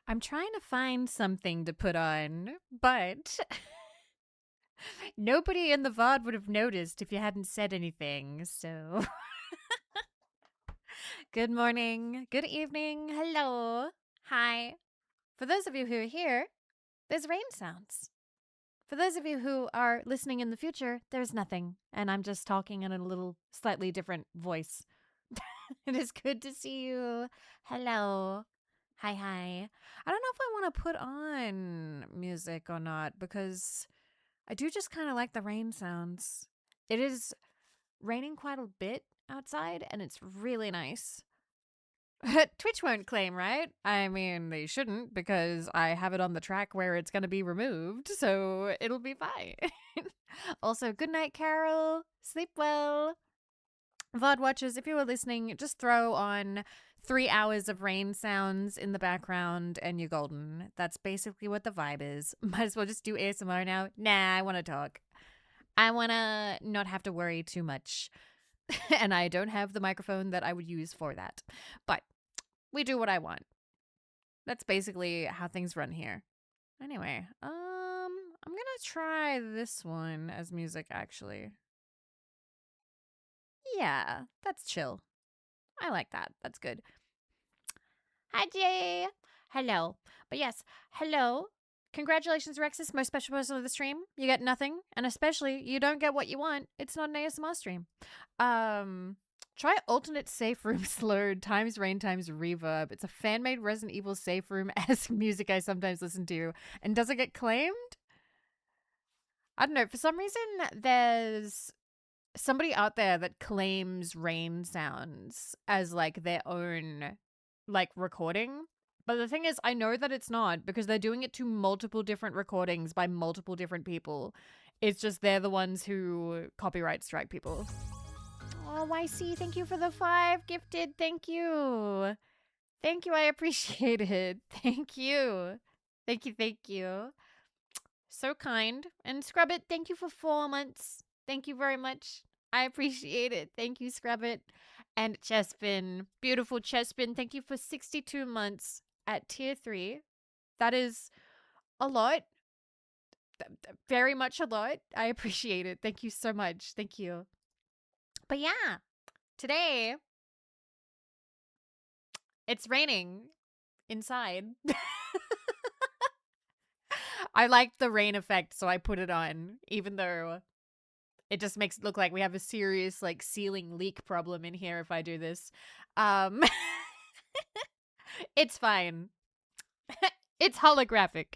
I'm trying to find something to put on, but nobody in the VOD would have noticed if you hadn't said anything. So, good morning, good evening, hello, hi. For those of you who are here, there's rain sounds. For those of you who are listening in the future, there's nothing, and I'm just talking in a little slightly different voice. It is good to see you. Hello. Hi, hi. I don't know if I want to put on music or not because I do just kind of like the rain sounds. It is raining quite a bit outside and it's really nice. Twitch won't claim, right? I mean, they shouldn't because I have it on the track where it's going to be removed, so it'll be fine. Also, good night, Carol. Sleep well. VOD watchers, if you were listening, just throw on 3 hours of rain sounds in the background and you're golden. That's basically what the vibe is. Might as well just do ASMR now. Nah, I want to talk. I want to not have to worry too much. And I don't have the microphone that I would use for that. But we do what I want. That's basically how things run here. Anyway, I'm going to try this one as music actually. Yeah, that's chill. I like that. That's good. Hi, Jay. Hello. But yes, hello. Congratulations, Rexus, most special person of the stream. You get nothing, and especially you don't get what you want. It's not an ASMR stream. Try alternate safe room slurred times rain times reverb. It's a fan-made Resident Evil safe room as music I sometimes listen to. And does it get claimed? I don't know. For some reason, there's somebody out there that claims rain sounds as like their own like recording. But the thing is, I know that it's not because they're doing it to multiple different recordings by multiple different people. It's just they're the ones who copyright strike people. Oh, YC, thank you for the 5 gifted. Thank you. Thank you. I appreciate it. Thank you. Thank you. Thank you. So kind. And Scrub It, thank you for 4 months. Thank you very much. I appreciate it. Thank you, Scrub It. And Chespin, beautiful Chespin, thank you for 62 months at tier 3. That is a lot. Very much a lot. I appreciate it. Thank you so much. Thank you. But yeah, today it's raining inside. I liked the rain effect, so I put it on, even though it just makes it look like we have a serious like ceiling leak problem in here if I do this. It's fine. It's holographic.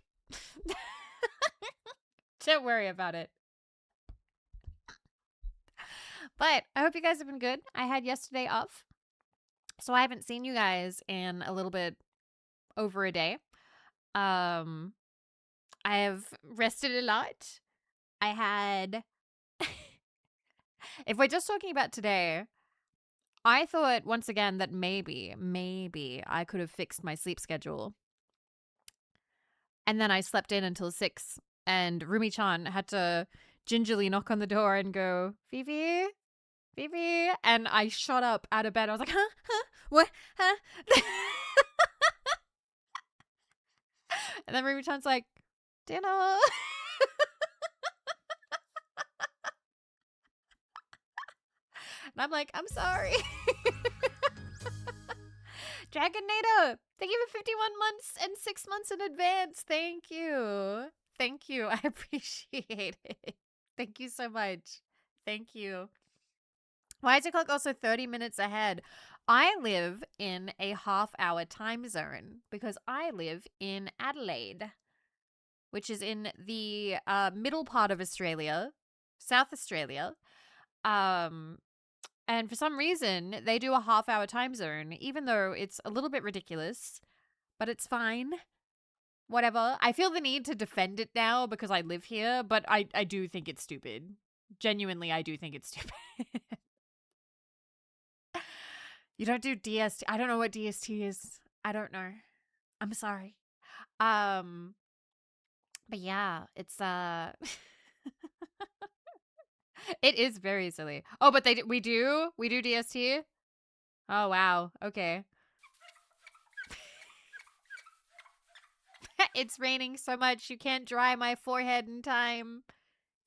Don't worry about it. But I hope you guys have been good. I had yesterday off, so I haven't seen you guys in a little bit over a day. I have rested a lot. I had if we're just talking about today, I thought once again that maybe I could have fixed my sleep schedule. And then I slept in until 6, and Rumi-chan had to gingerly knock on the door and go, Vivi? Vivi? And I shot up out of bed. I was like, huh? What? Huh? And then Rumi-chan's like, dinner. And I'm like, I'm sorry. Dragonator, thank you for 51 months and 6 months in advance. Thank you. Thank you. I appreciate it. Thank you so much. Thank you. Why is the clock also 30 minutes ahead? I live in a half-hour time zone because I live in Adelaide, which is in the middle part of Australia, South Australia. And for some reason, they do a half-hour time zone, even though it's a little bit ridiculous, but it's fine. Whatever. I feel the need to defend it now because I live here, but I do think it's stupid. Genuinely, I do think it's stupid. You don't do DST. I don't know what DST is. I don't know. I'm sorry. But yeah, it's it is very silly. Oh, but we do DST? Oh wow. Okay. It's raining so much you can't dry my forehead in time.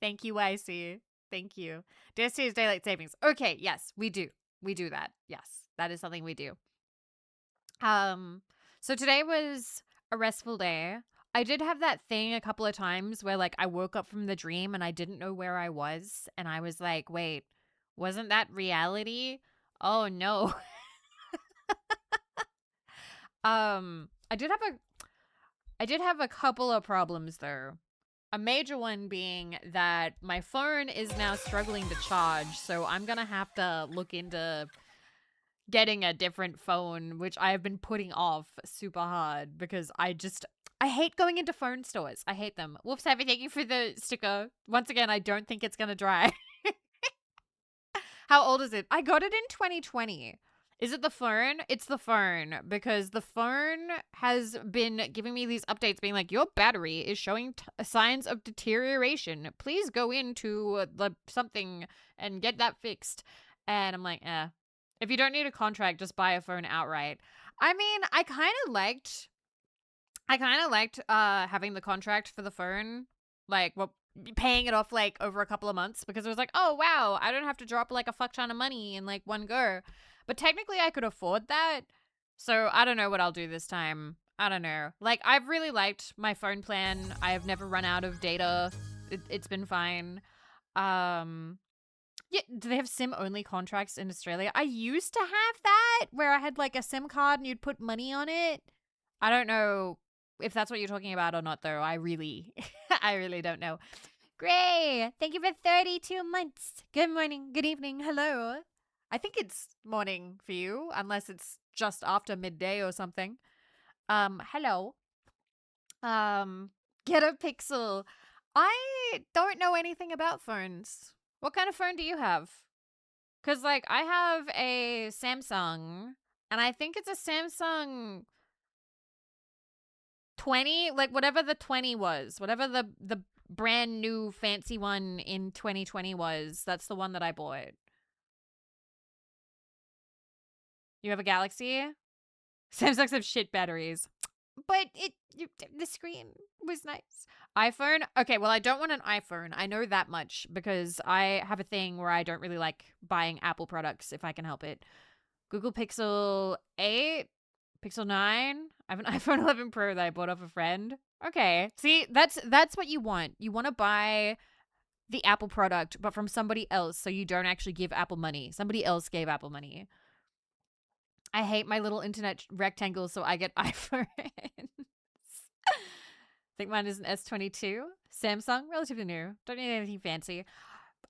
Thank you, Icy. Thank you. DST is daylight savings. Okay, yes, we do. We do that. Yes, that is something we do. So today was a restful day. I did have that thing a couple of times where like I woke up from the dream and I didn't know where I was and I was like, "Wait, wasn't that reality?" Oh no. I did have a couple of problems though. A major one being that my phone is now struggling to charge, so I'm going to have to look into getting a different phone, which I have been putting off super hard because I hate going into phone stores. I hate them. Wolf's Happy, thank you for the sticker. Once again, I don't think it's going to dry. How old is it? I got it in 2020. Is it the phone? It's the phone because the phone has been giving me these updates being like, your battery is showing signs of deterioration. Please go into the something and get that fixed. And I'm like, if you don't need a contract, just buy a phone outright. I mean, I kind of liked having the contract for the phone, like, well, paying it off like over a couple of months because it was like, oh wow, I don't have to drop like a fuck ton of money in like one go. But technically I could afford that. So I don't know what I'll do this time. I don't know. Like, I've really liked my phone plan. I have never run out of data. It's been fine. Yeah, do they have SIM only contracts in Australia? I used to have that where I had like a SIM card and you'd put money on it. I don't know if that's what you're talking about or not though. I really I really don't know. Gray, thank you for 32 months. Good morning, good evening, hello. I think it's morning for you, unless it's just after midday or something. Hello. Get a Pixel. I don't know anything about phones. What kind of phone do you have? Because, like, I have a Samsung, and I think it's a Samsung 20, like, whatever the 20 was, whatever the brand new fancy one in 2020 was, that's the one that I bought. You have a Galaxy? Samsungs have shit batteries. But the screen was nice. iPhone? Okay, well, I don't want an iPhone. I know that much because I have a thing where I don't really like buying Apple products if I can help it. Google Pixel 8, Pixel 9. I have an iPhone 11 Pro that I bought off a friend. Okay. See, that's what you want. You want to buy the Apple product, but from somebody else, so you don't actually give Apple money. Somebody else gave Apple money. I hate my little internet rectangle, so I get iPhones. I think mine is an S22. Samsung, relatively new. Don't need anything fancy.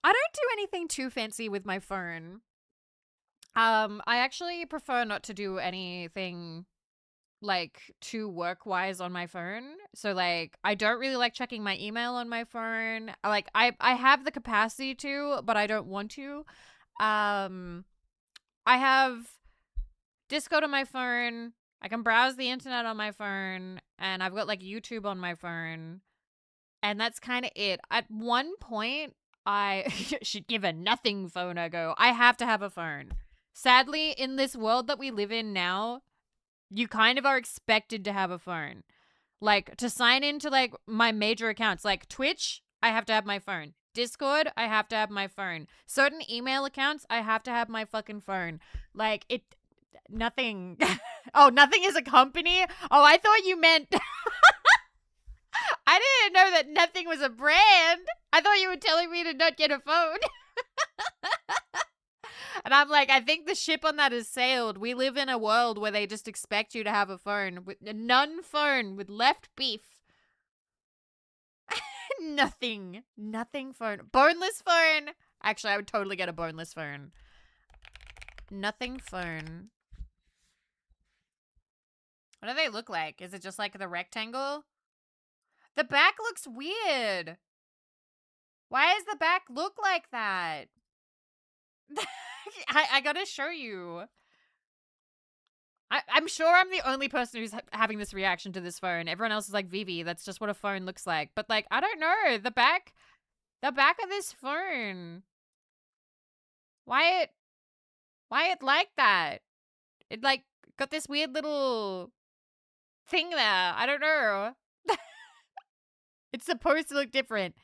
I don't do anything too fancy with my phone. I actually prefer not to do anything like too work-wise on my phone. So like I don't really like checking my email on my phone. Like I have the capacity to, but I don't want to. I have Discord on my phone. I can browse the internet on my phone, and I've got like YouTube on my phone. And that's kind of it. At one point, I should give a nothing phone a go. I have to have a phone. Sadly, in this world that we live in now, you kind of are expected to have a phone. Like, to sign into, like, my major accounts, like Twitch, I have to have my phone. Discord, I have to have my phone. Certain email accounts, I have to have my fucking phone. Like, nothing. Oh, nothing is a company? Oh, I thought you meant... I didn't know that nothing was a brand. I thought you were telling me to not get a phone. And I'm like, I think the ship on that has sailed. We live in a world where they just expect you to have a phone. With a none phone with left beef. Nothing. Nothing phone. Boneless phone. Actually, I would totally get a boneless phone. Nothing phone. What do they look like? Is it just like the rectangle? The back looks weird. Why does the back look like that? I gotta show you. I'm sure I'm the only person who's having this reaction to this phone. Everyone else is like, Vivi, that's just what a phone looks like. But like, I don't know. The back of this phone. Why it like that? It like got this weird little thing there. I don't know. It's supposed to look different.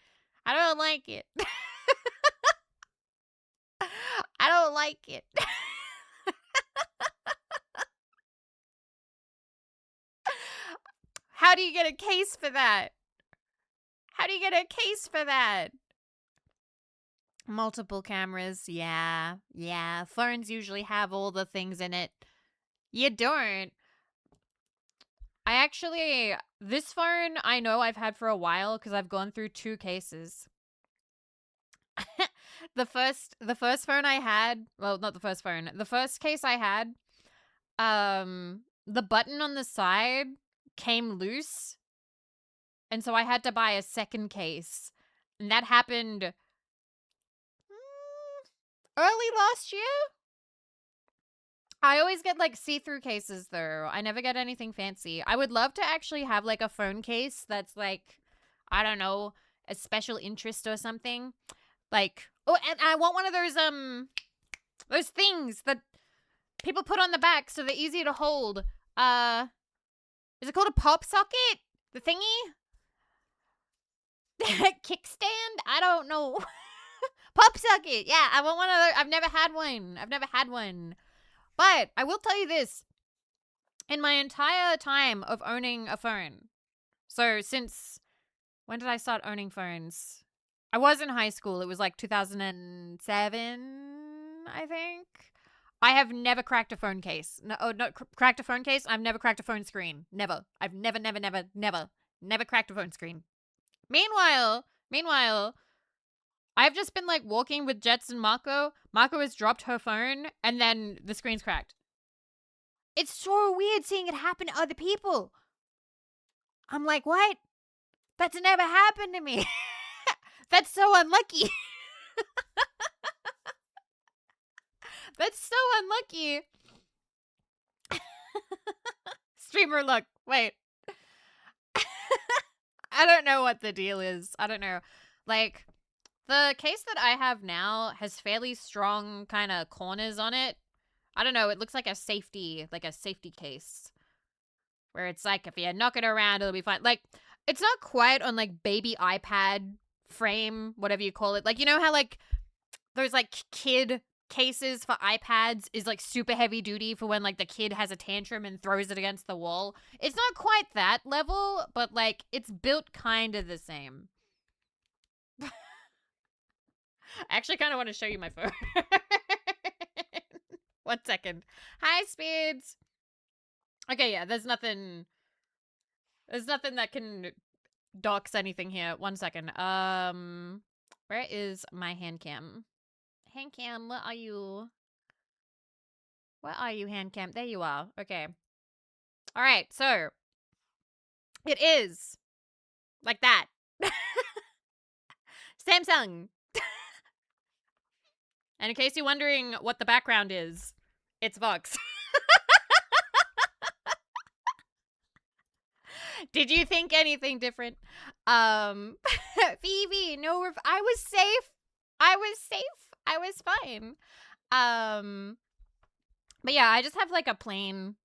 I don't like it. I don't like it. How do you get a case for that? How do you get a case for that? Multiple cameras. Yeah. Yeah. Phones usually have all the things in it. You don't. This phone I know I've had for a while because I've gone through 2 cases. the first phone I had, well, not the first phone. The first case I had, the button on the side came loose, and so I had to buy a second case. And that happened early last year. I always get like see-through cases though. I never get anything fancy. I would love to actually have like a phone case that's like, I don't know, a special interest or something. Like, oh, and I want one of those things that people put on the back so they're easy to hold. Is it called a pop socket? The thingy? Kickstand? I don't know. Pop socket. Yeah, I want one of those. I've never had one. But I will tell you this. In my entire time of owning a phone, so since, when did I start owning phones? I was in high school. It was like 2007, I think. I have never cracked a phone case. Cracked a phone case. I've never cracked a phone screen. Never. I've never cracked a phone screen. Meanwhile, I've just been like walking with Jets and Mako. Mako has dropped her phone and then the screen's cracked. It's so weird seeing it happen to other people. I'm like, what? That's never happened to me. That's so unlucky. That's so unlucky. Streamer look. Wait. I don't know what the deal is. I don't know. Like, the case that I have now has fairly strong kind of corners on it. I don't know. It looks like a safety case. Where it's like, if you knock it around, it'll be fine. Like, it's not quite on like baby iPad frame, whatever you call it. Like, you know how like those like kid cases for iPads is like super heavy duty for when like the kid has a tantrum and throws it against the wall. It's not quite that level, but like it's built kind of the same. I actually kind of want to show you my phone. 1 second. Hi, Speeds. Okay, yeah, there's nothing that can dox anything here. 1 second. Where is my hand cam? Hand cam, where are you? Where are you, hand cam? There you are. Okay. All right, so it is like that. Samsung. And in case you're wondering what the background is, it's Vox. Did you think anything different? Vivi, no, I was safe. I was fine. But yeah, I just have like a plain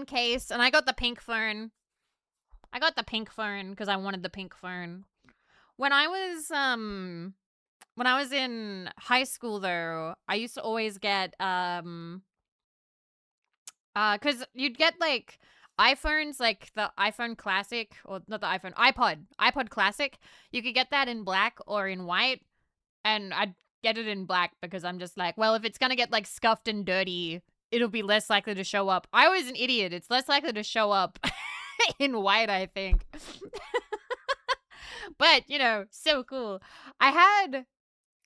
case, and I got the pink phone. I got the pink phone because I wanted the pink phone. When I was in high school though, I used to always get cuz you'd get like iPhones, like the iPhone Classic, or not the iPod Classic. You could get that in black or in white, and I'd get it in black because I'm just like, well, if it's going to get like scuffed and dirty, it'll be less likely to show up. I was an idiot. It's less likely to show up in white, I think. But, you know, so cool. God,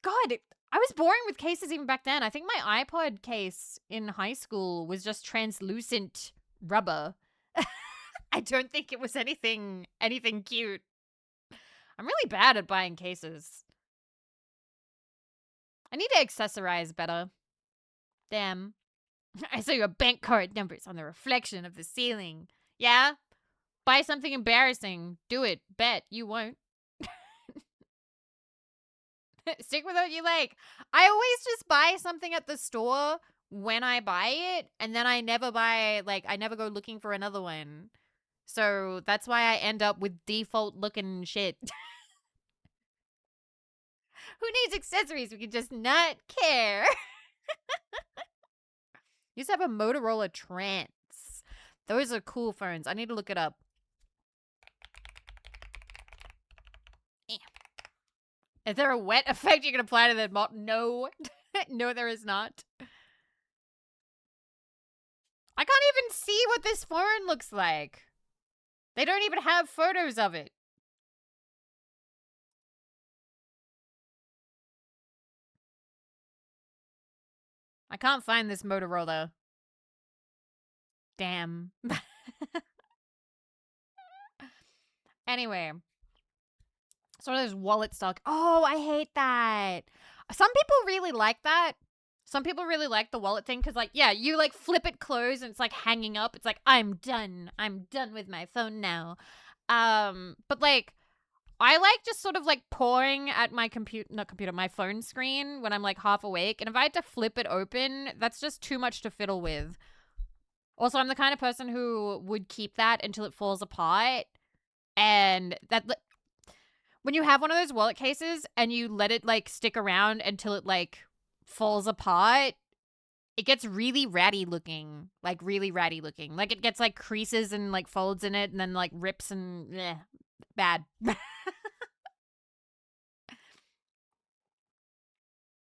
I was boring with cases even back then. I think my iPod case in high school was just translucent rubber. I don't think it was anything cute. I'm really bad at buying cases. I need to accessorize better. Damn. I saw your bank card numbers on the reflection of the ceiling. Yeah? Buy something embarrassing. Do it. Bet you won't. Stick with what you like. I always just buy something at the store when I buy it, and then I never go looking for another one. So that's why I end up with default looking shit. Who needs accessories? We can just not care. Used to have a Motorola Trance. Those are cool phones. I need to look it up. Is there a wet effect you can apply to the mop? No. No, there is not. I can't even see what this phone looks like. They don't even have photos of it. I can't find this Motorola. Damn. Anyway. Sort of those wallet stock. Oh, I hate that. Some people really like that. Some people really like the wallet thing because, like, yeah, you, like, flip it closed and it's, like, hanging up. It's like, I'm done. I'm done with my phone now. But, like, I like just sort of, like, pouring at my my phone screen when I'm, like, half awake. And if I had to flip it open, that's just too much to fiddle with. Also, I'm the kind of person who would keep that until it falls apart. And that... When you have one of those wallet cases and you let it, like, stick around until it, like, falls apart, it gets really ratty looking. Like, really ratty looking. Like, it gets, like, creases and, like, folds in it and then, like, rips and... bad.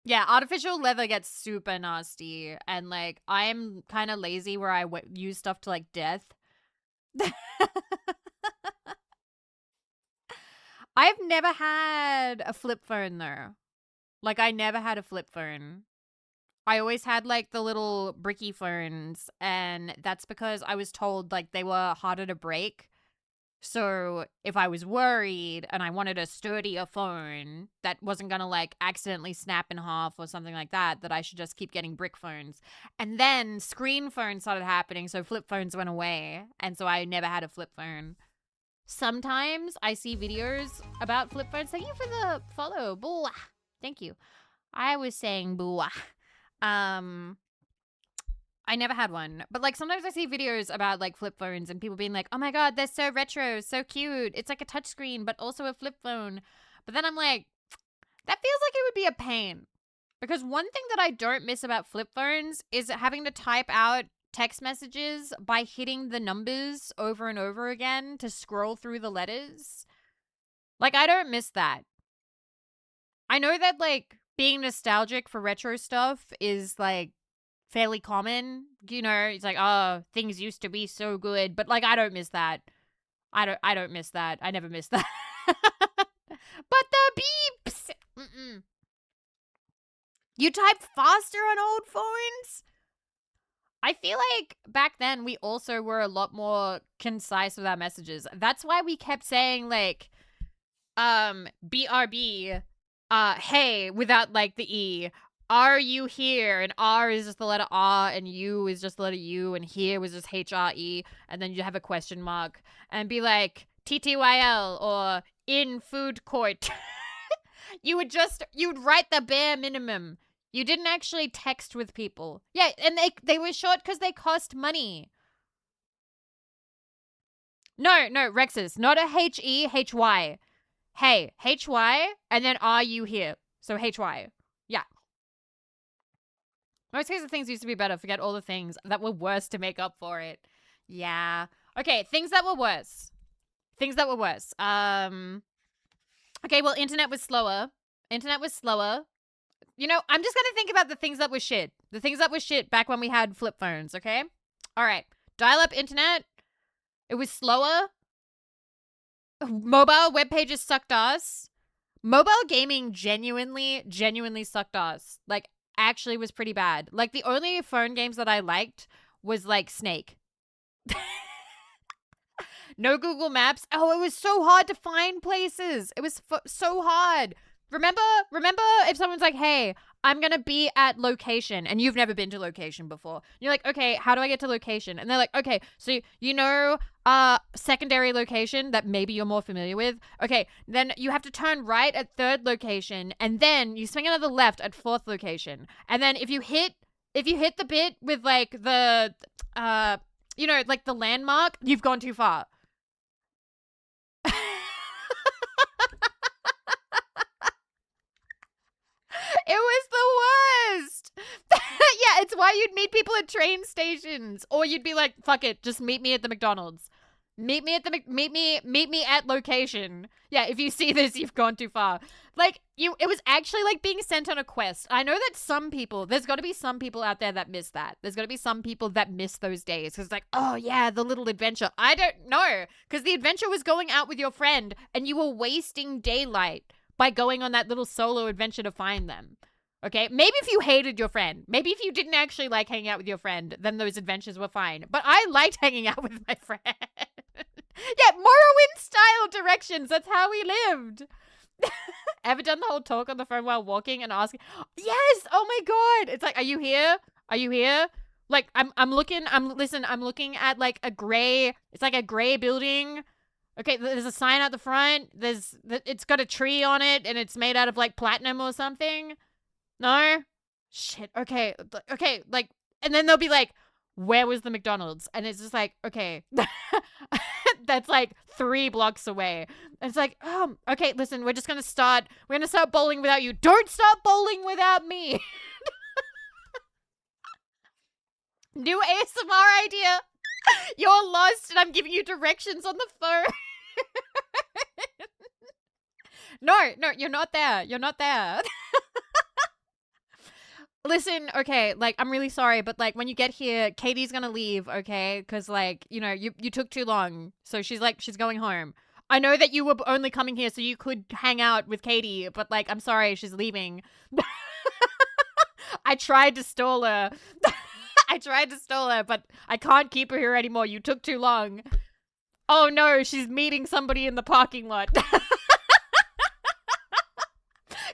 Yeah, artificial leather gets super nasty. And, like, I'm kind of lazy where I use stuff to, like, death. I've never had a flip phone, though. Like, I never had a flip phone. I always had, like, the little bricky phones, and that's because I was told, like, they were harder to break. So if I was worried and I wanted a sturdier phone that wasn't gonna, like, accidentally snap in half or something like that, that I should just keep getting brick phones. And then screen phones started happening, so flip phones went away, and so I never had a flip phone. Sometimes I see videos about flip phones. Thank you for the follow. Boo. Thank you. I was saying boo. I never had one. But, like, sometimes I see videos about, like, flip phones and people being like, oh my god, they're so retro, so cute. It's like a touchscreen, but also a flip phone. But then I'm like, that feels like it would be a pain. Because one thing that I don't miss about flip phones is having to type out text messages by hitting the numbers over and over again to scroll through the letters. Like, I don't miss that. I know that, like, being nostalgic for retro stuff is, like, fairly common. You know, it's like, oh, things used to be so good. But, like, I don't miss that. I don't miss that. I never miss that. But the beeps! You type faster on old phones? I feel like back then we also were a lot more concise with our messages. That's why we kept saying, like, BRB, hey, without, like, the E. Are you here? And R is just the letter R, and U is just the letter U, and here was just HRE, and then you have a question mark, and be like, TTYL, or in food court. You'd write the bare minimum. You didn't actually text with people. Yeah, and they were short because they cost money. No, Rexes. Not a H-E, H-Y. Hey, H-Y, and then are you here? So H-Y. Yeah. Most cases, things used to be better. Forget all the things that were worse to make up for it. Yeah. Okay, things that were worse. Okay, well, internet was slower. You know, I'm just going to think about the things that were shit. The things that were shit back when we had flip phones, okay? All right. Dial-up internet. It was slower. Mobile web pages sucked ass. Mobile gaming genuinely sucked ass. Like, actually was pretty bad. Like, the only phone games that I liked was, like, Snake. No Google Maps. Oh, it was so hard to find places. It was so hard. Remember if someone's like, hey, I'm going to be at location, and you've never been to location before. You're like, okay, how do I get to location? And they're like, okay, so you know secondary location that maybe you're more familiar with? Okay, then you have to turn right at third location, and then you swing another left at fourth location. And then if you hit the bit with, like, the, you know, like, the landmark, you've gone too far. It was the worst. Yeah, it's why you'd meet people at train stations, or you'd be like, "Fuck it, just meet me at the McDonald's. Meet me at the meet me at location." Yeah, if you see this, you've gone too far. Like it was actually like being sent on a quest. I know that some people, there's got to be some people out there that miss that. There's got to be some people that miss those days because like, oh yeah, the little adventure. I don't know, because the adventure was going out with your friend, and you were wasting daylight by going on that little solo adventure to find them. Okay, maybe if you hated your friend, maybe if you didn't actually like hanging out with your friend, then those adventures were fine. But I liked hanging out with my friend. Yeah, Morrowind style directions. That's how we lived. Ever done the whole talk on the phone while walking and asking? Yes. Oh my god. It's like, are you here? Are you here? Like, I'm looking at like a gray. It's like a gray building. Okay, there's a sign out the front. It's got a tree on it, and it's made out of like platinum or something. No? Shit. Okay. Okay. Like, and then they'll be like, where was the McDonald's? And it's just like, okay. That's like 3 blocks away. And it's like, okay, listen, we're going to start bowling without you. Don't start bowling without me. New ASMR idea. You're lost and I'm giving you directions on the phone. No, you're not there. You're not there. Listen, okay, like, I'm really sorry, but, like, when you get here, Katie's gonna leave, okay? Because, like, you know, you took too long. So she's going home. I know that you were only coming here so you could hang out with Katie, but, like, I'm sorry, she's leaving. I tried to stall her. But I can't keep her here anymore. You took too long. Oh, no, she's meeting somebody in the parking lot.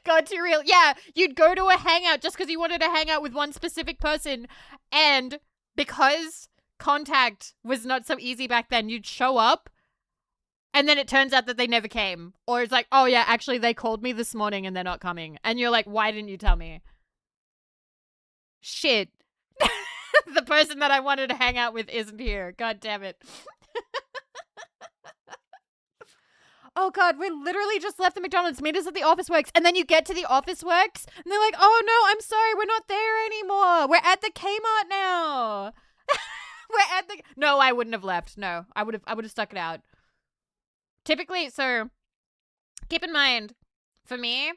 God, too real. Yeah, you'd go to a hangout just because you wanted to hang out with one specific person. And because contact was not so easy back then, you'd show up. And then it turns out that they never came. Or it's like, oh yeah, actually they called me this morning and they're not coming. And you're like, why didn't you tell me? Shit. The person that I wanted to hang out with isn't here. God damn it. Oh god, we literally just left the McDonald's. Meet us at the Office Works. And then you get to the Office Works and they're like, oh no, I'm sorry, we're not there anymore. We're at the Kmart now. We're at the... No, I wouldn't have left. No, I would have stuck it out. Typically, so keep in mind, for me,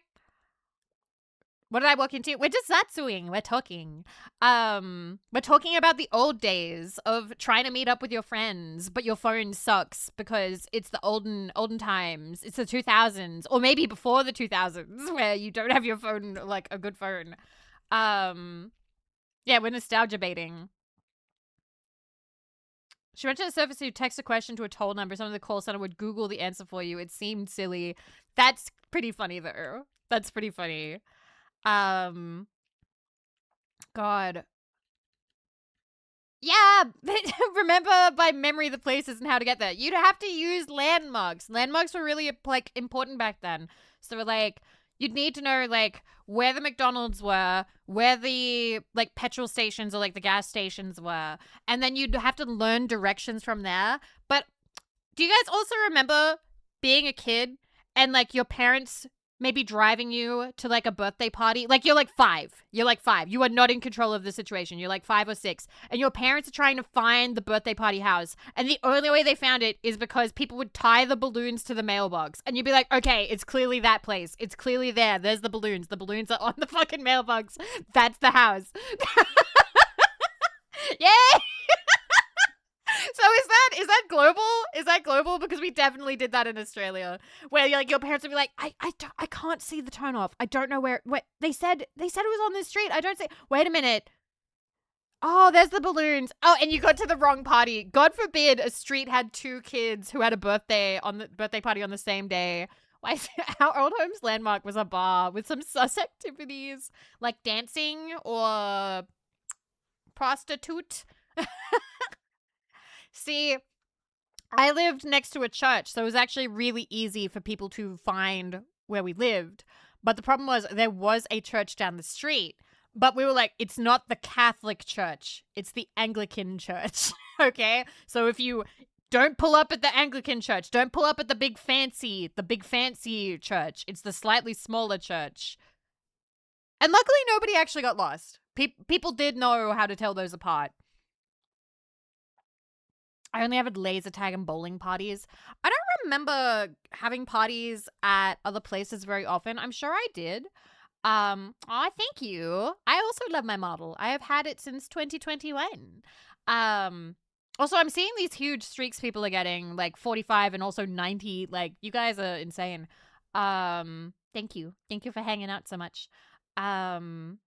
what did I walk into? We're just zatsuing. We're talking. We're talking about the old days of trying to meet up with your friends, but your phone sucks because it's the olden times. It's the 2000s, or maybe before the 2000s, where you don't have your phone, like a good phone. Yeah, we're nostalgia baiting. She went to the surface to text a question to a toll number. Some of the call center would Google the answer for you. It seemed silly. That's pretty funny, though. That's pretty funny. God. Yeah, but remember by memory the places and how to get there. You'd have to use landmarks. Landmarks were really, like, important back then. So, like, you'd need to know, like, where the McDonald's were, where the, like, petrol stations or, like, the gas stations were. And then you'd have to learn directions from there. But do you guys also remember being a kid and, like, your parents maybe driving you to, like, a birthday party? Like, you're, like, 5. You're, like, 5. You are not in control of the situation. You're, like, 5 or 6. And your parents are trying to find the birthday party house. And the only way they found it is because people would tie the balloons to the mailbox. And you'd be like, okay, it's clearly that place. It's clearly there. There's the balloons. The balloons are on the fucking mailbox. That's the house. Yay! So is that global? Is that global? Because we definitely did that in Australia, where like your parents would be like, I can't see the turn off. I don't know where. What they said it was on this street. I don't see. Wait a minute. Oh, there's the balloons. Oh, and you got to the wrong party. God forbid a street had 2 kids who had a birthday party on the same day. Our old home's landmark was a bar with some sus activities like dancing or prostitute. See, I lived next to a church, so it was actually really easy for people to find where we lived. But the problem was there was a church down the street, but we were like, it's not the Catholic church, it's the Anglican church, okay? So if you don't pull up at the Anglican church, don't pull up at the big fancy church. It's the slightly smaller church. And luckily, nobody actually got lost. People did know how to tell those apart. I only had laser tag and bowling parties. I don't remember having parties at other places very often. I'm sure I did. Oh, thank you. I also love my model. I have had it since 2021. Um, Also, I'm seeing these huge streaks people are getting, like 45 and also 90. Like, you guys are insane. Thank you. Thank you for hanging out so much. Um,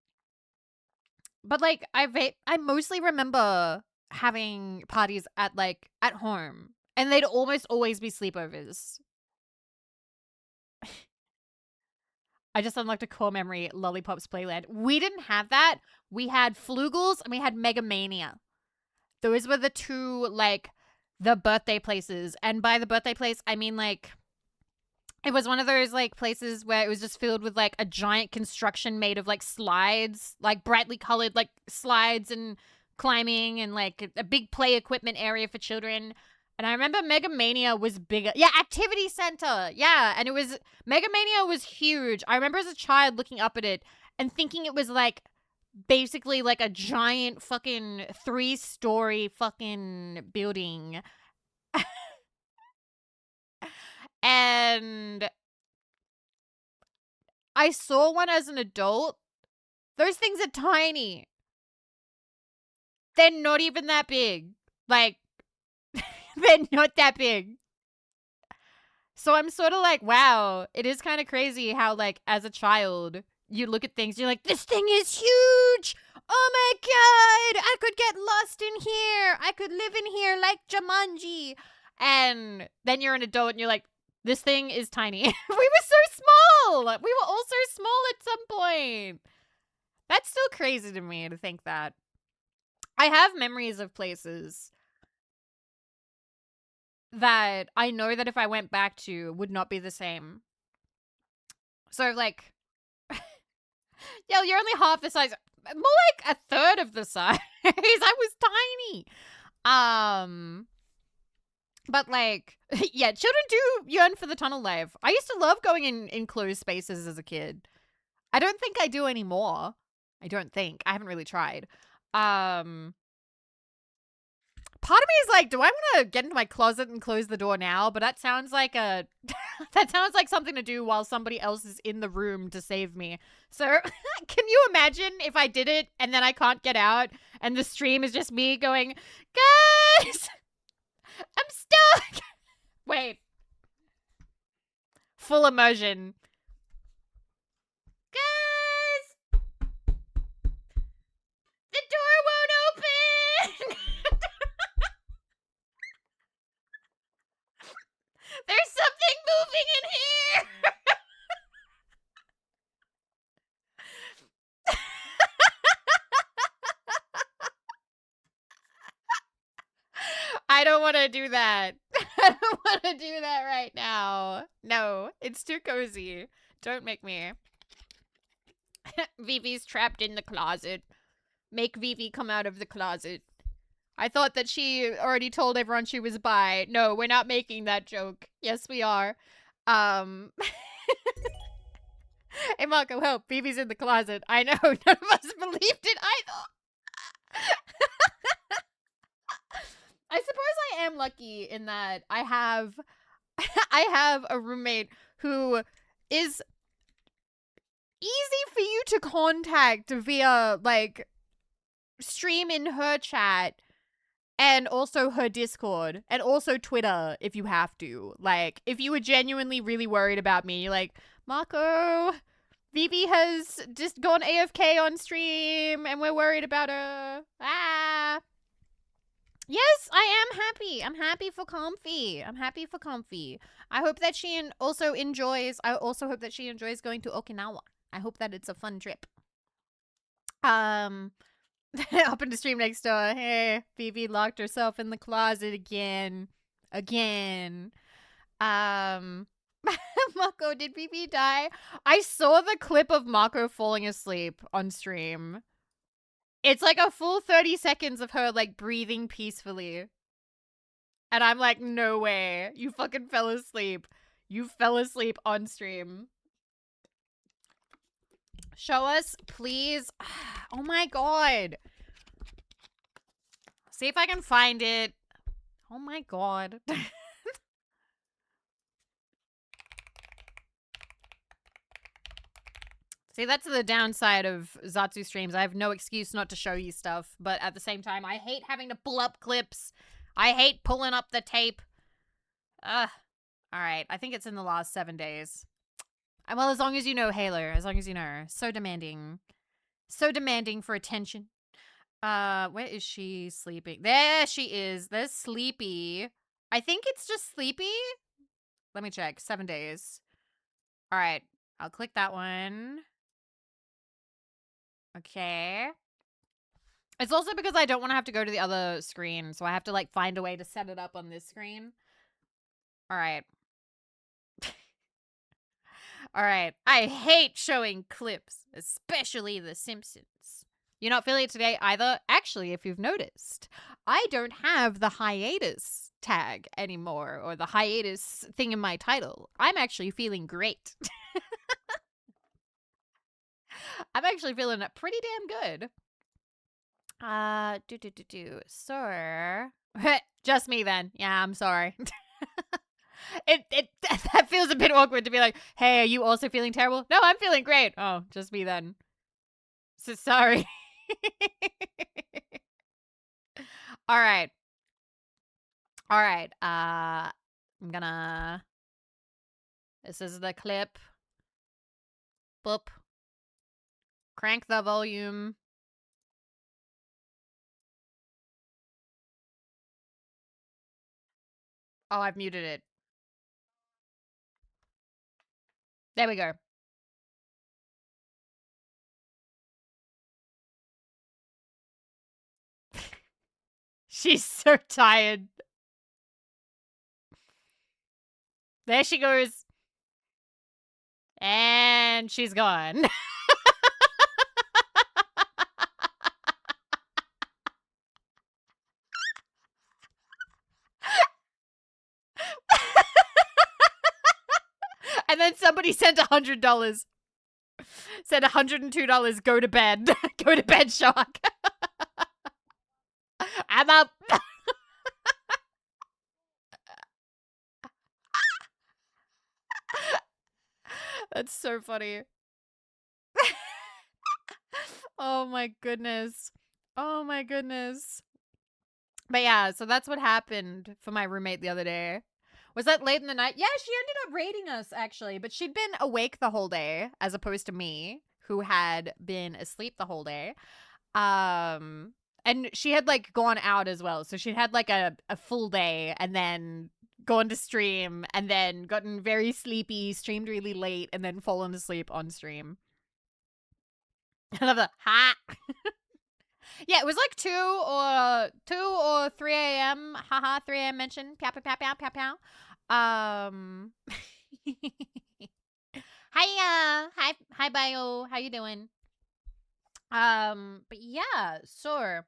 but like, I mostly remember having parties at home, and they'd almost always be sleepovers. I just unlocked a core memory, Lollipops Playland. We didn't have that. We had Flugels and we had Mega Mania. Those were the two, like, the birthday places. And by the birthday place, I mean, like, it was one of those, like, places where it was just filled with, like, a giant construction made of, like, slides, like, brightly colored, like, slides and climbing and, like, a big play equipment area for children. And I remember Mega Mania was bigger. Yeah, Activity Center. Yeah, and Mega Mania was huge. I remember as a child looking up at it and thinking it was, like, basically, like, a giant fucking 3-story fucking building. And I saw one as an adult. Those things are tiny. They're not even that big. Like, they're not that big. So I'm sort of like, wow, it is kind of crazy how, like, as a child, you look at things, you're like, this thing is huge. Oh my God, I could get lost in here. I could live in here like Jumanji. And then you're an adult and you're like, this thing is tiny. We were so small. We were all so small at some point. That's still crazy to me to think that. I have memories of places that I know that if I went back to would not be the same. So, like, yeah, you're only half the size. More like a third of the size. I was tiny. But like, yeah, children do yearn for the tunnel life. I used to love going in enclosed spaces as a kid. I don't think I do anymore. I don't think. I haven't really tried. Part of me is like, do I want to get into my closet and close the door now? But that sounds like that sounds like something to do while somebody else is in the room to save me. So can you imagine if I did it and then I can't get out and the stream is just me going, guys, I'm stuck. Wait. Full immersion. Guys, the door won't open. There's something moving in here. I don't want to do that. I don't want to do that right now. No, it's too cozy. Don't make me. Vivi's trapped in the closet. Make Vivi come out of the closet. I thought that she already told everyone she was bi. No, we're not making that joke. Yes, we are. Hey, Marco, help. Vivi's in the closet. I know. None of us believed it either. I suppose I am lucky in that I have a roommate who is easy for you to contact via, like, stream in her chat and also her Discord and also Twitter if you have to. Like, if you were genuinely really worried about me, you're like, Marco, Vivi has just gone AFK on stream and we're worried about her. Ah. Yes, I am happy. I'm happy for Comfy. I'm happy for Comfy. I hope that she also enjoys. I also hope that she enjoys going to Okinawa. I hope that it's a fun trip. Up in the stream next door. Hey, Vivi locked herself in the closet again. Mako, did Vivi die? I saw the clip of Mako falling asleep on stream. It's like a full 30 seconds of her, like, breathing peacefully. And I'm like, no way. You fucking fell asleep. You fell asleep on stream. Show us, please. Oh my god. See if I can find it. Oh my god. See, that's the downside of Zatsu streams. I have no excuse not to show you stuff, but at the same time, I hate having to pull up clips. I hate pulling up the tape. Ugh. Alright, I think it's in the last 7 days. Well, as long as you know, Halo. As long as you know. So demanding. So demanding for attention. Where is she sleeping? There she is. There's Sleepy. I think it's just Sleepy. Let me check. 7 days. Alright, I'll click that one. Okay. It's also because I don't want to have to go to the other screen, so I have to, like, find a way to set it up on this screen. Alright. Alright. I hate showing clips, especially The Simpsons. You're not feeling it today either? Actually, if you've noticed, I don't have the hiatus tag anymore, or the hiatus thing in my title. I'm actually feeling great. I'm actually feeling pretty damn good. Sir. Just me then. Yeah, I'm sorry. That feels a bit awkward to be like, hey, are you also feeling terrible? No, I'm feeling great. Oh, just me then. So sorry. All right. All right. I'm gonna. This is the clip. Boop. Crank the volume. Oh, I've muted it. There we go. She's so tired. There she goes. And she's gone. And then somebody sent $100. Said $102, go to bed. Go to bed, Shark. I'm up. That's so funny. Oh my goodness. Oh my goodness. But yeah, so that's what happened for my roommate the other day. Was that late in the night? Yeah, she ended up raiding us, actually. But she'd been awake the whole day, as opposed to me, who had been asleep the whole day. And she had, like, gone out as well. So she'd had, like, a full day and then gone to stream and then gotten very sleepy, streamed really late, and then fallen asleep on stream. I love the ha. Yeah, it was like 2 or 3 a.m. Haha, 3 a.m. mention. Pow, pow, pow, pow, pow, pow. Hi, Bio. How you doing? But yeah, so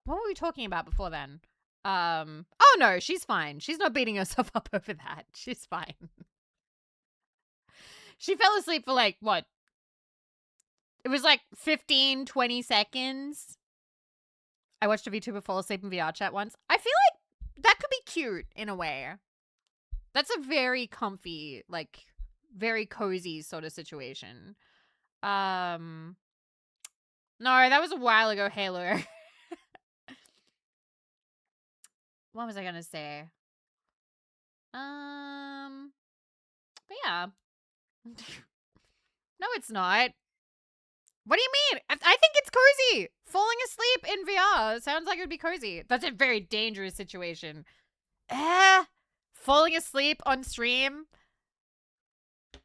what were we talking about before then? Oh no, she's fine. She's not beating herself up over that. She's fine. She fell asleep for like, what? It was like 15, 20 seconds. I watched a VTuber fall asleep in VR chat once. I feel like that could be cute in a way. That's a very comfy, like, very cozy sort of situation. No, that was a while ago, Halo. What was I gonna say? But yeah. No, it's not. What do you mean? I think it's cozy. Falling asleep in VR sounds like it would be cozy. That's a very dangerous situation. Falling asleep on stream?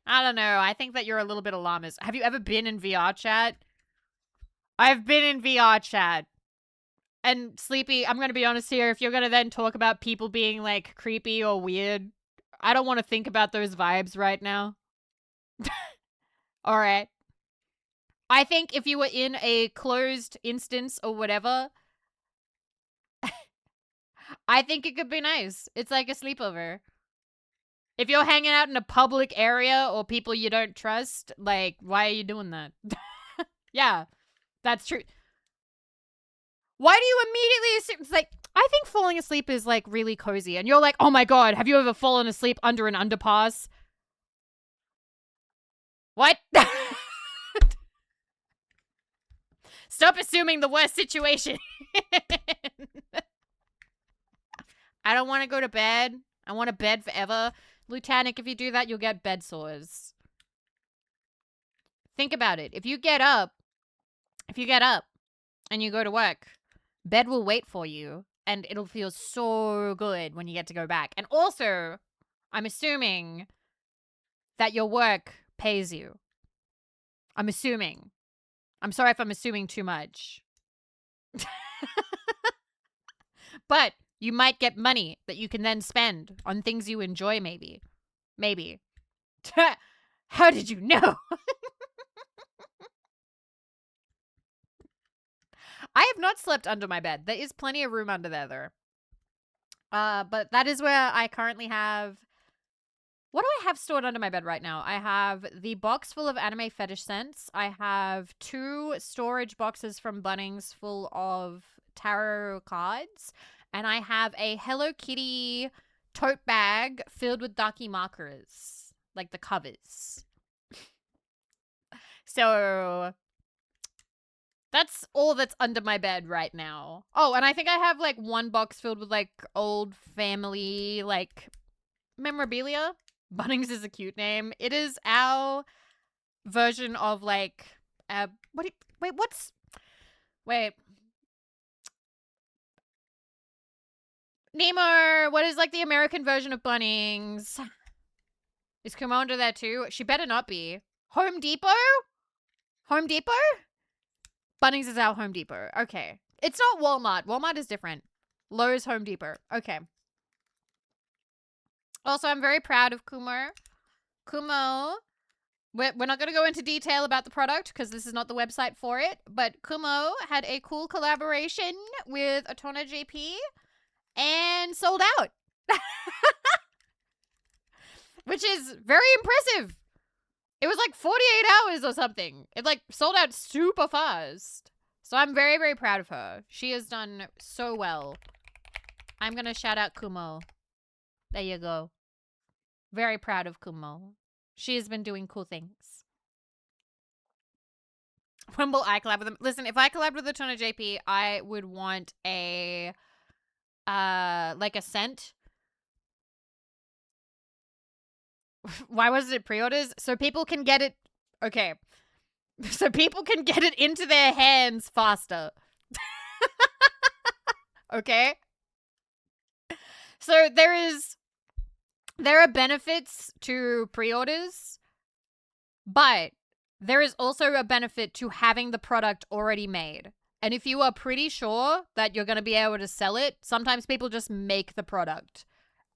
I don't know. I think that you're a little bit alarmist. Have you ever been in VR chat? I've been in VR chat. And Sleepy, I'm going to be honest here. If you're going to then talk about people being, like, creepy or weird, I don't want to think about those vibes right now. All right. I think if you were in a closed instance or whatever, I think it could be nice. It's like a sleepover. If you're hanging out in a public area or people you don't trust, like, why are you doing that? Yeah, that's true. Why do you immediately assume? It's like, I think falling asleep is like really cozy. And you're like, oh my God, have you ever fallen asleep under an underpass? What? Stop assuming the worst situation. I don't want to go to bed. I want a bed forever. Lieutenant, if you do that, you'll get bed sores. Think about it. If you get up and you go to work, bed will wait for you and it'll feel so good when you get to go back. And also, I'm assuming that your work pays you. I'm assuming. I'm sorry if I'm assuming too much. But you might get money that you can then spend on things you enjoy, maybe. Maybe. How did you know? I have not slept under my bed. There is plenty of room under there, though. But that is where I currently have... What do I have stored under my bed right now? I have the box full of anime fetish scents. I have 2 storage boxes from Bunnings full of tarot cards. And I have a Hello Kitty tote bag filled with Darky markers. Like the covers. So... that's all that's under my bed right now. Oh, and I think I have, like, 1 box filled with, like, old family, like, memorabilia. Bunnings is a cute name. It is our version of, like, wait. Nemo, what is, like, the American version of Bunnings? Is Kumo under there, too? She better not be. Home Depot? Home Depot? Bunnings is our Home Depot. Okay. It's not Walmart. Walmart is different. Lowe's, Home Depot. Okay. Also, I'm very proud of Kumo. Kumo, we're not going to go into detail about the product because this is not the website for it, but Kumo had a cool collaboration with Otona JP and sold out. Which is very impressive. It was like 48 hours or something. It like sold out super fast. So I'm very, very proud of her. She has done so well. I'm going to shout out Kumo. There you go. Very proud of Kumo. She has been doing cool things. When will I collab with them? Listen, if I collabed with Otona JP, I would want a, like a scent. Why was it pre-orders? So people can get it. Okay. So people can get it into their hands faster. Okay. So there are benefits to pre-orders, but there is also a benefit to having the product already made. And if you are pretty sure that you're going to be able to sell it, sometimes people just make the product.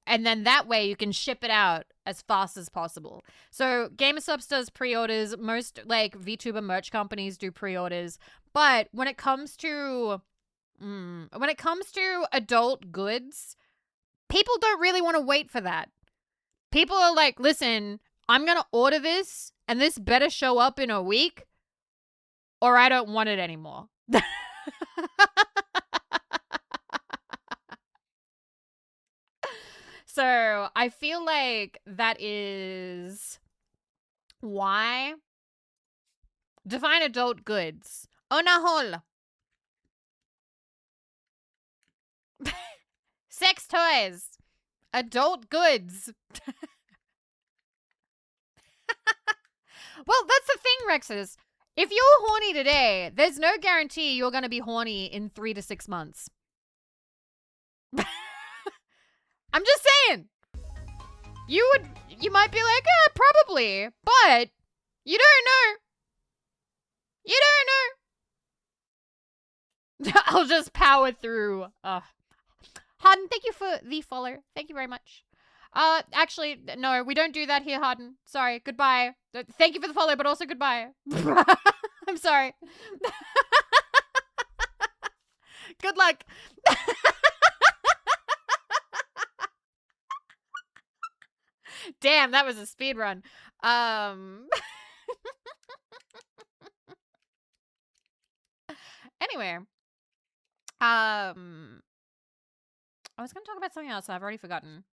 And then that way you can ship it out as fast as possible. So GamerSupps does pre-orders. Most like VTuber merch companies do pre-orders. But when it comes to adult goods, people don't really want to wait for that. People are like, listen, I'm going to order this and this better show up in a week or I don't want it anymore. So I feel like that is why. Define adult goods. Onahol. Sex toys. Adult goods. Well, that's the thing, Rexes. If you're horny today, there's no guarantee you're going to be horny in 3 to 6 months. I'm just saying. You might be like, probably, but you don't know. You don't know. I'll just power through. Harden, thank you for the follow. Thank you very much. Actually, no, we don't do that here, Harden. Sorry, goodbye. Thank you for the follow, but also goodbye. I'm sorry. Good luck. Damn, that was a speed run. Anyway, I was going to talk about something else. I've already forgotten.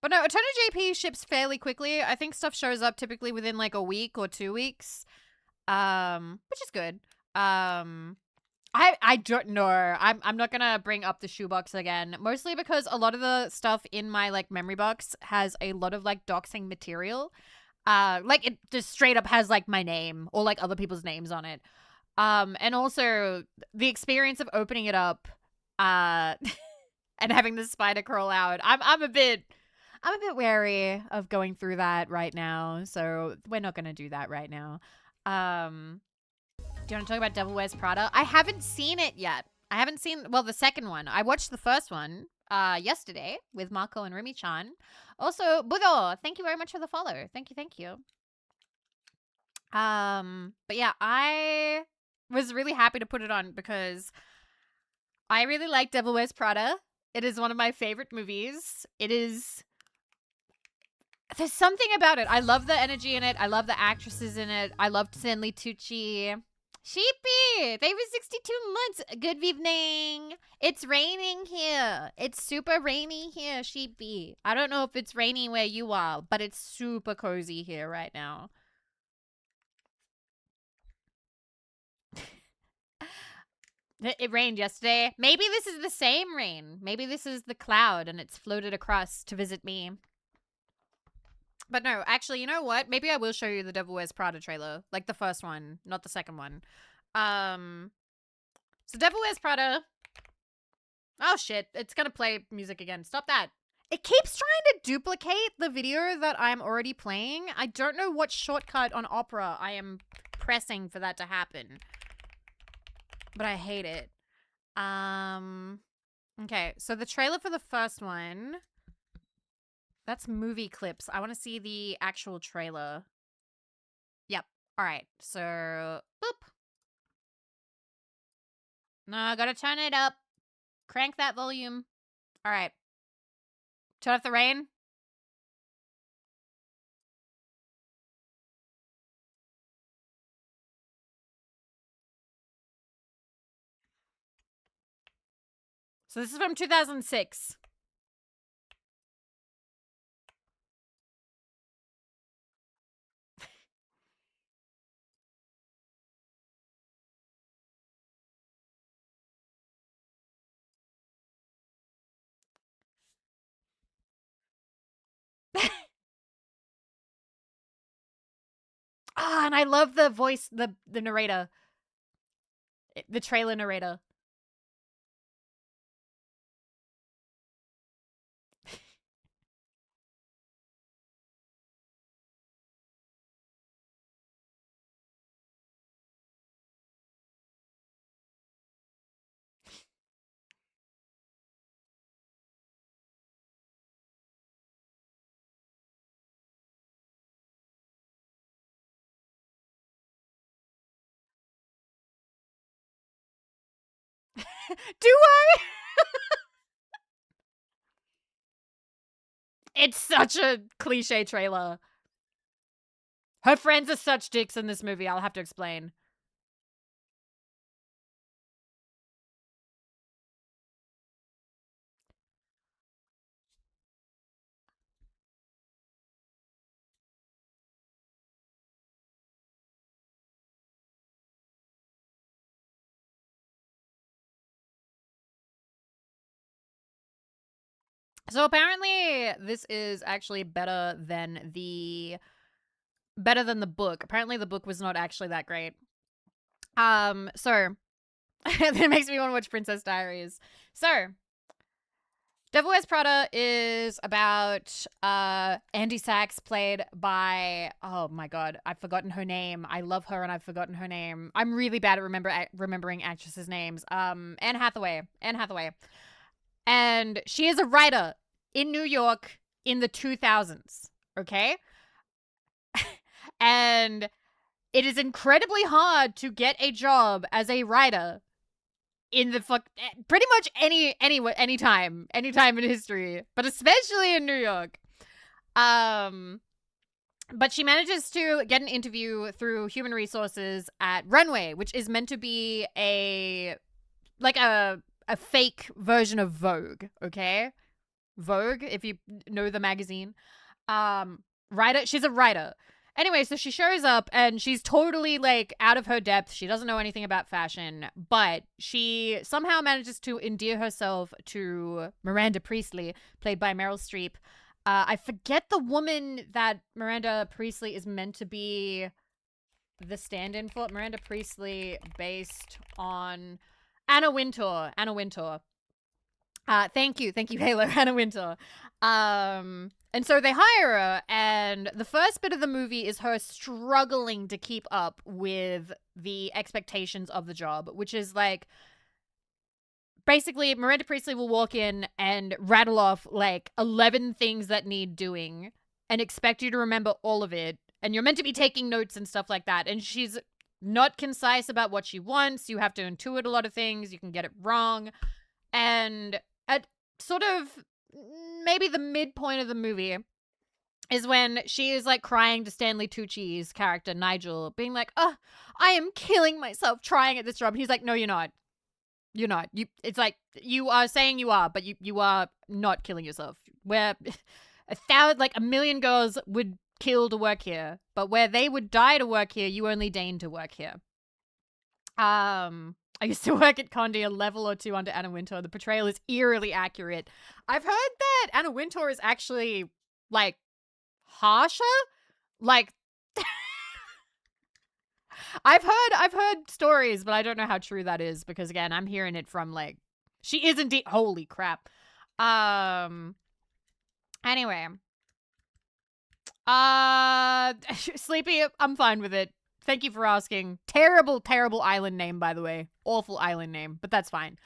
But no, Eternal JP ships fairly quickly. I think stuff shows up typically within like a week or 2 weeks, which is good. I don't know. I'm not gonna bring up the shoebox again, mostly because a lot of the stuff in my like memory box has a lot of like doxing material. Like it just straight up has like my name or like other people's names on it. And also the experience of opening it up, and having the spider crawl out. I'm a bit wary of going through that right now, so we're not gonna do that right now. Do you want to talk about Devil Wears Prada? I haven't seen it yet. I haven't seen, well, the second one. I watched the first one yesterday with Marco and Rumi-chan. Also, Budo, thank you very much for the follow. Thank you, thank you. But yeah, I was really happy to put it on because I really like Devil Wears Prada. It is one of my favorite movies. There's something about it. I love the energy in it. I love the actresses in it. I loved Stanley Tucci. Sheepy, they were 62 months. Good evening. It's raining here. It's super rainy here, Sheepy. I don't know if it's raining where you are, but it's super cozy here right now. It rained yesterday. Maybe this is the same rain. Maybe this is the cloud and it's floated across to visit me. But no, actually, you know what? Maybe I will show you the Devil Wears Prada trailer. Like the first one, not the second one. So Devil Wears Prada. Oh shit, it's gonna play music again. Stop that. It keeps trying to duplicate the video that I'm already playing. I don't know what shortcut on Opera I am pressing for that to happen. But I hate it. Okay, so the trailer for the first one... That's movie clips. I want to see the actual trailer. Yep. All right. So, boop. No, I gotta turn it up. Crank that volume. All right. Turn off the rain. So this is from 2006. Ah, and I love the voice, the narrator. The trailer narrator. Do I? It's such a cliche trailer. Her friends are such dicks in this movie. I'll have to explain. So apparently this is actually better than the book. Apparently the book was not actually that great. So that makes me want to watch Princess Diaries. So Devil Wears Prada is about Andy Sachs, played by, oh my god, I've forgotten her name. I love her and I've forgotten her name. I'm really bad at remembering actresses' names. Anne Hathaway. And she is a writer in New York in the 2000s, okay? And it is incredibly hard to get a job as a writer in the pretty much any time in history, but especially in New York. Um, but she manages to get an interview through human resources at Runway, which is meant to be a fake version of Vogue, okay? Vogue, if you know the magazine. Writer, she's a writer. Anyway, so she shows up and she's totally like out of her depth. She doesn't know anything about fashion, but she somehow manages to endear herself to Miranda Priestly, played by Meryl Streep. I forget the woman that Miranda Priestly is meant to be the stand-in for. Miranda Priestly, based on Anna Wintour. Anna Wintour. Thank you, Halo. Anna Wintour. And so they hire her, and the first bit of the movie is her struggling to keep up with the expectations of the job, which is like, basically, Miranda Priestly will walk in and rattle off like 11 things that need doing and expect you to remember all of it. And you're meant to be taking notes and stuff like that. And she's not concise about what she wants. You have to intuit a lot of things. You can get it wrong. And at sort of maybe the midpoint of the movie is when she is like crying to Stanley Tucci's character, Nigel, being like, oh, I am killing myself trying at this job. And he's like, no, you're not. You're not. It's like, you are saying you are, but you are not killing yourself. Where a million girls would kill to work here, but where they would die to work here, you only deign to work here. I used to work at Condi, a level or two under Anna Wintour. The portrayal is eerily accurate. I've heard that Anna Wintour is actually, like, harsher? Like, I've heard stories, but I don't know how true that is because, again, I'm hearing it from, like, she is indeed, holy crap. Anyway. Sleepy, I'm fine with it. Thank you for asking. Terrible, terrible island name, by the way. Awful island name, but that's fine.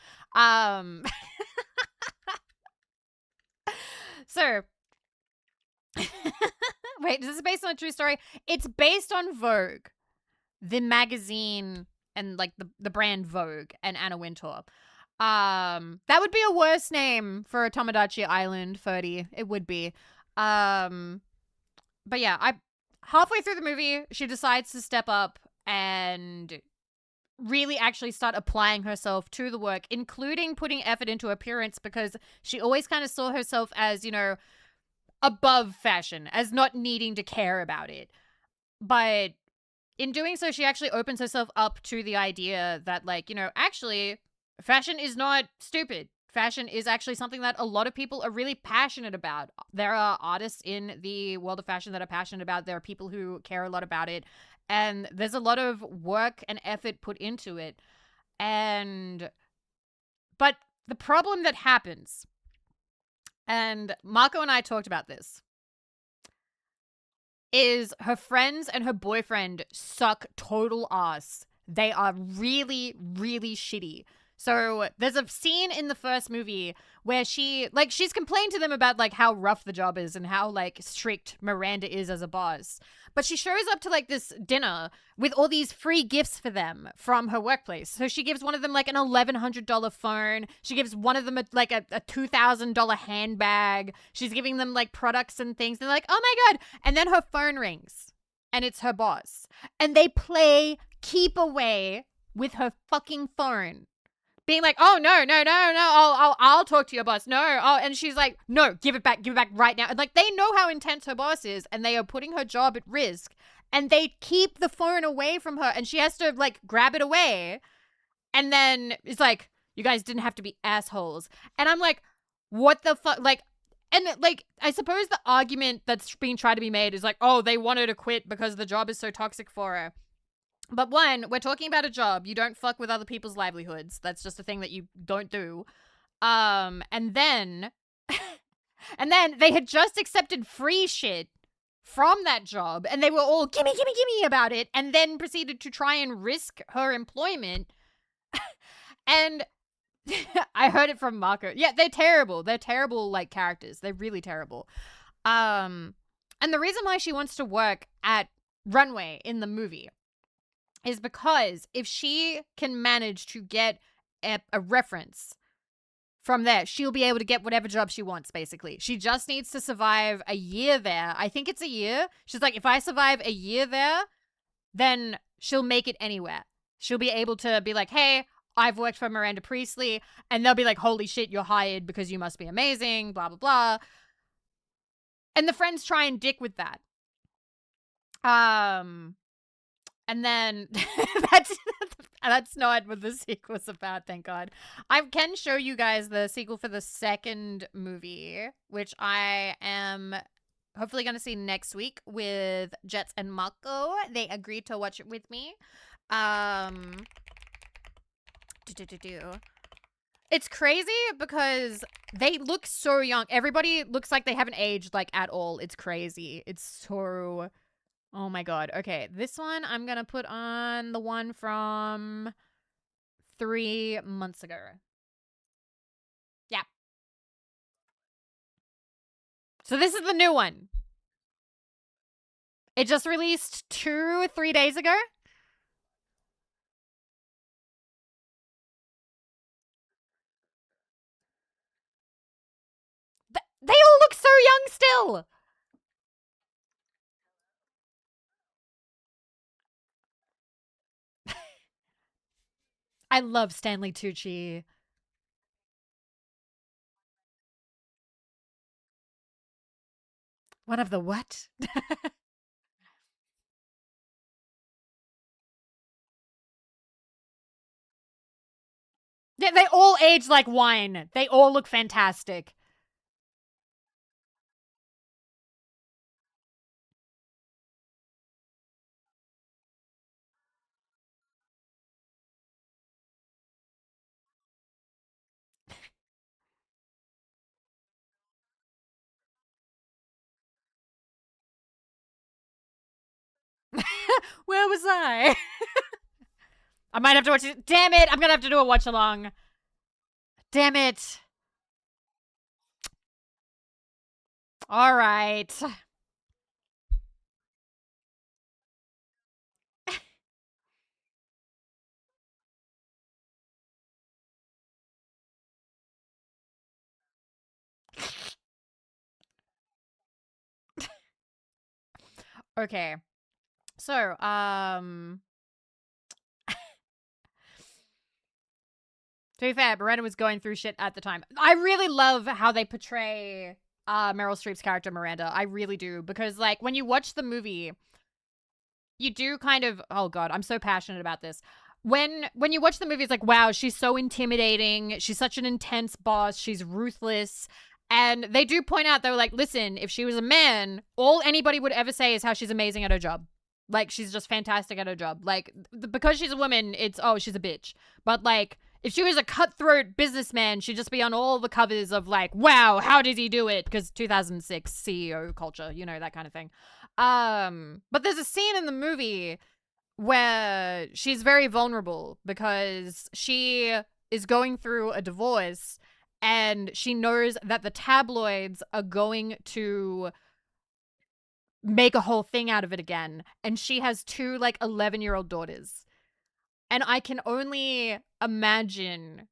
So, wait, is this based on a true story? It's based on Vogue, the magazine, and like the brand Vogue and Anna Wintour. That would be a worse name for a Tomodachi Island, Ferdy. It would be. But yeah, halfway through the movie, she decides to step up and really actually start applying herself to the work, including putting effort into appearance, because she always kind of saw herself as, you know, above fashion, as not needing to care about it. But in doing so, she actually opens herself up to the idea that, like, you know, actually, fashion is not stupid. Fashion is actually something that a lot of people are really passionate about. There are artists in the world of fashion that are passionate about it. There are people who care a lot about it. And there's a lot of work and effort put into it. But the problem that happens, and Marco and I talked about this, is her friends and her boyfriend suck total ass. They are really, really shitty. So there's a scene in the first movie where she's complained to them about, like, how rough the job is and how, like, strict Miranda is as a boss. But she shows up to, like, this dinner with all these free gifts for them from her workplace. So she gives one of them, like, an $1,100 phone. She gives one of them, a $2,000 handbag. She's giving them, like, products and things. They're like, oh, my God. And then her phone rings. And it's her boss. And they play keep away with her fucking phone. Being like, oh, no, I'll talk to your boss. No, and she's like, no, give it back right now. And, like, they know how intense her boss is, and they are putting her job at risk, and they keep the phone away from her, and she has to, like, grab it away, and then it's like, you guys didn't have to be assholes. And I'm like, what the fuck? Like, and, like, I suppose the argument that's being tried to be made is like, oh, they want her to quit because the job is so toxic for her. But one, we're talking about a job. You don't fuck with other people's livelihoods. That's just a thing that you don't do. And then they had just accepted free shit from that job, and they were all gimme about it, and then proceeded to try and risk her employment. And I heard it from Marco. Yeah, they're terrible. They're terrible, like, characters. They're really terrible. And the reason why she wants to work at Runway in the movie is because if she can manage to get a reference from there, she'll be able to get whatever job she wants, basically. She just needs to survive a year there. I think it's a year. She's like, if I survive a year there, then she'll make it anywhere. She'll be able to be like, hey, I've worked for Miranda Priestley. And they'll be like, holy shit, you're hired because you must be amazing, blah, blah, blah. And the friends try and dick with that. And then that's not what the sequel's about, thank God. I can show you guys the sequel for the second movie, which I am hopefully going to see next week with Jets and Mako. They agreed to watch it with me. It's crazy because they look so young. Everybody looks like they haven't aged like at all. It's crazy. It's so... Oh my God. Okay, this one I'm going to put on the one from 3 months ago. Yeah. So this is the new one. It just released 2-3 days ago. They all look so young still. I love Stanley Tucci. One of the what? Yeah, they all age like wine. They all look fantastic. Where was I? I might have to watch it. Damn it! I'm gonna have to do a watch along. Damn it. All right. Okay. So, to be fair, Miranda was going through shit at the time. I really love how they portray Meryl Streep's character Miranda. I really do. Because, like, when you watch the movie, you do kind of... Oh, God, I'm so passionate about this. When you watch the movie, it's like, wow, she's so intimidating. She's such an intense boss. She's ruthless. And they do point out, they were like, listen, if she was a man, all anybody would ever say is how she's amazing at her job. Like, she's just fantastic at her job. Like, because she's a woman, it's, oh, she's a bitch. But, like, if she was a cutthroat businessman, she'd just be on all the covers of, like, wow, how did he do it? Because 2006 CEO culture, you know, that kind of thing. But there's a scene in the movie where she's very vulnerable because she is going through a divorce and she knows that the tabloids are going to make a whole thing out of it again. And she has 2, like, 11-year-old daughters. And I can only imagine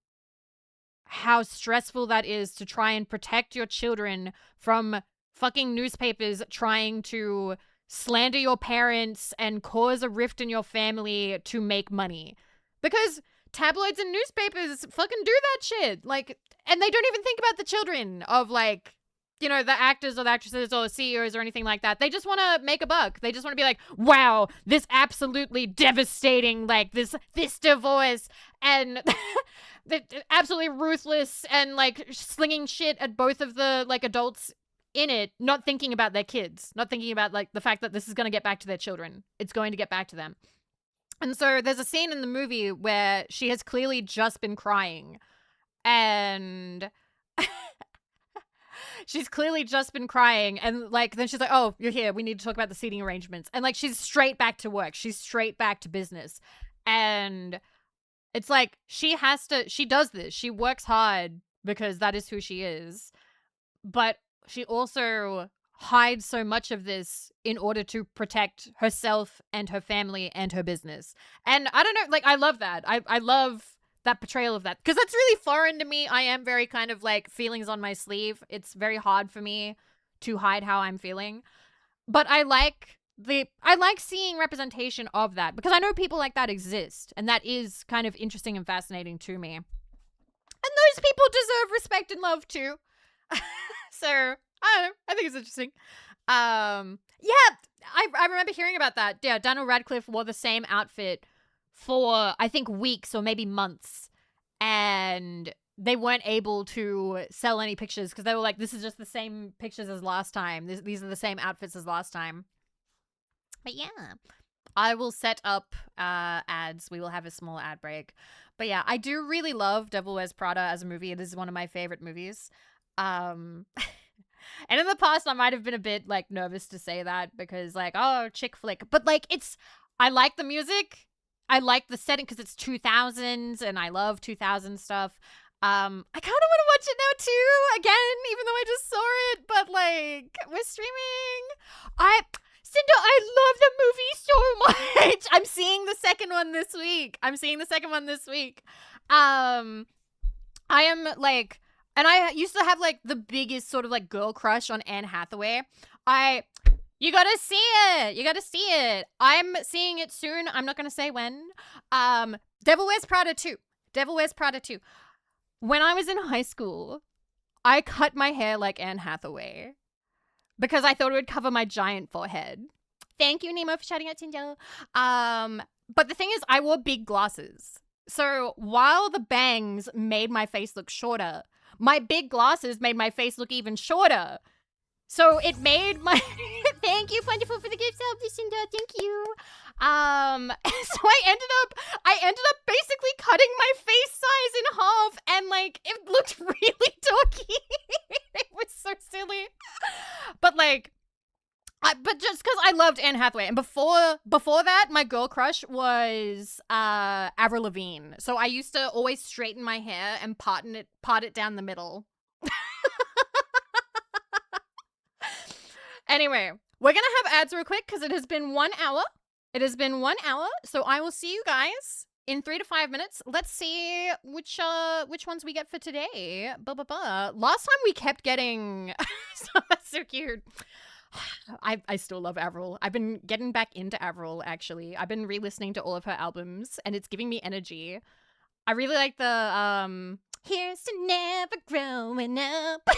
how stressful that is to try and protect your children from fucking newspapers trying to slander your parents and cause a rift in your family to make money. Because tabloids and newspapers fucking do that shit. Like, and they don't even think about the children of, like, you know, the actors or the actresses or CEOs or anything like that. They just want to make a buck. They just want to be like, wow, this absolutely devastating, like, this divorce and absolutely ruthless and, like, slinging shit at both of the, like, adults in it, not thinking about their kids, not thinking about, like, the fact that this is going to get back to their children. It's going to get back to them. And so there's a scene in the movie where she has clearly just been crying and she's clearly just been crying. And, like, then she's like, oh, you're here. We need to talk about the seating arrangements. And, like, she's straight back to work. She's straight back to business. And it's like, she does this. She works hard because that is who she is. But she also hides so much of this in order to protect herself and her family and her business. And I don't know, like, I love that. I love that portrayal of that. Because that's really foreign to me. I am very kind of like feelings on my sleeve. It's very hard for me to hide how I'm feeling. But I like seeing representation of that because I know people like that exist, and that is kind of interesting and fascinating to me. And those people deserve respect and love too. So I don't know. I think it's interesting. Yeah, I remember hearing about that. Yeah, Daniel Radcliffe wore the same outfit for I think weeks or maybe months, and they weren't able to sell any pictures because they were like, this is just the same pictures as last time. These are the same outfits as last time. But yeah, I will set up ads. We will have a small ad break. But yeah, I do really love Devil Wears Prada as a movie. This is one of my favorite movies. And in the past, I might have been a bit like nervous to say that because like, oh, chick flick. But like, I like the music. I like the setting because it's 2000s and I love 2000 stuff. I kind of want to watch it now too, again, even though I just saw it. But like, we're streaming. Cinder, I love the movie so much. I'm seeing the second one this week. I am like, and I used to have like the biggest sort of like girl crush on Anne Hathaway. You gotta see it. I'm seeing it soon. I'm not gonna say when. Devil Wears Prada 2. When I was in high school, I cut my hair like Anne Hathaway because I thought it would cover my giant forehead. Thank you, Nemo, for shouting out Tinder. But the thing is, I wore big glasses. So while the bangs made my face look shorter, my big glasses made my face look even shorter. So it made my... Thank you, Wonderful, for the gift of Lucinda. Thank you. So I ended up basically cutting my face size in half, and like it looked really dorky. It was so silly. But like, but just because I loved Anne Hathaway, and before that, my girl crush was Avril Lavigne. So I used to always straighten my hair and part it down the middle. Anyway, we're gonna have ads real quick because it has been 1 hour. So I will see you guys in 3 to 5 minutes. Let's see which ones we get for today. Last time we kept getting so that's so cute. I still love Avril. I've been getting back into Avril, actually. I've been re-listening to all of her albums, and it's giving me energy. I really like the Here's to Never Growing Up.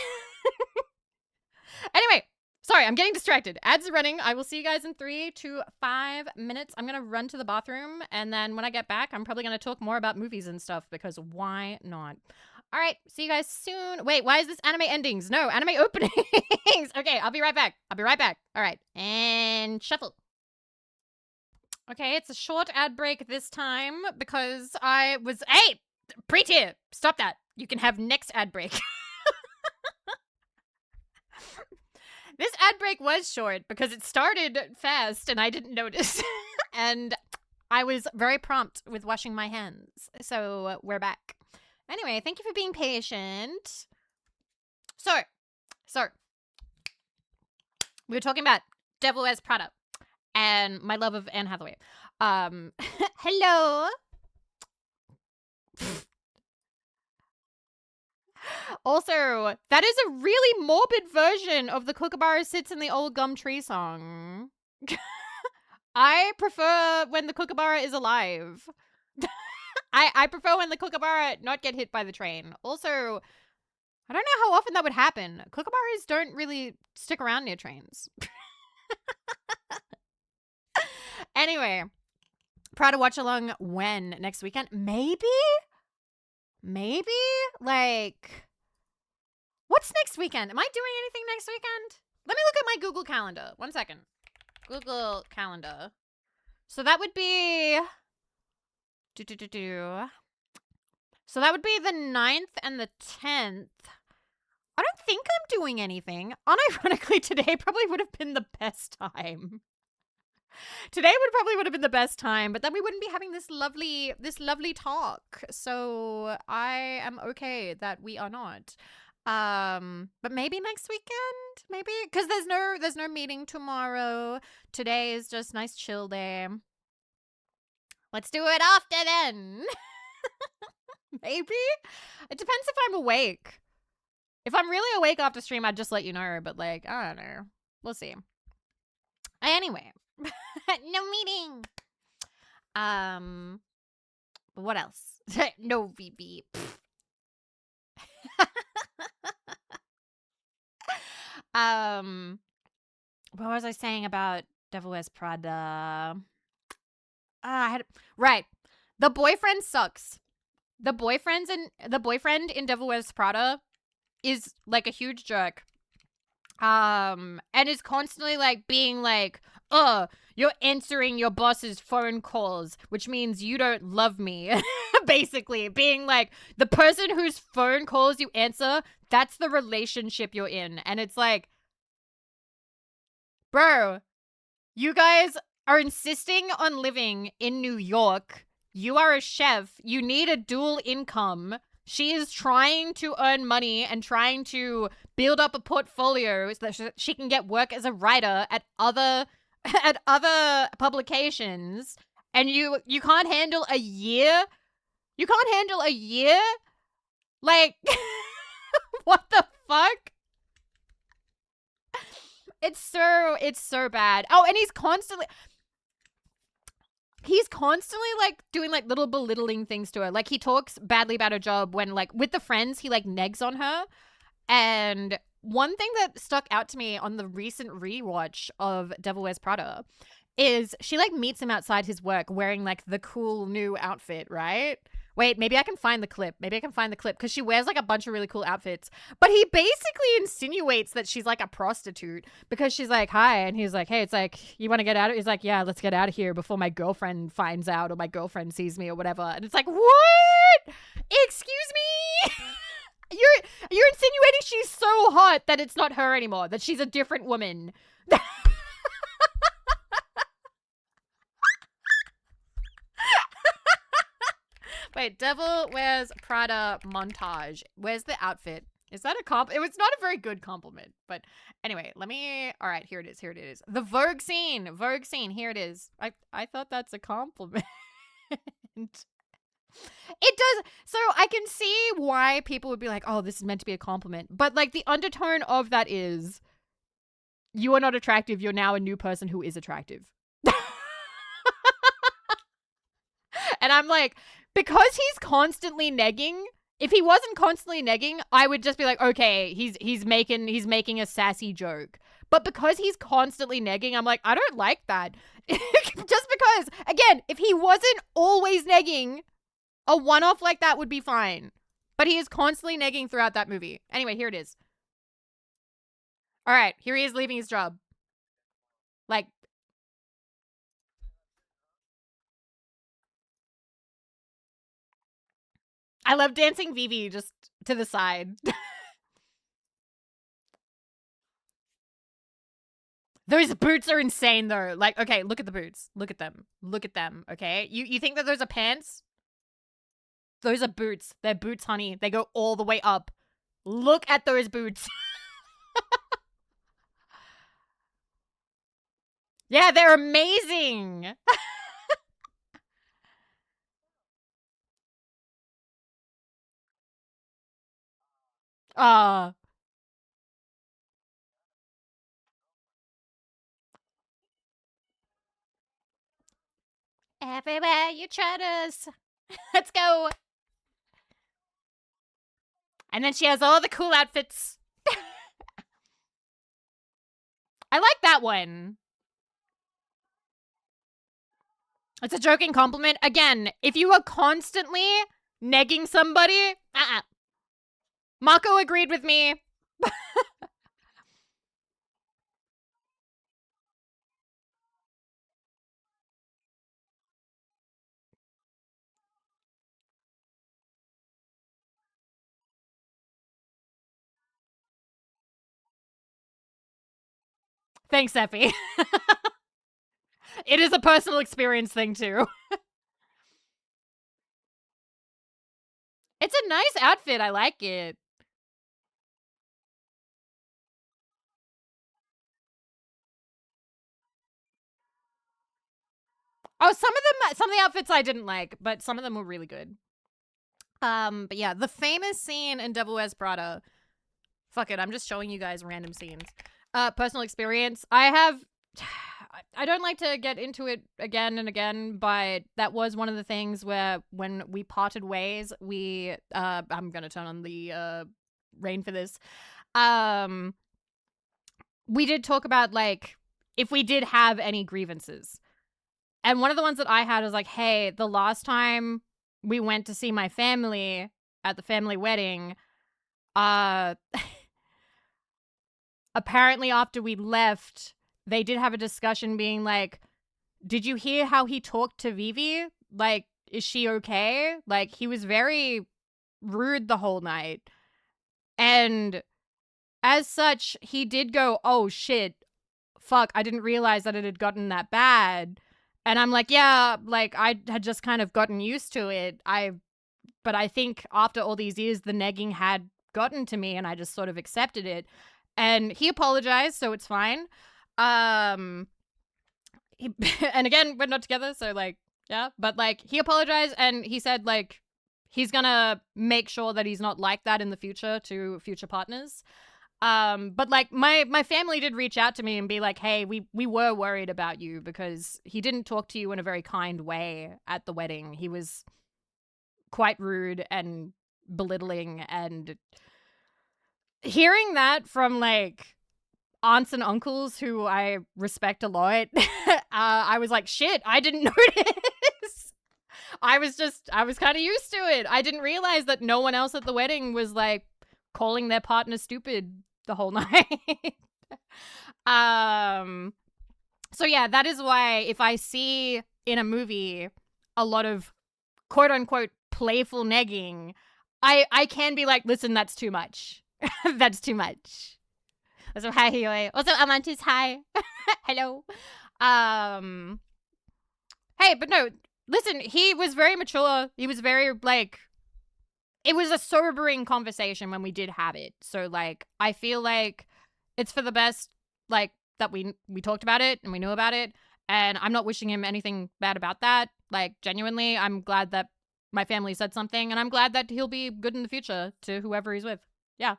Anyway, sorry, I'm getting distracted. Ads are running. I will see you guys in 3 to 5 minutes. I'm going to run to the bathroom, and then when I get back, I'm probably going to talk more about movies and stuff, because why not? All right, see you guys soon. Wait, why is this anime endings? No, anime openings. Okay, I'll be right back. All right, and shuffle. Okay, it's a short ad break this time because I was... Hey, pre-tier, stop that. You can have next ad break. This ad break was short because it started fast and I didn't notice. And I was very prompt with washing my hands. So we're back. Anyway, thank you for being patient. So we were talking about Devil Wears Prada and my love of Anne Hathaway. Hello. Also, that is a really morbid version of the Kookaburra Sits in the Old Gum Tree song. I prefer when the Kookaburra is alive. I prefer when the Kookaburra not get hit by the train. Also, I don't know how often that would happen. Kookaburras don't really stick around near trains. Anyway, Prada watch along when? Next weekend? Maybe? Like, what's next weekend? Am I doing anything next weekend? Let me look at my Google Calendar. 1 second. Google Calendar. So that would be... So that would be the 9th and the 10th. I don't think I'm doing anything. Unironically, today probably would have been the best time. Today would have been the best time, but then we wouldn't be having this lovely talk. So I am okay that we are not. But maybe next weekend, maybe, because there's no meeting tomorrow. Today is just nice chill day. Let's do it after then. Maybe. It depends if I'm awake. If I'm really awake after stream, I'd just let you know. But like, I don't know. We'll see. Anyway, no meeting. What else? No VB. What was I saying about Devil Wears Prada? Right. The boyfriend sucks. The boyfriend in Devil Wears Prada is like a huge jerk. And is constantly like being like, you're answering your boss's phone calls, which means you don't love me. Basically, being like, the person whose phone calls you answer, that's the relationship you're in. And it's like, bro, you guys are insisting on living in New York. You are a chef. You need a dual income. She is trying to earn money and trying to build up a portfolio so that she can get work as a writer at other publications. And you can't handle a year? You can't handle a year? Like, what the fuck? It's so bad. Oh, and he's constantly like doing like little belittling things to her. Like he talks badly about her job when like with the friends he like negs on her. And one thing that stuck out to me on the recent rewatch of Devil Wears Prada is she like meets him outside his work wearing like the cool new outfit, right? Wait, maybe I can find the clip. Because she wears like a bunch of really cool outfits. But he basically insinuates that she's like a prostitute because she's like, hi. And he's like, hey, it's like, you want to get out of? He's like, yeah, let's get out of here before my girlfriend finds out or my girlfriend sees me or whatever. And it's like, what? Excuse me? You're insinuating she's so hot that it's not her anymore, that she's a different woman. Wait, Devil Wears Prada montage. Where's the outfit? Is that a comp? It was not a very good compliment, but anyway, all right, here it is. The Vogue scene, here it is. I thought that's a compliment. It does. So I can see why people would be like, oh, this is meant to be a compliment. But like the undertone of that is, you are not attractive. You're now a new person who is attractive. And I'm like, because he's constantly negging, if he wasn't constantly negging, I would just be like, okay, he's making a sassy joke. But because he's constantly negging, I'm like, I don't like that. Just because, again, if he wasn't always negging, a one-off like that would be fine. But he is constantly negging throughout that movie. Anyway, here it is. All right, here he is leaving his job. Like, I love dancing Vivi just to the side. Those boots are insane though. Like, okay, look at the boots. Look at them. Okay? You think that those are pants? Those are boots. They're boots, honey. They go all the way up. Look at those boots. Yeah, they're amazing. uh Everywhere you tread us. Let's go. And then she has all the cool outfits. I like that one. It's a joking compliment. Again, if you are constantly negging somebody, Mako agreed with me. Thanks, Effie. It is a personal experience thing, too. It's a nice outfit. I like it. Oh, some of the outfits I didn't like, but some of them were really good. But yeah, the famous scene in Devil Wears Prada. Fuck it, I'm just showing you guys random scenes. Personal experience. I don't like to get into it again and again, but that was one of the things where when we parted ways, I'm gonna turn on the rain for this. Um, we did talk about like if we did have any grievances. And one of the ones that I had was like, hey, the last time we went to see my family at the family wedding, uh apparently after we left, they did have a discussion being like, did you hear how he talked to Vivi? Like, is she okay? Like, he was very rude the whole night. And as such, he did go, oh shit, fuck, I didn't realize that it had gotten that bad. And I'm like, yeah, like I had just kind of gotten used to it. But I think after all these years, the negging had gotten to me and I just sort of accepted it. And he apologized, so it's fine. Um, and again, we're not together, so like, yeah. But like, he apologized and he said like he's gonna make sure that he's not like that in the future to future partners. But like my family did reach out to me and be like, hey, we were worried about you because he didn't talk to you in a very kind way at the wedding. He was quite rude and belittling, and hearing that from like aunts and uncles who I respect a lot, I was like, shit, I didn't notice. I was kind of used to it. I didn't realize that no one else at the wedding was like calling their partner stupid the whole night. um, so yeah, that is why if I see in a movie a lot of quote unquote playful negging, I can be like, listen, that's too much. That's too much. So hi, Hioi. Also, Amantis, hi. Hello. Um, hey, but no, listen, he was very mature. He was very, like, it was a sobering conversation when we did have it. So, like, I feel like it's for the best, like, that we talked about it and we knew about it. And I'm not wishing him anything bad about that. Like, genuinely, I'm glad that my family said something, and I'm glad that he'll be good in the future to whoever he's with. Yeah.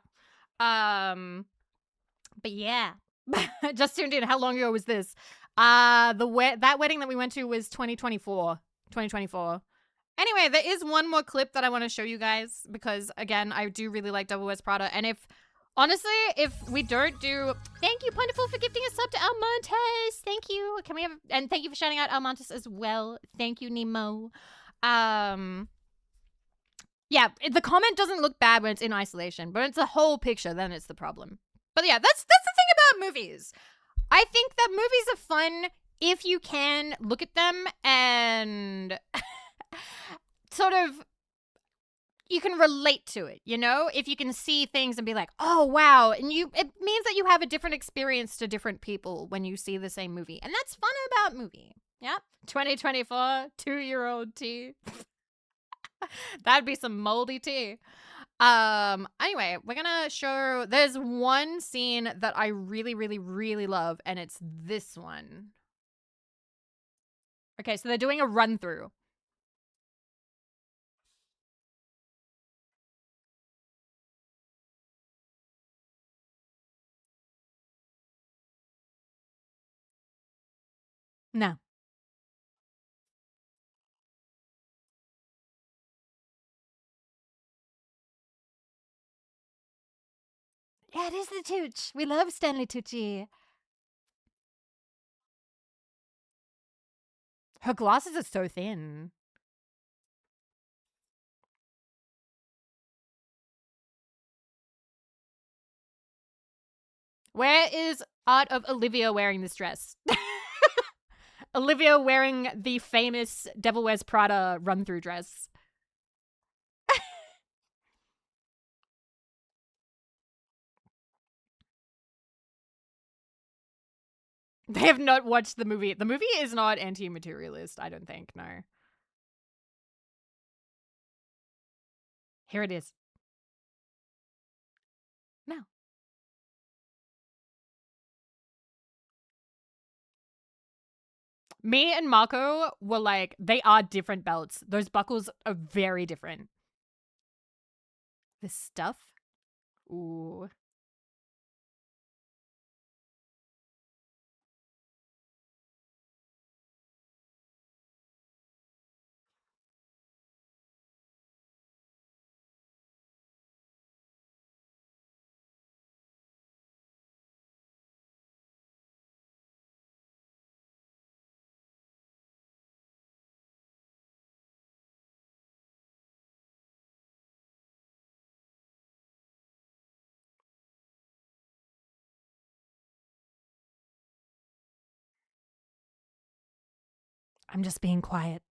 But yeah. Just tuned in. How long ago was this? That wedding that we went to was 2024. 2024. Anyway, there is one more clip that I want to show you guys because again, I do really like Devil Wears Prada. And if we don't do, thank you, Plentiful, for gifting a sub to Almontes. Thank you. Can we have, and thank you for shouting out Almontes as well. Thank you, Nemo. Yeah, the comment doesn't look bad when it's in isolation, but it's the whole picture, then it's the problem. But yeah, that's the thing about movies. I think that movies are fun if you can look at them and sort of you can relate to it, you know? If you can see things and be like, "Oh, wow." And it means that you have a different experience to different people when you see the same movie. And that's fun about movie. Yep. 2024 2-year-old tea. That'd be some moldy tea. Anyway, we're gonna show, there's one scene that I really, really, really love, and it's this one. Okay, so they're doing a run through. No. Yeah, it is the Tooch. We love Stanley Tucci. Her glasses are so thin. Where is art of Olivia wearing this dress? Olivia wearing the famous Devil Wears Prada run-through dress. They have not watched the movie. The movie is not anti-materialist, I don't think, no. Here it is. No. Me and Marco were like, they are different belts. Those buckles are very different. The stuff? Ooh. I'm just being quiet.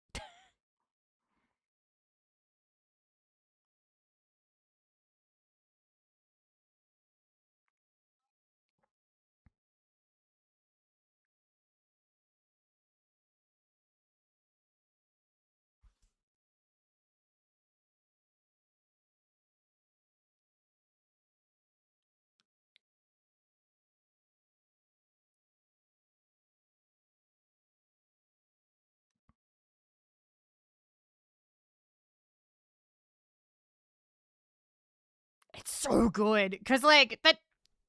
It's so good because like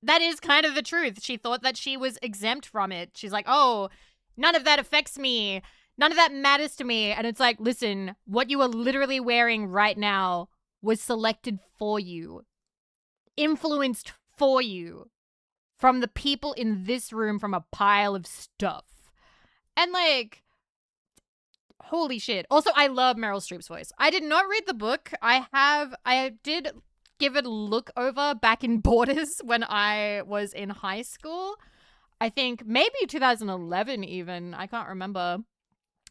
that is kind of the truth. She thought that she was exempt from it. She's like, oh, none of that affects me. None of that matters to me. And it's like, listen, what you are literally wearing right now was selected for you, influenced for you from the people in this room from a pile of stuff. And like, holy shit. Also, I love Meryl Streep's voice. I did not read the book. I did give it a look over back in Borders when I was in high school. I think maybe 2011 even. I can't remember.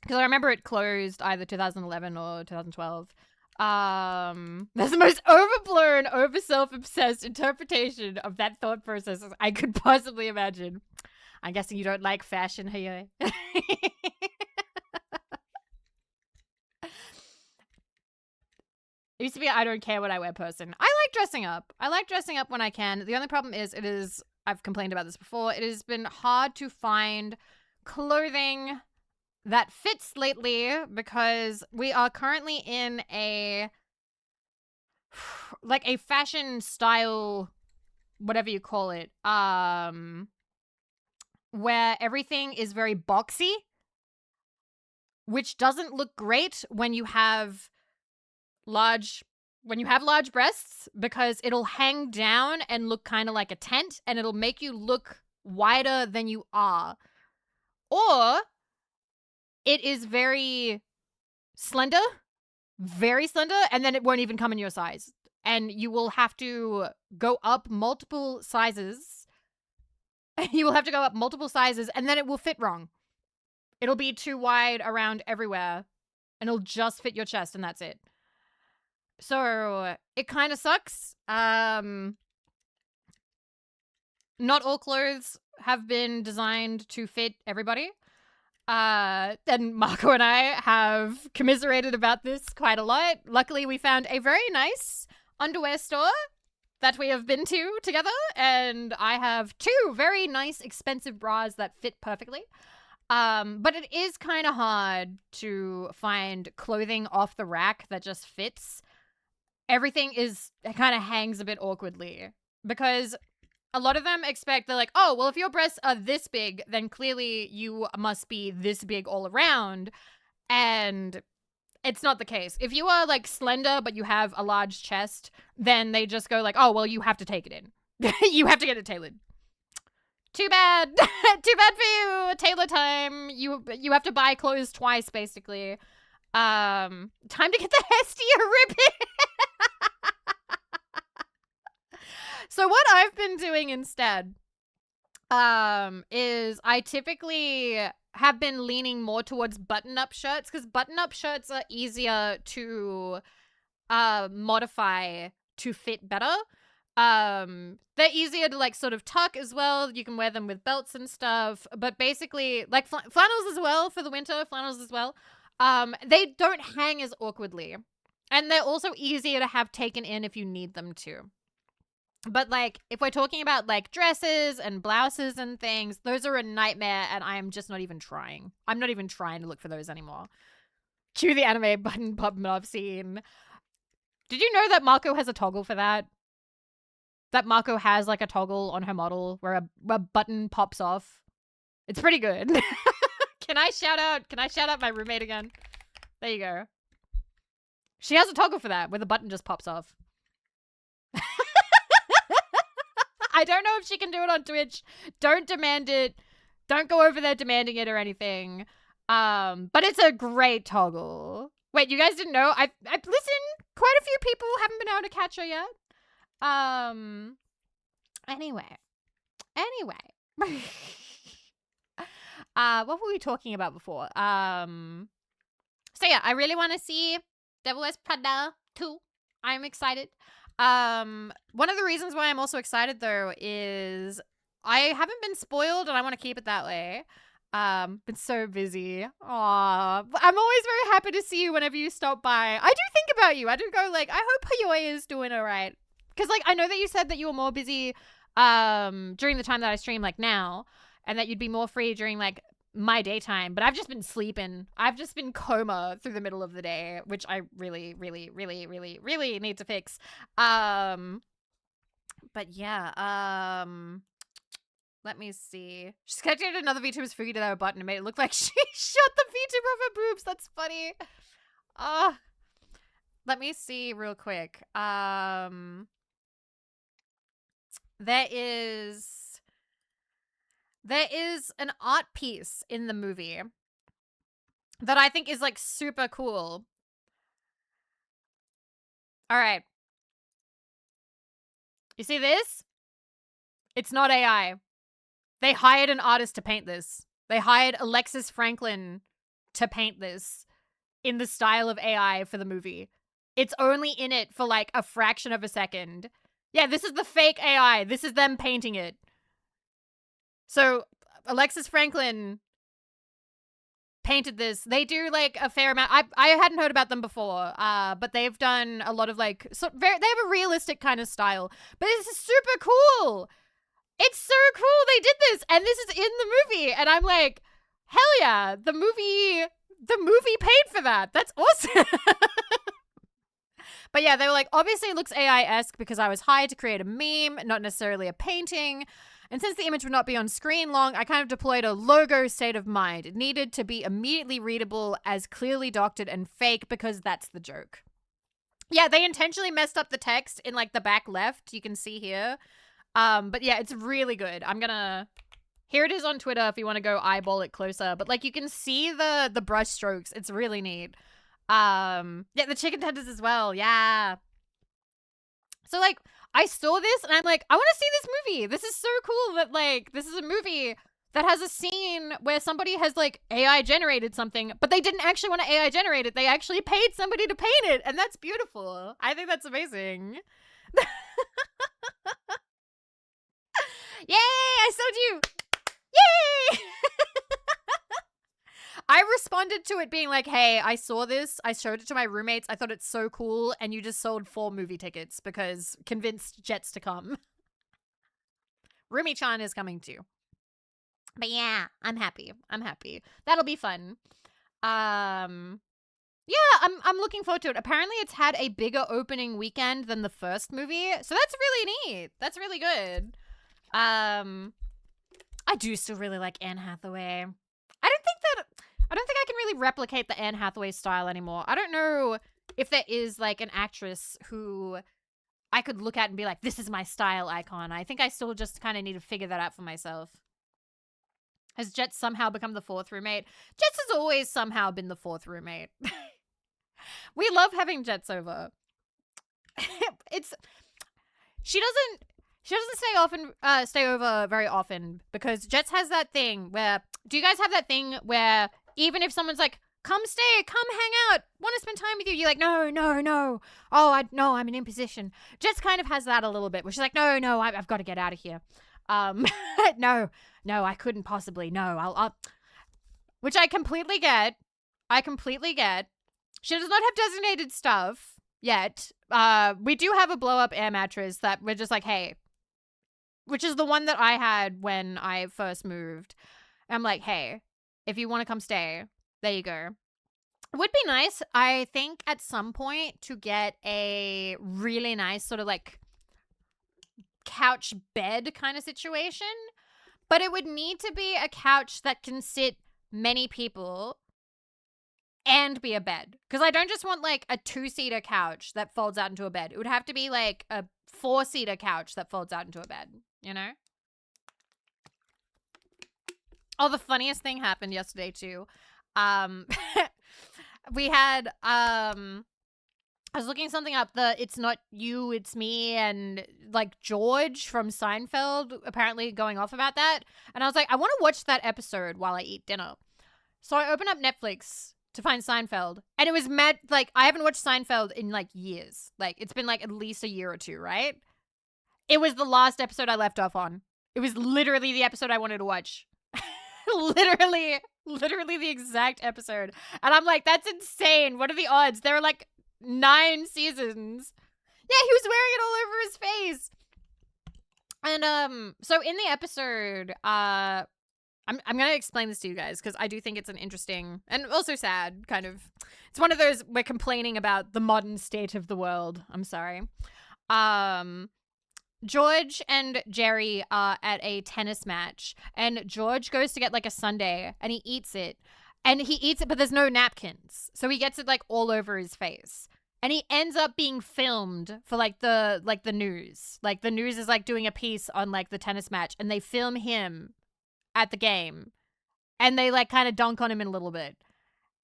Because I remember it closed either 2011 or 2012. That's the most overblown, over self-obsessed interpretation of that thought process I could possibly imagine. I'm guessing you don't like fashion here. It used to be I don't care what I wear person. I like dressing up. I like dressing up when I can. The only problem is I've complained about this before, it has been hard to find clothing that fits lately because we are currently in a fashion style, whatever you call it, where everything is very boxy, which doesn't look great when you have large breasts because it'll hang down and look kind of like a tent and it'll make you look wider than you are. Or it is very slender, and then it won't even come in your size. And you will have to go up multiple sizes. You will have to go up multiple sizes and then it will fit wrong. It'll be too wide around everywhere and it'll just fit your chest and that's it. So it kind of sucks. Not all clothes have been designed to fit everybody. And Marco and I have commiserated about this quite a lot. Luckily, we found a very nice underwear store that we have been to together, and I have two very nice, expensive bras that fit perfectly. But it is kind of hard to find clothing off the rack that just fits. Everything kind of hangs a bit awkwardly because a lot of them they're like, oh, well, if your breasts are this big, then clearly you must be this big all around. And it's not the case. If you are like slender, but you have a large chest, then they just go like, oh, well, you have to take it in. You have to get it tailored. Too bad. Too bad for you. Tailor time. You have to buy clothes twice, basically. Time to get the Hestia ribbon. So what I've been doing instead is I typically have been leaning more towards button-up shirts because button-up shirts are easier to modify to fit better. They're easier to like sort of tuck as well. You can wear them with belts and stuff, but basically like flannels as well for the winter, they don't hang as awkwardly. And they're also easier to have taken in if you need them to. But, like, if we're talking about, like, dresses and blouses and things, those are a nightmare, and I am just not even trying. I'm not even trying to look for those anymore. Cue the anime button popping off scene. Did you know that Marco has a toggle for that? That Marco has like a toggle on her model where a button pops off. It's pretty good. Can I shout out my roommate again? There you go. She has a toggle for that where the button just pops off. I don't know if she can do it on Twitch. Don't demand it. Don't go over there demanding it or anything. But it's a great toggle. Wait, you guys didn't know? I listen, quite a few people haven't been able to catch her yet. Anyway. What were we talking about before? So yeah, I really want to see Devil Wears Prada 2. I'm excited. One of the reasons why I'm also excited though is I haven't been spoiled and I want to keep it that way. Been so busy. Aw, I'm always very happy to see you whenever you stop by. I do think about you. I do go like, I hope Hayoe is doing all right. Because like, I know that you said that you were more busy during the time that I stream like now, and that you'd be more free during like my daytime, but I've just been sleeping. I've just been coma through the middle of the day, which I really, really, really, really, really need to fix. But yeah, let me see. She's connected another VTuber's Fugi to that button and made it look like she shot the VTuber of her boobs. That's funny. Let me see real quick. There is an art piece in the movie that I think is like super cool. All right. You see this? It's not AI. They hired an artist to paint this. They hired Alexis Franklin to paint this in the style of AI for the movie. It's only in it for like a fraction of a second. Yeah, this is the fake AI. This is them painting it. So Alexis Franklin painted this. They do like a fair amount. I hadn't heard about them before, but they've done a lot of like, they have a realistic kind of style. But this is super cool. It's so cool they did this, and this is in the movie, and I'm like, hell yeah, the movie paid for that. That's awesome. But yeah, they were like, obviously it looks AI-esque because I was hired to create a meme, not necessarily a painting. And since the image would not be on screen long, I kind of deployed a logo state of mind. It needed to be immediately readable as clearly doctored and fake because that's the joke. Yeah, they intentionally messed up the text in like the back left. You can see here. But yeah, it's really good. Here it is on Twitter if you want to go eyeball it closer. But like you can see the brush strokes. It's really neat. Yeah, the chicken tenders as well. Yeah. So like I saw this and I'm like, I want to see this movie. This is so cool that like this is a movie that has a scene where somebody has like AI generated something, but they didn't actually want to AI generate it. They actually paid somebody to paint it, and that's beautiful. I think that's amazing. Yay! I sold you! Yay! I responded to it being like, hey, I saw this. I showed it to my roommates. I thought it's so cool. And you just sold 4 movie tickets because convinced Jets to come. Rumi-chan is coming too. But yeah, I'm happy. That'll be fun. Yeah, I'm looking forward to it. Apparently it's had a bigger opening weekend than the first movie. So that's really neat. That's really good. I do still really like Anne Hathaway. I don't think I can really replicate the Anne Hathaway style anymore. I don't know if there is like an actress who I could look at and be like, this is my style icon. I think I still just kind of need to figure that out for myself. Has Jet somehow become the 4th roommate? Jets has always somehow been the 4th roommate. We love having Jets over. She doesn't stay over very often because Jets has that thing where, do you guys have that thing where even if someone's like, come stay, come hang out, want to spend time with you, you're like, no. Oh, no, I'm in imposition. Jets kind of has that a little bit where she's like, no, I've got to get out of here. No, I couldn't possibly. No, I'll which I completely get. She does not have designated stuff yet. We do have a blow up air mattress that we're just like, hey, which is the one that I had when I first moved. I'm like, hey, if you want to come stay, there you go. It would be nice, I think, at some point to get a really nice sort of like couch bed kind of situation. But it would need to be a couch that can sit many people and be a bed. Because I don't just want like a 2-seater couch that folds out into a bed. It would have to be like a 4-seater couch that folds out into a bed, you know? Oh, the funniest thing happened yesterday too. We had I was looking something up, the It's Not You, It's Me, and like George from Seinfeld apparently going off about that. And I was like, I want to watch that episode while I eat dinner. So I open up Netflix to find Seinfeld, and it was mad. Like, I haven't watched Seinfeld in like years. Like, it's been like at least a year or two, right? It was the last episode I left off on. It was literally the episode I wanted to watch. literally the exact episode. And I'm like, that's insane. What are the odds? There were like 9 seasons. Yeah, he was wearing it all over his face. And so in the episode, I'm gonna explain this to you guys because I do think it's an interesting and also sad kind of. It's one of those we're complaining about the modern state of the world. I'm sorry. George and Jerry are at a tennis match, and George goes to get like a sundae, and he eats it. And he eats it, but there's no napkins. So he gets it like all over his face. And he ends up being filmed for like the news. Like the news is like doing a piece on like the tennis match, and they film him at the game. And they like kind of dunk on him in a little bit.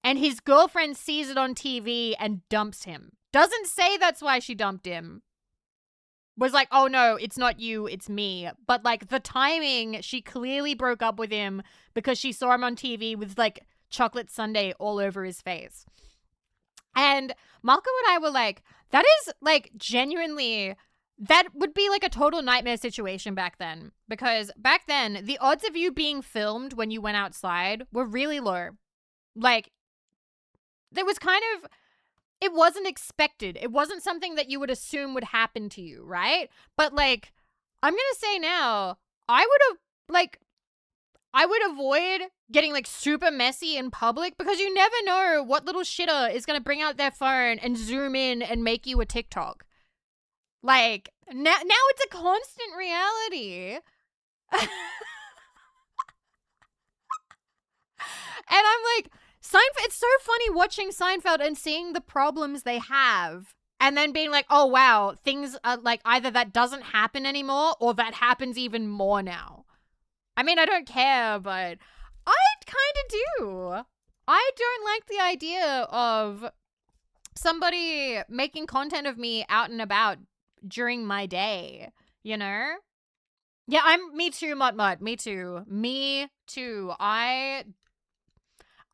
And his girlfriend sees it on TV and dumps him. Doesn't say that's why she dumped him. Was like, oh no, it's not you, it's me. But like the timing, she clearly broke up with him because she saw him on TV with like chocolate sundae all over his face. And Malcolm and I were like, that is like genuinely, that would be like a total nightmare situation back then. Because back then, the odds of you being filmed when you went outside were really low. Like, there was kind of, it wasn't expected. It wasn't something that you would assume would happen to you, right? But like, I'm gonna say now, I would avoid getting like super messy in public because you never know what little shitter is gonna bring out their phone and zoom in and make you a TikTok. Like, now it's a constant reality. And I'm like, Seinfeld, it's so funny watching Seinfeld and seeing the problems they have and then being like, oh wow, things are like either that doesn't happen anymore or that happens even more now. I mean, I don't care, but I kind of do. I don't like the idea of somebody making content of me out and about during my day, you know? Yeah, me too, Mutt. Me too.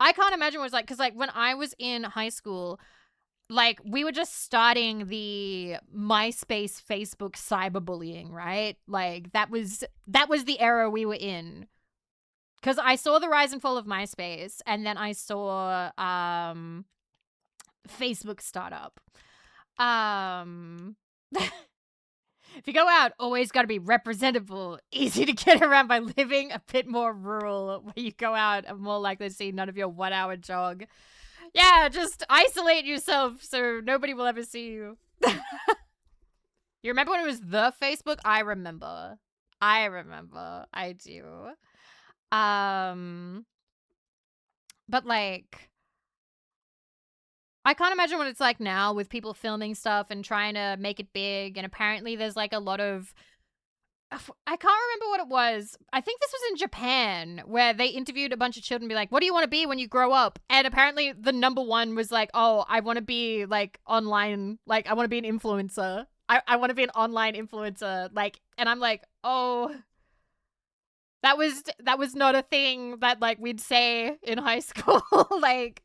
I can't imagine what it's like, because like when I was in high school, like we were just starting the MySpace, Facebook cyberbullying, right? Like that was the era we were in. Because I saw the rise and fall of MySpace, and then I saw Facebook startup. If you go out, always got to be representable, easy to get around by living a bit more rural, where you go out and more likely to see none of your 1-hour jog. Yeah, just isolate yourself so nobody will ever see you. You remember when it was the Facebook? I remember. I do. But like, I can't imagine what it's like now with people filming stuff and trying to make it big. And apparently there's like a lot of, I can't remember what it was. I think this was in Japan where they interviewed a bunch of children and be like, what do you want to be when you grow up? And apparently the number one was like, oh, I want to be like online. Like I want to be an influencer. I want to be an online influencer. Like, and I'm like, oh, that was not a thing that like we'd say in high school. Like,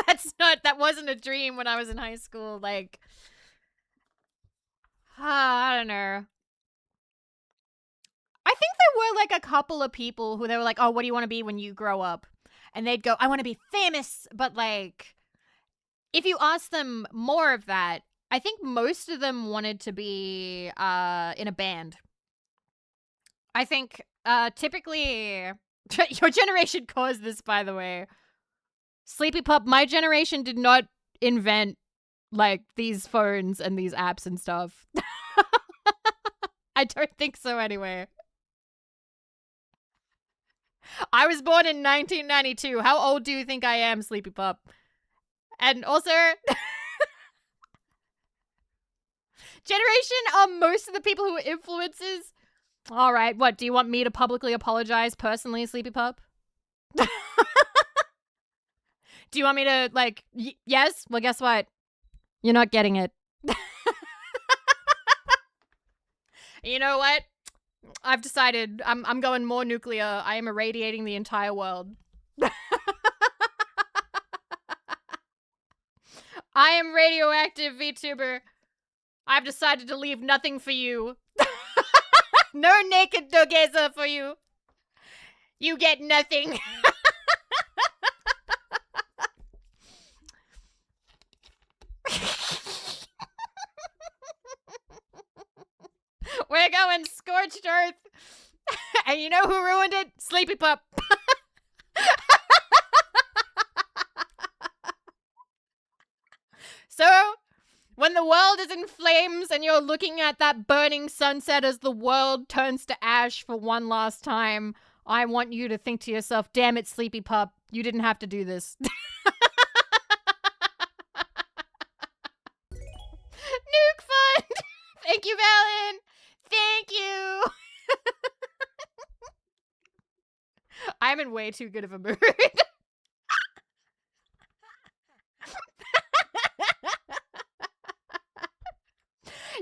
that wasn't a dream when I was in high school. Like, I don't know. I think there were like a couple of people who they were like, oh, what do you want to be when you grow up? And they'd go, I want to be famous. But like, if you ask them more of that, I think most of them wanted to be in a band. I think typically, your generation caused this, by the way. Sleepy Pup, my generation did not invent like these phones and these apps and stuff. I don't think so anyway. I was born in 1992. How old do you think I am, Sleepy Pup? And also, generation, most of the people who are influencers. All right, what, do you want me to publicly apologize personally, Sleepy Pup? Do you want me to, like, yes? Well, guess what? You're not getting it. You know what? I've decided I'm going more nuclear. I am irradiating the entire world. I am radioactive, VTuber. I've decided to leave nothing for you. No naked together for you. You get nothing. We're going scorched earth. And you know who ruined it? Sleepy Pup. So, when the world is in flames and you're looking at that burning sunset as the world turns to ash for one last time, I want you to think to yourself, damn it, Sleepy Pup, you didn't have to do this. Nuke Fund! Thank you, Valen! Thank you! I'm in way too good of a mood.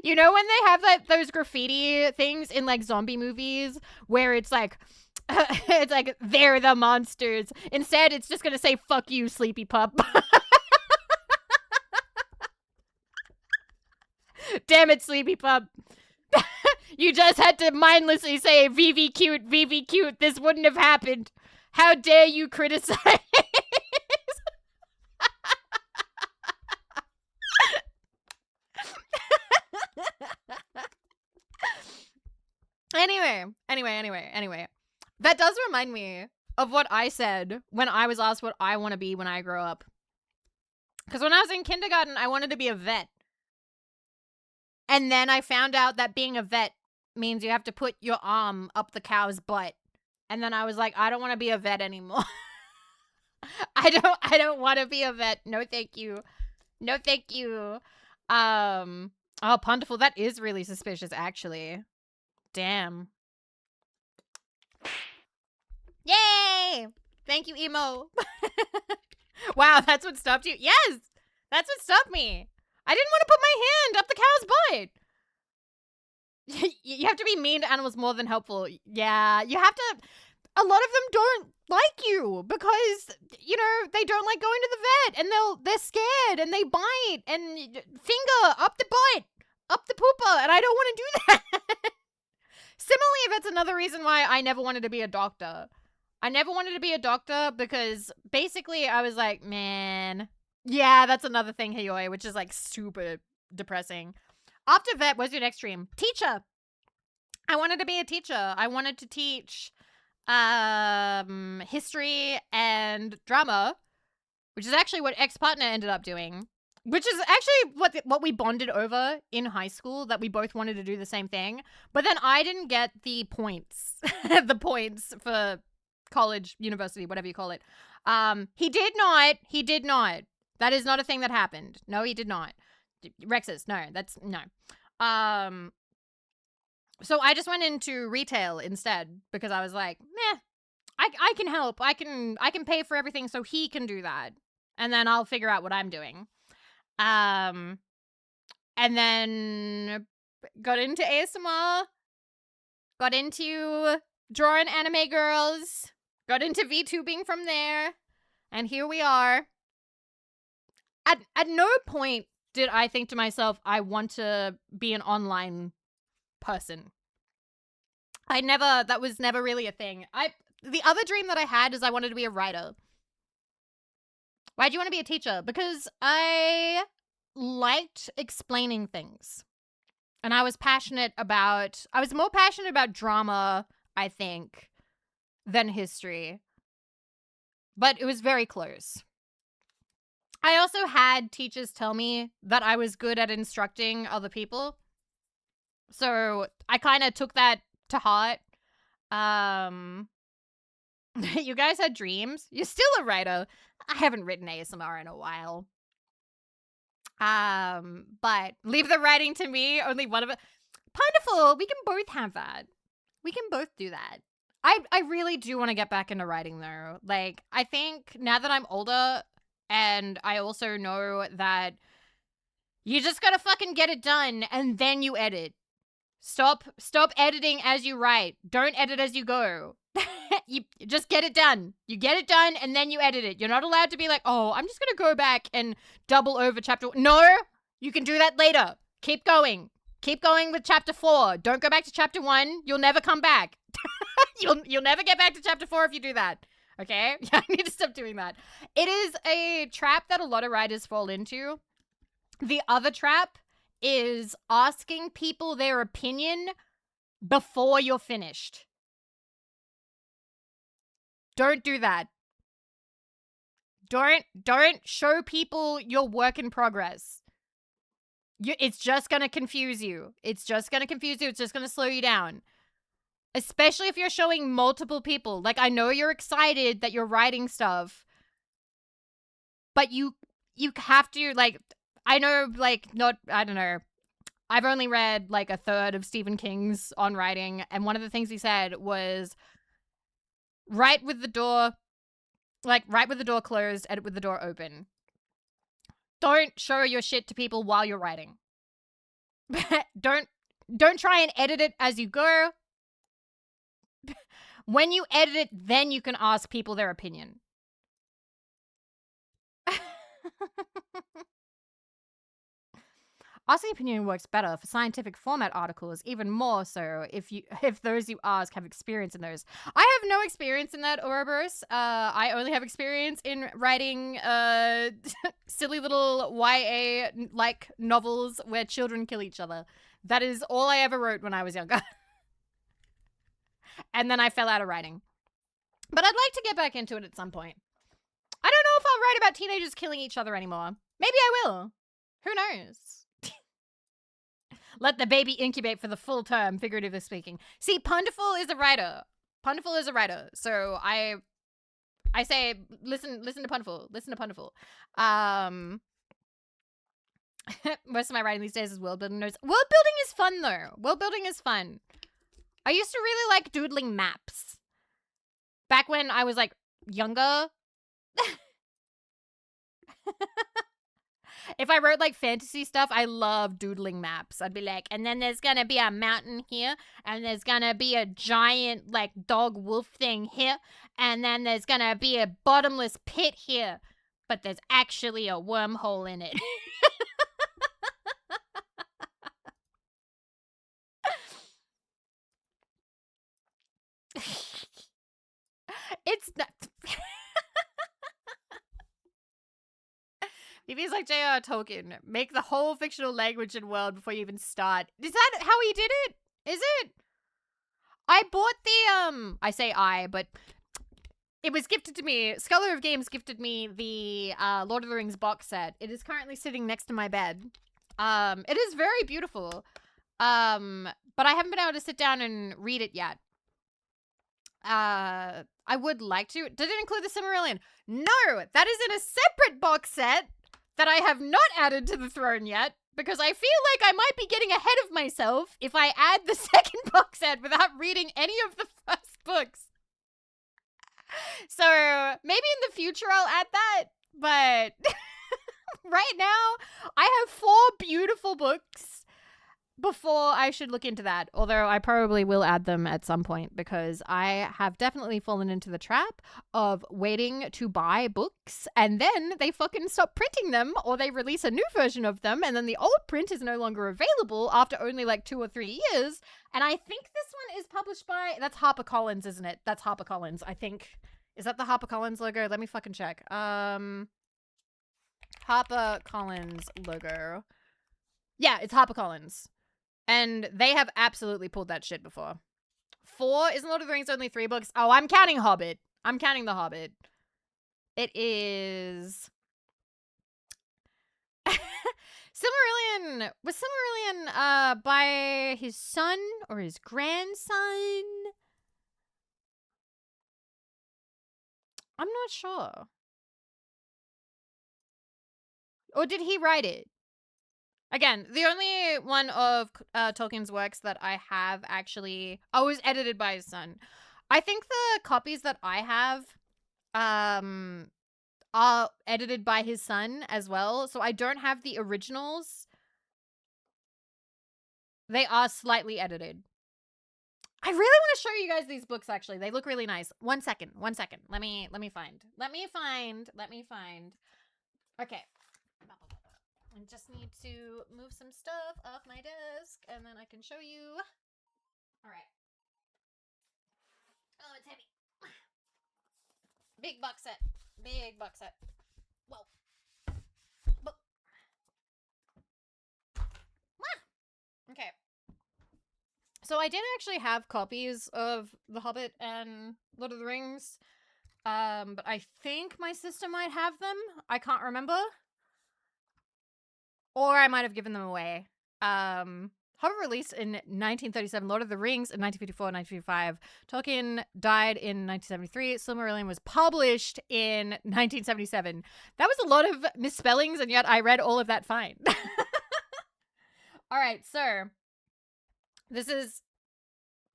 You know when they have like those graffiti things in like zombie movies where it's like it's like they're the monsters. Instead, it's just gonna say "fuck you, Sleepy Pup." Damn it, Sleepy Pup. You just had to mindlessly say Vivi cute, Vivi cute. This wouldn't have happened. How dare you criticize? Anyway. That does remind me of what I said when I was asked what I want to be when I grow up. Because when I was in kindergarten, I wanted to be a vet. And then I found out that being a vet means you have to put your arm up the cow's butt. And then I was like, I don't want to be a vet anymore. I don't want to be a vet. No, thank you. No, thank you. Oh, Ponderful, that is really suspicious, actually. Damn. Yay! Thank you, Emo. Wow, that's what stopped you? Yes! That's what stopped me. I didn't want to put my hand up the cow's butt. You have to be mean to animals more than helpful. Yeah, you have to... A lot of them don't like you because, you know, they don't like going to the vet and they're scared and they bite and finger up the butt, up the pooper, and I don't want to do that. Similarly, that's another reason why I never wanted to be a doctor. I never wanted to be a doctor because basically I was like, man. Yeah, that's another thing, Hayoi, which is like super depressing. After vet, what's your next dream? Teacher. I wanted to be a teacher. I wanted to teach history and drama, which is actually what ex-partner ended up doing, which is actually what we bonded over in high school, that we both wanted to do the same thing. But then I didn't get the points, the points for college, university, whatever you call it. He did not. That is not a thing that happened. No, he did not. Rexus, no, that's no. So I just went into retail instead because I was like, meh, I can help. I can pay for everything so he can do that. And then I'll figure out what I'm doing. And then got into ASMR, got into drawing anime girls, got into VTubing from there, and here we are. At no point did I think to myself, I want to be an online person. That was never really a thing. The other dream that I had is I wanted to be a writer. Why do you want to be a teacher? Because I liked explaining things. And I was more passionate about drama, I think, than history. But it was very close. I also had teachers tell me that I was good at instructing other people. So I kind of took that to heart. You guys had dreams? You're still a writer. I haven't written ASMR in a while. But leave the writing to me. Only one of it. Wonderful. We can both have that. We can both do that. I really do want to get back into writing though. Like, I think now that I'm older and I also know that you just gotta fucking get it done and then you edit. Stop editing as you write. Don't edit as you go. You just get it done. You get it done and then you edit it. You're not allowed to be like, oh, I'm just going to go back and double over chapter. No, you can do that later. Keep going. Keep going with chapter 4. Don't go back to chapter 1. You'll never come back. You'll never get back to chapter 4 if you do that. Okay? I need to stop doing that. It is a trap that a lot of writers fall into. The other trap is asking people their opinion before you're finished. Don't do that. Don't show people your work in progress. It's just going to confuse you. It's just going to slow you down. Especially if you're showing multiple people. Like, I know you're excited that you're writing stuff, but you have to, like, I know, like, I don't know. I've only read, like, a third of Stephen King's on writing, and one of the things he said was, write with the door closed, edit with the door open. Don't show your shit to people while you're writing. Don't try and edit it as you go. When you edit it, then you can ask people their opinion. Asking opinion works better for scientific format articles, even more so if those you ask have experience in those. I have no experience in that, Ouroboros. I only have experience in writing silly little YA-like novels where children kill each other. That is all I ever wrote when I was younger. And then I fell out of writing. But I'd like to get back into it at some point. I don't know if I'll write about teenagers killing each other anymore. Maybe I will. Who knows? Let the baby incubate for the full term, figuratively speaking. See, Punderful is a writer. So I say, listen to Punderful. Most of my writing these days is world building notes. World building is fun though. I used to really like doodling maps. Back when I was like younger. If I wrote like fantasy stuff, I love doodling maps. I'd be like, and then there's gonna be a mountain here, and there's gonna be a giant like dog wolf thing here, and then there's gonna be a bottomless pit here, but there's actually a wormhole in it. It's not. Vivi's like J.R. Tolkien. Make the whole fictional language and world before you even start. Is that how he did it? Is it? I bought the, I say I, but it was gifted to me. Scholar of Games gifted me the Lord of the Rings box set. It is currently sitting next to my bed. It is very beautiful. But I haven't been able to sit down and read it yet. I would like to. Did it include the Silmarillion? No, that is in a separate box set that I have not added to the throne yet, because I feel like I might be getting ahead of myself if I add the second box set without reading any of the first books. So maybe in the future I'll add that, but right now I have 4 beautiful books before I should look into that, although I probably will add them at some point, because I have definitely fallen into the trap of waiting to buy books and then they fucking stop printing them, or they release a new version of them and then the old print is no longer available after only like 2 or 3 years. And I think this one is published by, that's HarperCollins, isn't it? That's HarperCollins, I think. Is that the HarperCollins logo? Let me fucking check. HarperCollins logo. Yeah, it's HarperCollins. And they have absolutely pulled that shit before. 4? Isn't Lord of the Rings only 3 books? Oh, I'm counting Hobbit. I'm counting The Hobbit. It is Silmarillion was Silmarillion by his son or his grandson? I'm not sure. Or did he write it? Again, the only one of Tolkien's works that I have actually was edited by his son. I think the copies that I have are edited by his son as well. So I don't have the originals. They are slightly edited. I really want to show you guys these books, actually. They look really nice. One second. Let me find. Okay. I just need to move some stuff off my desk, and then I can show you. All right. Oh, it's heavy. Big box set. Whoa. Okay. So I did actually have copies of The Hobbit and Lord of the Rings, but I think my sister might have them. I can't remember. Or I might have given them away. Hobbit released in 1937, Lord of the Rings in 1954 and 1955. Tolkien died in 1973. Silmarillion was published in 1977. That was a lot of misspellings, and yet I read all of that fine. All right, so this is...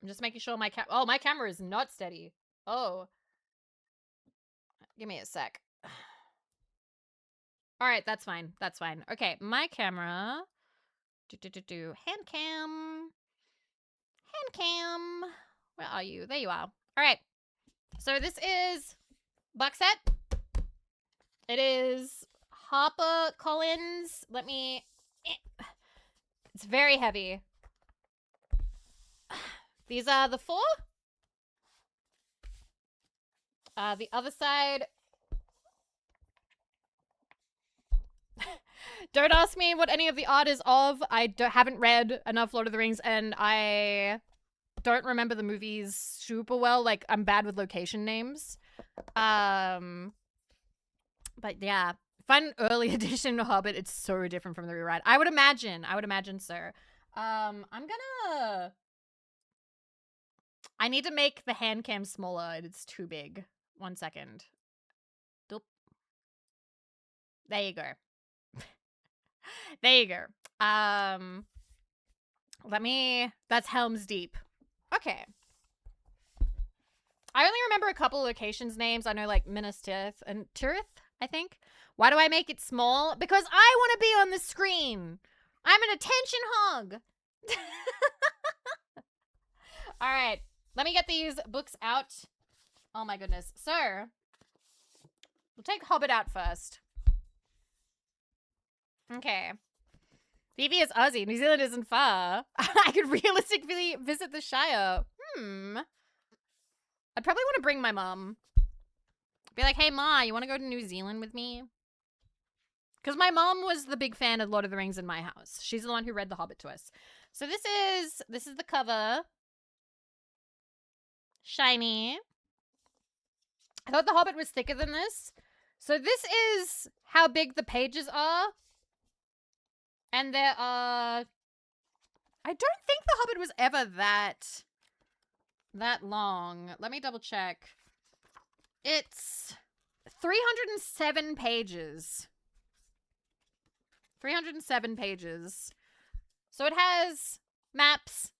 I'm just making sure my camera is not steady. Oh. Give me a sec. All right, that's fine. Okay, my camera... Hand cam. Where are you? There you are. All right. So this is box set. It is HarperCollins. It's very heavy. These are the 4. The other side... Don't ask me what any of the art is of. I haven't read enough Lord of the Rings, and I don't remember the movies super well. Like, I'm bad with location names. But yeah. Fun early edition Hobbit. It's so different from the rewrite. I would imagine so. I need to make the hand cam smaller. It's too big. 1 second. Doop. There you go. That's Helm's Deep. Okay. I only remember a couple locations names. I know, like, Minas Tirith and Tirith, I think. Why do I make it small? Because I want to be on the screen. I'm an attention hog. All right. Let me get these books out. Oh, my goodness. So, we'll take Hobbit out first. Okay. Vivi is Aussie. New Zealand isn't far. I could realistically visit the Shire. I'd probably want to bring my mom. Be like, hey, Ma, you want to go to New Zealand with me? Because my mom was the big fan of Lord of the Rings in my house. She's the one who read The Hobbit to us. So this is the cover. Shiny. I thought The Hobbit was thicker than this. So this is how big the pages are. And there are... I don't think The Hobbit was ever that long. Let me double check. It's 307 pages. 307 pages. So it has maps.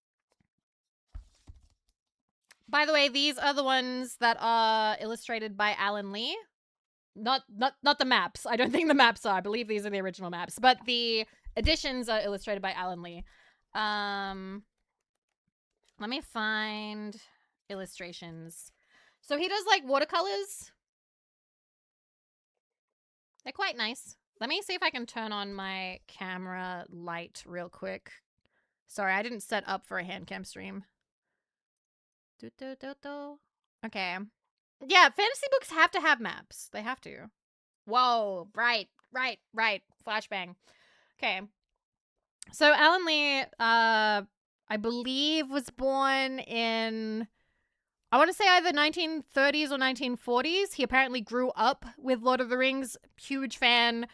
By the way, these are the ones that are illustrated by Alan Lee. Not the maps. I don't think the maps are. I believe these are the original maps. But the editions are illustrated by Alan Lee. Let me find illustrations. So he does, like, watercolors. They're quite nice. Let me see if I can turn on my camera light real quick. Sorry, I didn't set up for a hand cam stream. Okay. Yeah, fantasy books have to have maps. They have to. Whoa, right. Flashbang. Okay. So Alan Lee, I believe was born in, I want to say either 1930s or 1940s. He apparently grew up with Lord of the Rings. Huge fan.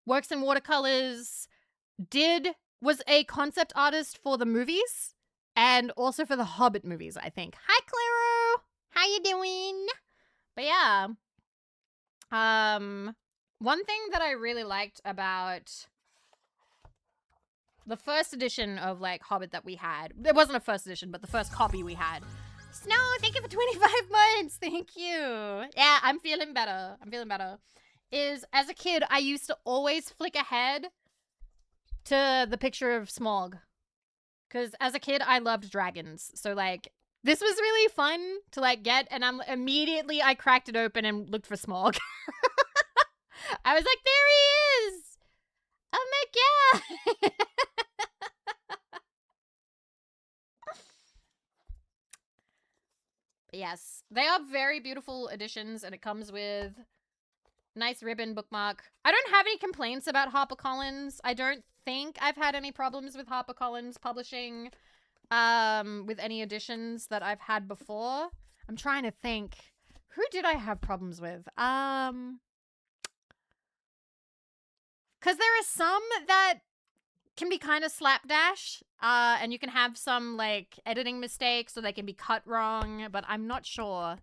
works in watercolors, was a concept artist for the movies and also for the Hobbit movies, I think. Hi, Claro. How you doing? But yeah. One thing that I really liked about the first edition of like Hobbit that we had, it wasn't a first edition, but the first copy we had. Snow, thank you for 25 months. Thank you. Yeah, I'm feeling better. Is as a kid, I used to always flick ahead to the picture of Smaug. Because as a kid, I loved dragons. So like, this was really fun to like get, and I cracked it open and looked for Smaug. I was like, there he is! Oh my god! Yes, they are very beautiful editions, and it comes with nice ribbon bookmark. I don't have any complaints about HarperCollins. I don't think I've had any problems with HarperCollins publishing with any editions that I've had before. I'm trying to think. Who did I have problems with? Because there are some that can be kind of slapdash, and you can have some, like, editing mistakes, or they can be cut wrong, but I'm not sure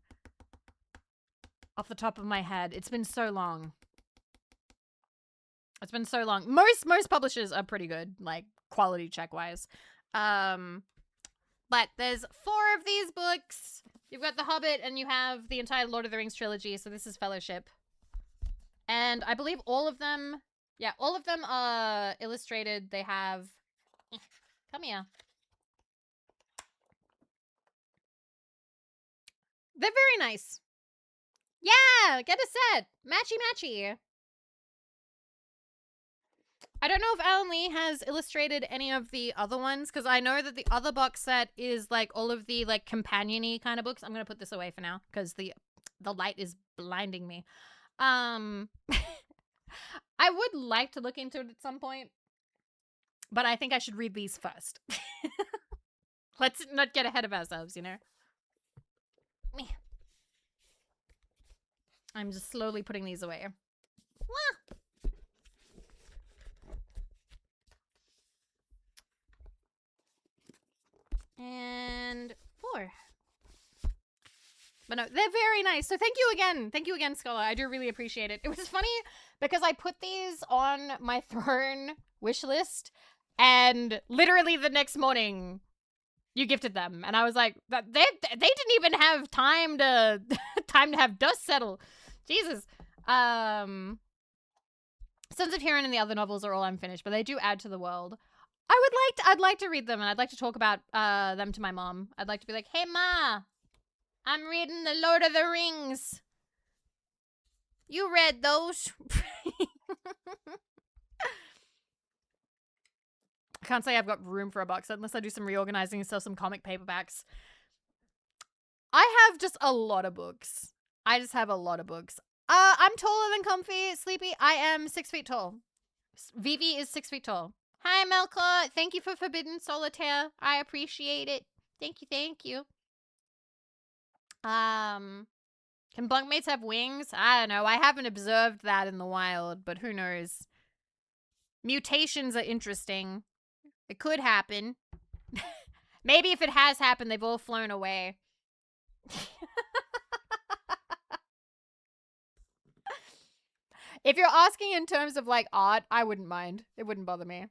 off the top of my head. It's been so long. Most publishers are pretty good, like, quality check-wise. But there's 4 of these books. You've got The Hobbit, and you have the entire Lord of the Rings trilogy, so this is Fellowship. And I believe all of them... Yeah, all of them are illustrated. They have... Come here. They're very nice. Yeah, get a set. Matchy. I don't know if Alan Lee has illustrated any of the other ones, because I know that the other box set is like all of the like companion-y kind of books. I'm going to put this away for now, because the light is blinding me. I would like to look into it at some point, but I think I should read these first. Let's not get ahead of ourselves, you know? I'm just slowly putting these away. And 4. But no, they're very nice. So thank you again. Thank you again, Scholar. I do really appreciate it. It was funny because I put these on my Throne wish list, and literally the next morning you gifted them. And I was like, they didn't even have time to have dust settle. Jesus. Sons of Huron and the other novels are all unfinished, but they do add to the world. I'd like to read them, and I'd like to talk about them to my mom. I'd like to be like, hey Ma, I'm reading The Lord of the Rings. You read those? I can't say I've got room for a box set unless I do some reorganizing and sell some comic paperbacks. I have just a lot of books. I'm taller than Comfy, Sleepy. I am 6 feet tall. Vivi is 6 feet tall. Hi, Melka. Thank you for Forbidden Solitaire. I appreciate it. Thank you. Can bunkmates have wings? I don't know. I haven't observed that in the wild, but who knows? Mutations are interesting. It could happen. Maybe if it has happened, they've all flown away. If you're asking in terms of, like, art, I wouldn't mind. It wouldn't bother me.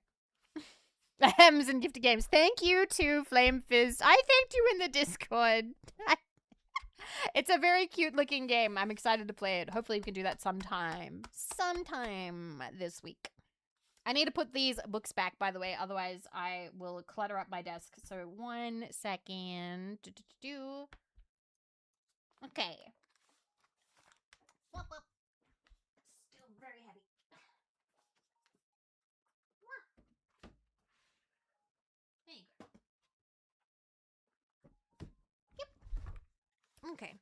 Hems and gifted games. Thank you to Flame Fizz. I thanked you in the Discord. It's a very cute looking game. I'm excited to play it. Hopefully we can do that sometime this week. I need to put these books back, by the way. Otherwise, I will clutter up my desk. So 1 second. Okay. Still very heavy. There you go. Yep. Okay.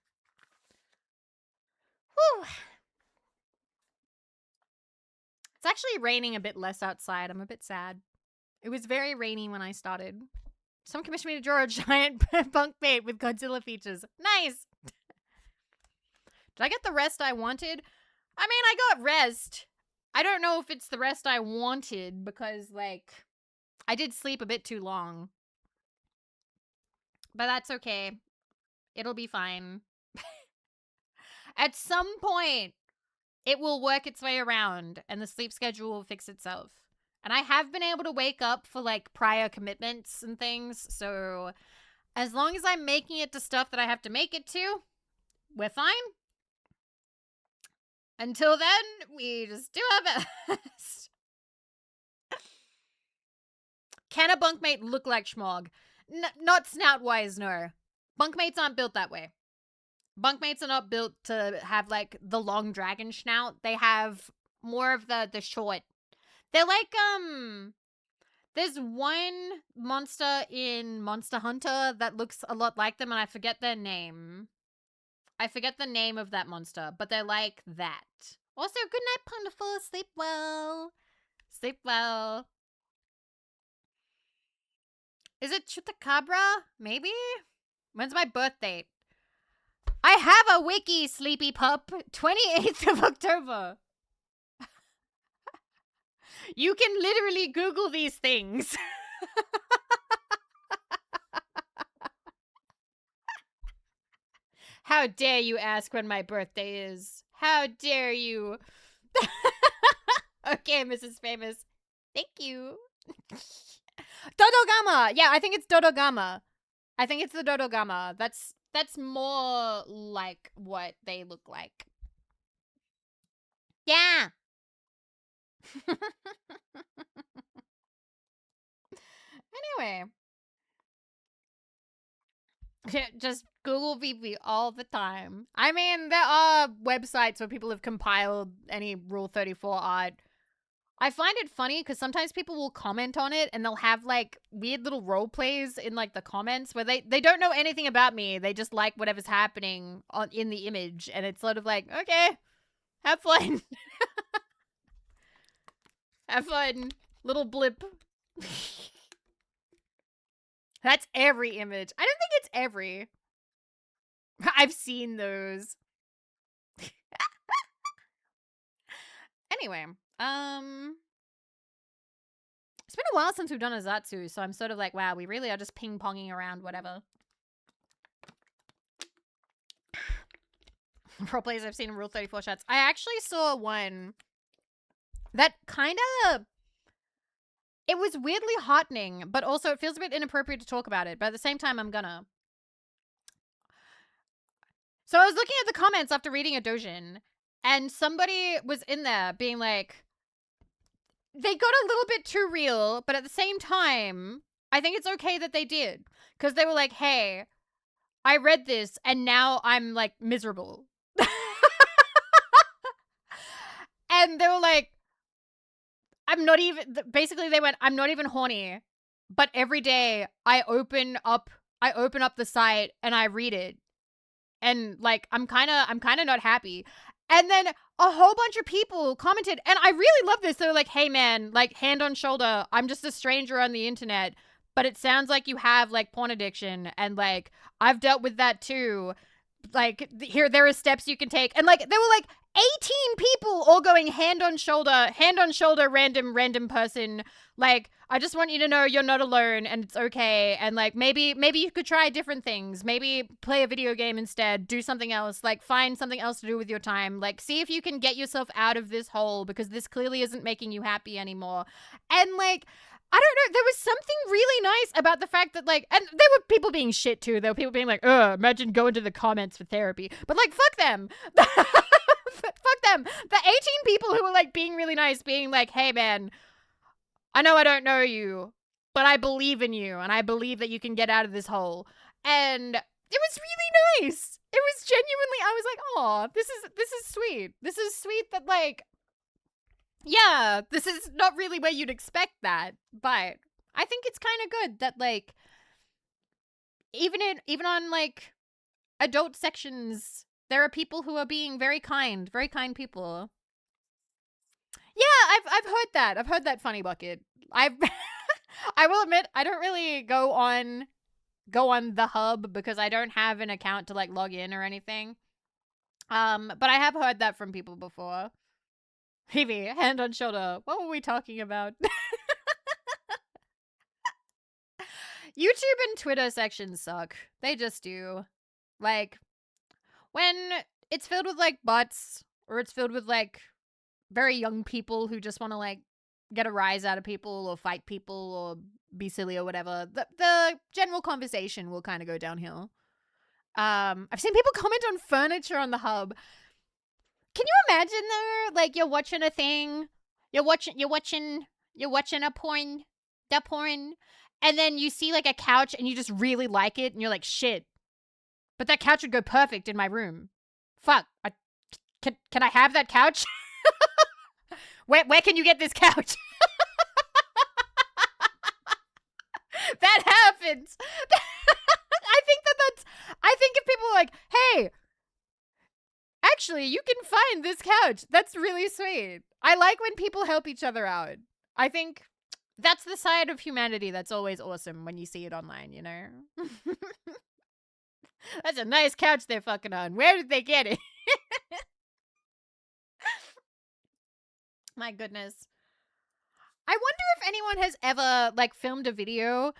Whew. It's actually raining a bit less outside. I'm a bit sad. It was very rainy when I started. Someone commissioned me to draw a giant bunk bait with Godzilla features. Nice! Did I get the rest I wanted? I mean, I got rest. I don't know if it's the rest I wanted because, like, I did sleep a bit too long. But that's okay. It'll be fine. At some point, it will work its way around and the sleep schedule will fix itself. And I have been able to wake up for, like, prior commitments and things. So as long as I'm making it to stuff that I have to make it to, we're fine. Until then, we just do our best. Can a bunkmate look like Schmog? Not snout-wise, no. Bunkmates aren't built that way. Bunkmates are not built to have, like, the long dragon snout. They have more of the short. They're like, there's one monster in Monster Hunter that looks a lot like them, and I forget their name. I forget the name of that monster, but they're like that. Also, good night, Ponderful. Sleep well. Sleep well. Is it Chupacabra? Maybe? When's my birthday? I have a wiki, sleepy pup. 28th of October. You can literally Google these things. How dare you ask when my birthday is? How dare you? Okay, Mrs. Famous. Thank you. Dodogama. Yeah, I think it's Dodogama. I think it's the Dodogama. That's more like what they look like. Yeah. Anyway. Just Google Vivi all the time. I mean, there are websites where people have compiled any Rule 34 art. I find it funny because sometimes people will comment on it and they'll have, like, weird little role plays in, like, the comments where they don't know anything about me. They just like whatever's happening in the image. And it's sort of like, okay, have fun. Have fun. Little blip. That's every image. I don't think it's every. I've seen those. Anyway, it's been a while since we've done a Zatsu, so I'm sort of like, wow, we really are just ping-ponging around whatever. Pro plays I've seen in Rule 34 shots. I actually saw one that kind of... It was weirdly heartening, but also it feels a bit inappropriate to talk about it. But at the same time, I'm gonna. So I was looking at the comments after reading a dojin, and somebody was in there being like, they got a little bit too real, but at the same time, I think it's okay that they did. Because they were like, hey, I read this, and now I'm, like, miserable. And they were like, I'm not even, basically they went, I'm not even horny, but every day I open up the site and I read it. And, like, I'm kind of not happy. And then a whole bunch of people commented, and I really love this. They're like, hey man, like, hand on shoulder, I'm just a stranger on the internet, but it sounds like you have, like, porn addiction, and, like, I've dealt with that too. Like, there are steps you can take. And, like, there were, like, 18 people all going hand on shoulder, random person. Like, I just want you to know you're not alone and it's okay. And, like, maybe you could try different things. Maybe play a video game instead. Do something else. Like, find something else to do with your time. Like, see if you can get yourself out of this hole because this clearly isn't making you happy anymore. And, like, I don't know, there was something really nice about the fact that, like, and there were people being shit too. There were people being like, imagine going to the comments for therapy. But, like, fuck them. Fuck them. The 18 people who were, like, being really nice, being like, hey man, I know I don't know you, but I believe in you, and I believe that you can get out of this hole. And it was really nice. It was genuinely, I was like, oh, this is sweet. This is sweet that, like, yeah, this is not really where you'd expect that, but I think it's kind of good that, like, even on, like, adult sections, there are people who are being very kind people. Yeah, I've heard that. I've heard that funny bucket. I will admit, I don't really go on the hub because I don't have an account to, like, log in or anything. But I have heard that from people before. Vivi, hand on shoulder. What were we talking about? YouTube and Twitter sections suck. They just do. Like, when it's filled with, like, butts, or it's filled with, like, very young people who just want to, like, get a rise out of people or fight people or be silly or whatever, the general conversation will kind of go downhill. I've seen people comment on furniture on the hub. Can you imagine though, like, you're watching a thing, you're watching a porn, and then you see like a couch and you just really like it, and you're like, shit, but that couch would go perfect in my room. Fuck, can I have that couch? Where can you get this couch? That happens. I think if people are like, hey, actually, you can find this couch. That's really sweet. I like when people help each other out. I think that's the side of humanity that's always awesome when you see it online, you know? That's a nice couch they're fucking on. Where did they get it? My goodness. I wonder if anyone has ever, like, filmed a video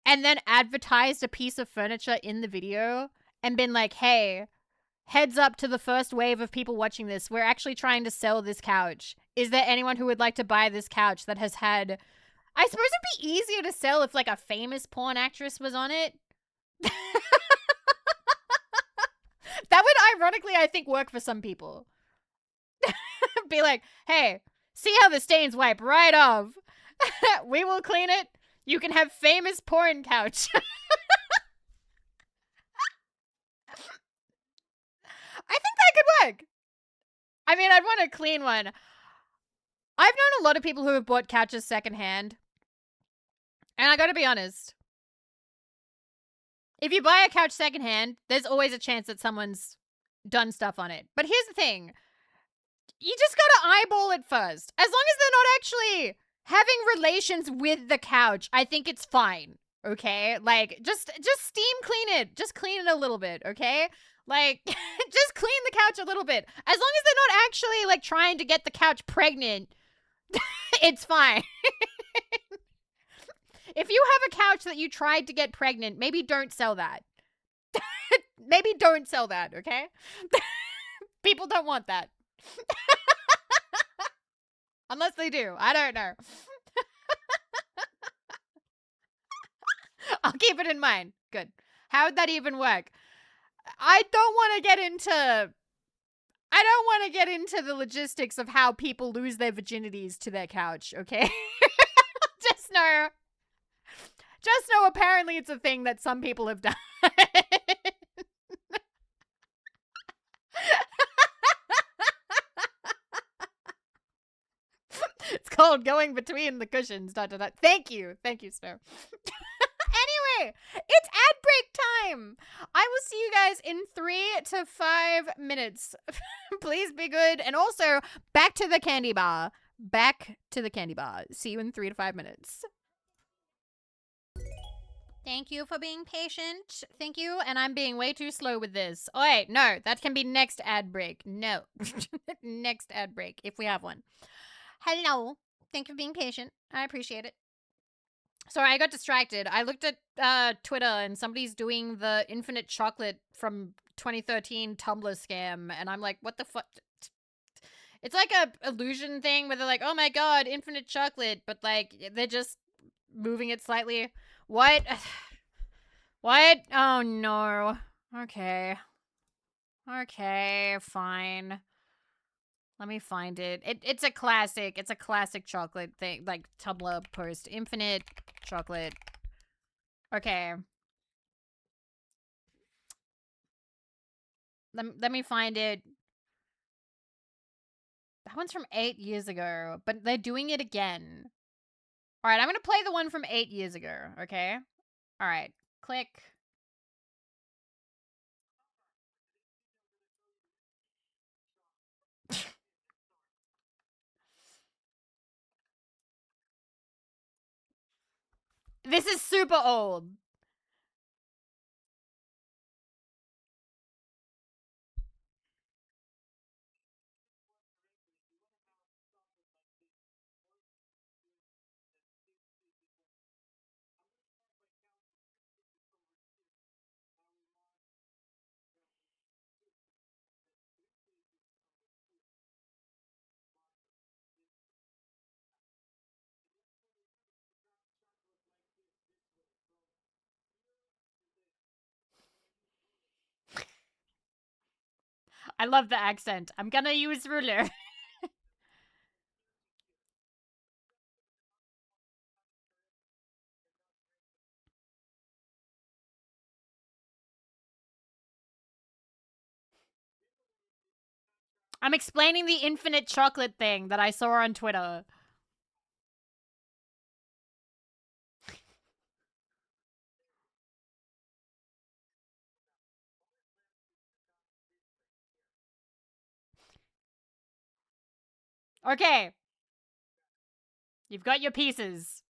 and then advertised a piece of furniture in the video and been like, hey, heads up to the first wave of people watching this. We're actually trying to sell this couch. Is there anyone who would like to buy this couch that has had... I suppose it'd be easier to sell if, like, a famous porn actress was on it. That would, ironically, I think, work for some people. Be like, hey, see how the stains wipe right off. We will clean it. You can have famous porn couch. I think that could work. I mean, I'd want a clean one. I've known a lot of people who have bought couches secondhand. And I gotta be honest. If you buy a couch secondhand, there's always a chance that someone's done stuff on it. But here's the thing. You just gotta eyeball it first. As long as they're not actually having relations with the couch, I think it's fine. Okay? Like, just steam clean it. Just clean it a little bit, okay? Like, just clean the couch a little bit. As long as they're not actually, like, trying to get the couch pregnant, it's fine. If you have a couch that you tried to get pregnant, maybe don't sell that. Maybe don't sell that, okay? People don't want that. Unless they do. I don't know. I'll keep it in mind. Good. How would that even work? I don't want to get into the logistics of how people lose their virginities to their couch, okay? Just know apparently it's a thing that some people have done. It's called going between the cushions. ... Thank you, Snow. Anyway, it's ad break time. I will see you guys in 3 to 5 minutes. Please be good. And also, back to the candy bar. See you in 3 to 5 minutes. Thank you for being patient. Thank you. And I'm being way too slow with this. Oh, wait, no. That can be next ad break. No. Next ad break, if we have one. Hello. Thank you for being patient. I appreciate it. Sorry, I got distracted. I looked at Twitter and somebody's doing the infinite chocolate from 2013 Tumblr scam. And I'm like, what the fuck? It's like a illusion thing where they're like, oh my god, infinite chocolate. But like, they're just moving it slightly. What? What? Oh no. Okay. Okay, fine. Let me find it. It's a classic. It's a classic chocolate thing, like Tumblr post. Infinite chocolate. Okay. Let me find it. That one's from 8 years ago, but they're doing it again. All right, I'm going to play the one from 8 years ago, okay? All right. Click. This is super old. I love the accent. I'm gonna use ruler. I'm explaining the infinite chocolate thing that I saw on Twitter. Okay. You've got your pieces.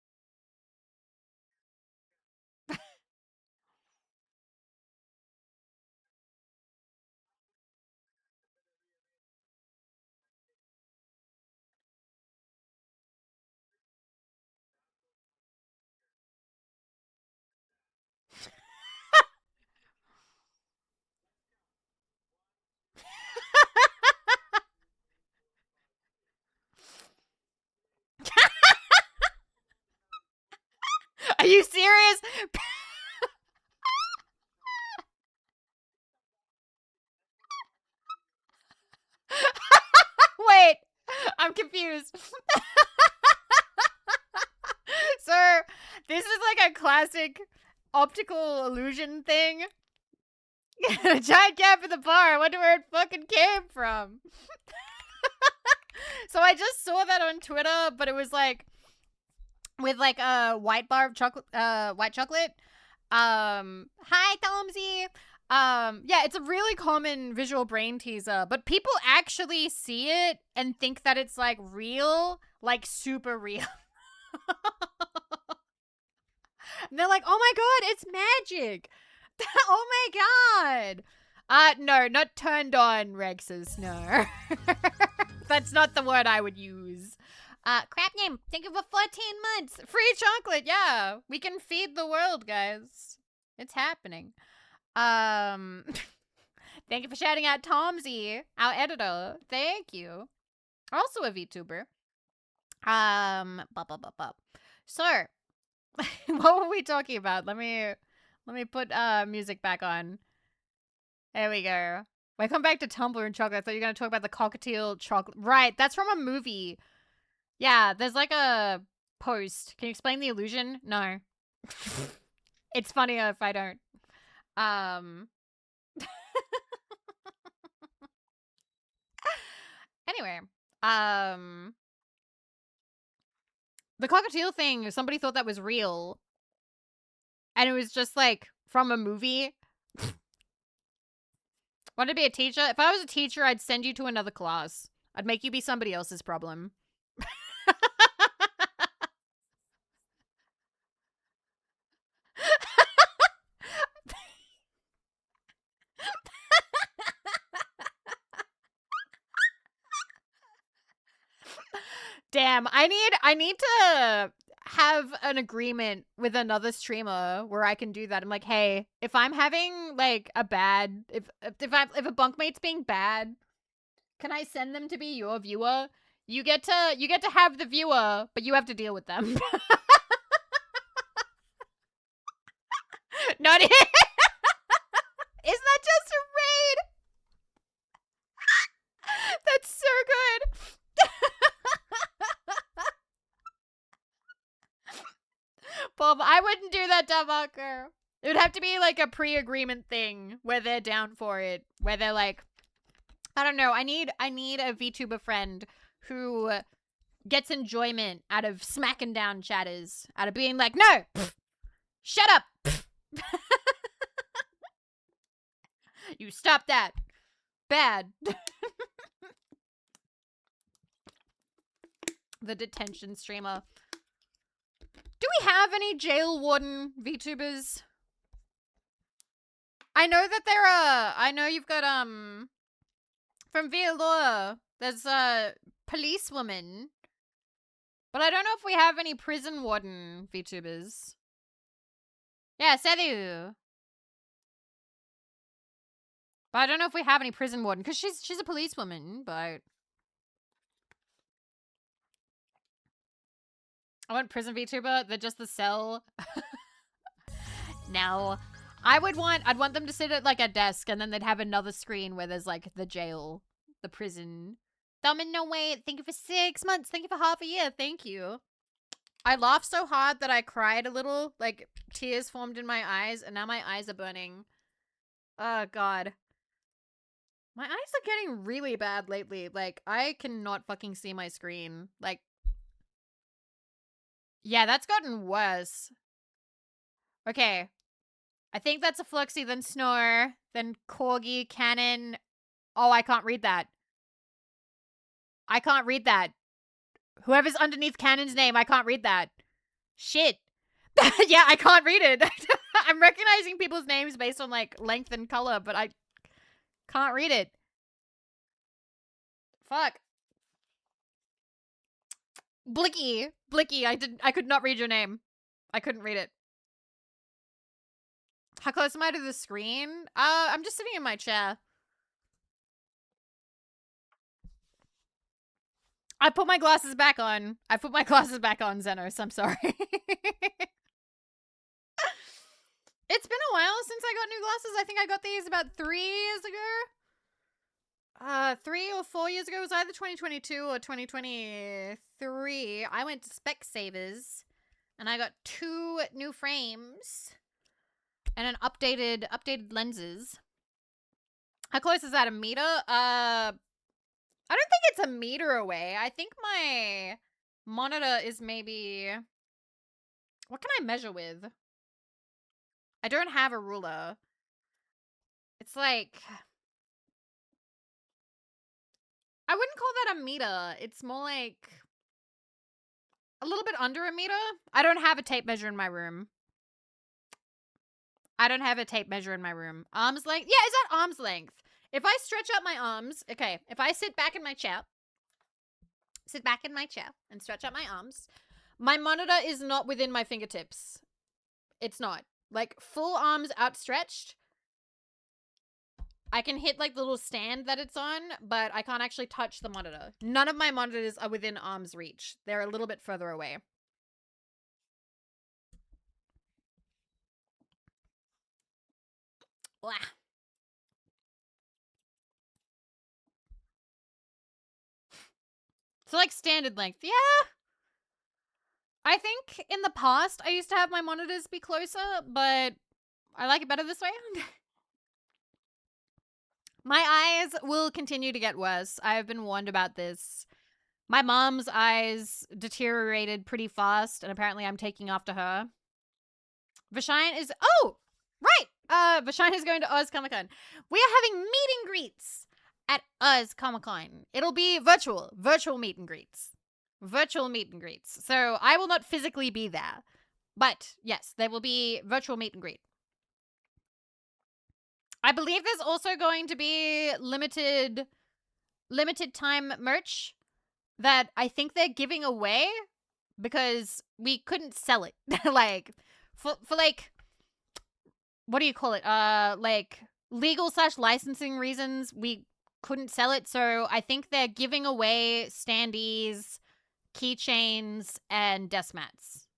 Are you serious? Wait, I'm confused. Sir, this is like a classic optical illusion thing. A giant gap in the bar. I wonder where it fucking came from. So I just saw that on Twitter, but it was like with like a white bar of chocolate, white chocolate. Hi, Tomsy. Yeah, it's a really common visual brain teaser, but people actually see it and think that it's like real, like super real. And they're like, "Oh my god, it's magic!" Oh my god. No, not turned on, Rexes. No, that's not the word I would use. Crap name. Thank you for 14 months. Free chocolate. Yeah, we can feed the world, guys. It's happening. Thank you for shouting out Tomsy, our editor. Thank you. Also a VTuber. Bop, bop, bop, bop. So, what were we talking about? Let me put music back on. There we go. I come back to Tumblr and chocolate. I thought you were gonna talk about the cockatiel chocolate. Right, that's from a movie. Yeah, there's like a post. Can you explain the illusion? No. It's funnier if I don't. Anyway, the cockatiel thing, somebody thought that was real. And it was just like from a movie. Want to be a teacher? If I was a teacher, I'd send you to another class. I'd make you be somebody else's problem. Damn, I need to have an agreement with another streamer where I can do that. I'm like, hey, if I'm having like a bad if if a bunkmate's being bad, can I send them to be your viewer? You get to have the viewer, but you have to deal with them. Not Isn't that just a raid? That's so good. Bob, I wouldn't do that, Davaker. It would have to be like a pre-agreement thing where they're down for it. Where they're like, I don't know, I need a VTuber friend who gets enjoyment out of smacking down chatters, out of being like, no, shut up. You stop that. Bad. The detention streamer. Do we have any jail warden VTubers? I know that there are. I know you've got from Villalore. There's a policewoman, but I don't know if we have any prison warden VTubers. Yeah, salut. But I don't know if we have any prison warden because she's a policewoman. But I want prison VTuber. They're just the cell. No. I'd want them to sit at like a desk and then they'd have another screen where there's like the jail, the prison. No wait, thank you for 6 months. Thank you for half a year. Thank you. I laughed so hard that I cried a little, like tears formed in my eyes, and now my eyes are burning. Oh god. My eyes are getting really bad lately. Like, I cannot fucking see my screen. Like, yeah, that's gotten worse. Okay. I think that's a Fluxy, then Snore, then Corgi, Cannon. Oh, I can't read that. I can't read that. Whoever's underneath Cannon's name, I can't read that. Shit. Yeah, I can't read it. I'm recognizing people's names based on, like, length and color, but I can't read it. Fuck. Blicky. Blicky, I could not read your name. I couldn't read it. How close am I to the screen? I'm just sitting in my chair. I put my glasses back on. I put my glasses back on, Zenos. I'm sorry. It's been a while since I got new glasses. I think I got these about 3 years ago. 3 or 4 years ago. It was either 2022 or 2023. I went to Specsavers and I got 2 new frames and an updated lenses. How close is that? A meter? I don't think it's a meter away. I think my monitor is maybe... What can I measure with? I don't have a ruler. It's like... I wouldn't call that a meter. It's more like... a little bit under a meter. I don't have a tape measure in my room. Arms length? Yeah, is that arm's length? If I stretch out my arms... Okay, if I sit back in my chair and stretch out my arms, my monitor is not within my fingertips. It's not. Like, full arms outstretched, I can hit, like, the little stand that it's on, but I can't actually touch the monitor. None of my monitors are within arm's reach. They're a little bit further away. Blah. So, like, standard length. Yeah. I think in the past, I used to have my monitors be closer, but I like it better this way. My eyes will continue to get worse. I've been warned about this. My mom's eyes deteriorated pretty fast, and apparently I'm taking after her. Vashine is... Oh! Right! Vashine is going to Oz Comic Con. We are having meet and greets at Oz Comic Con. It'll be virtual meet and greets. So I will not physically be there. But yes, there will be virtual meet and greet. I believe there's also going to be limited time merch that I think they're giving away because we couldn't sell it. Like, for like, what do you call it? Like, legal/licensing reasons, we couldn't sell it. So I think they're giving away standees, keychains, and desk mats.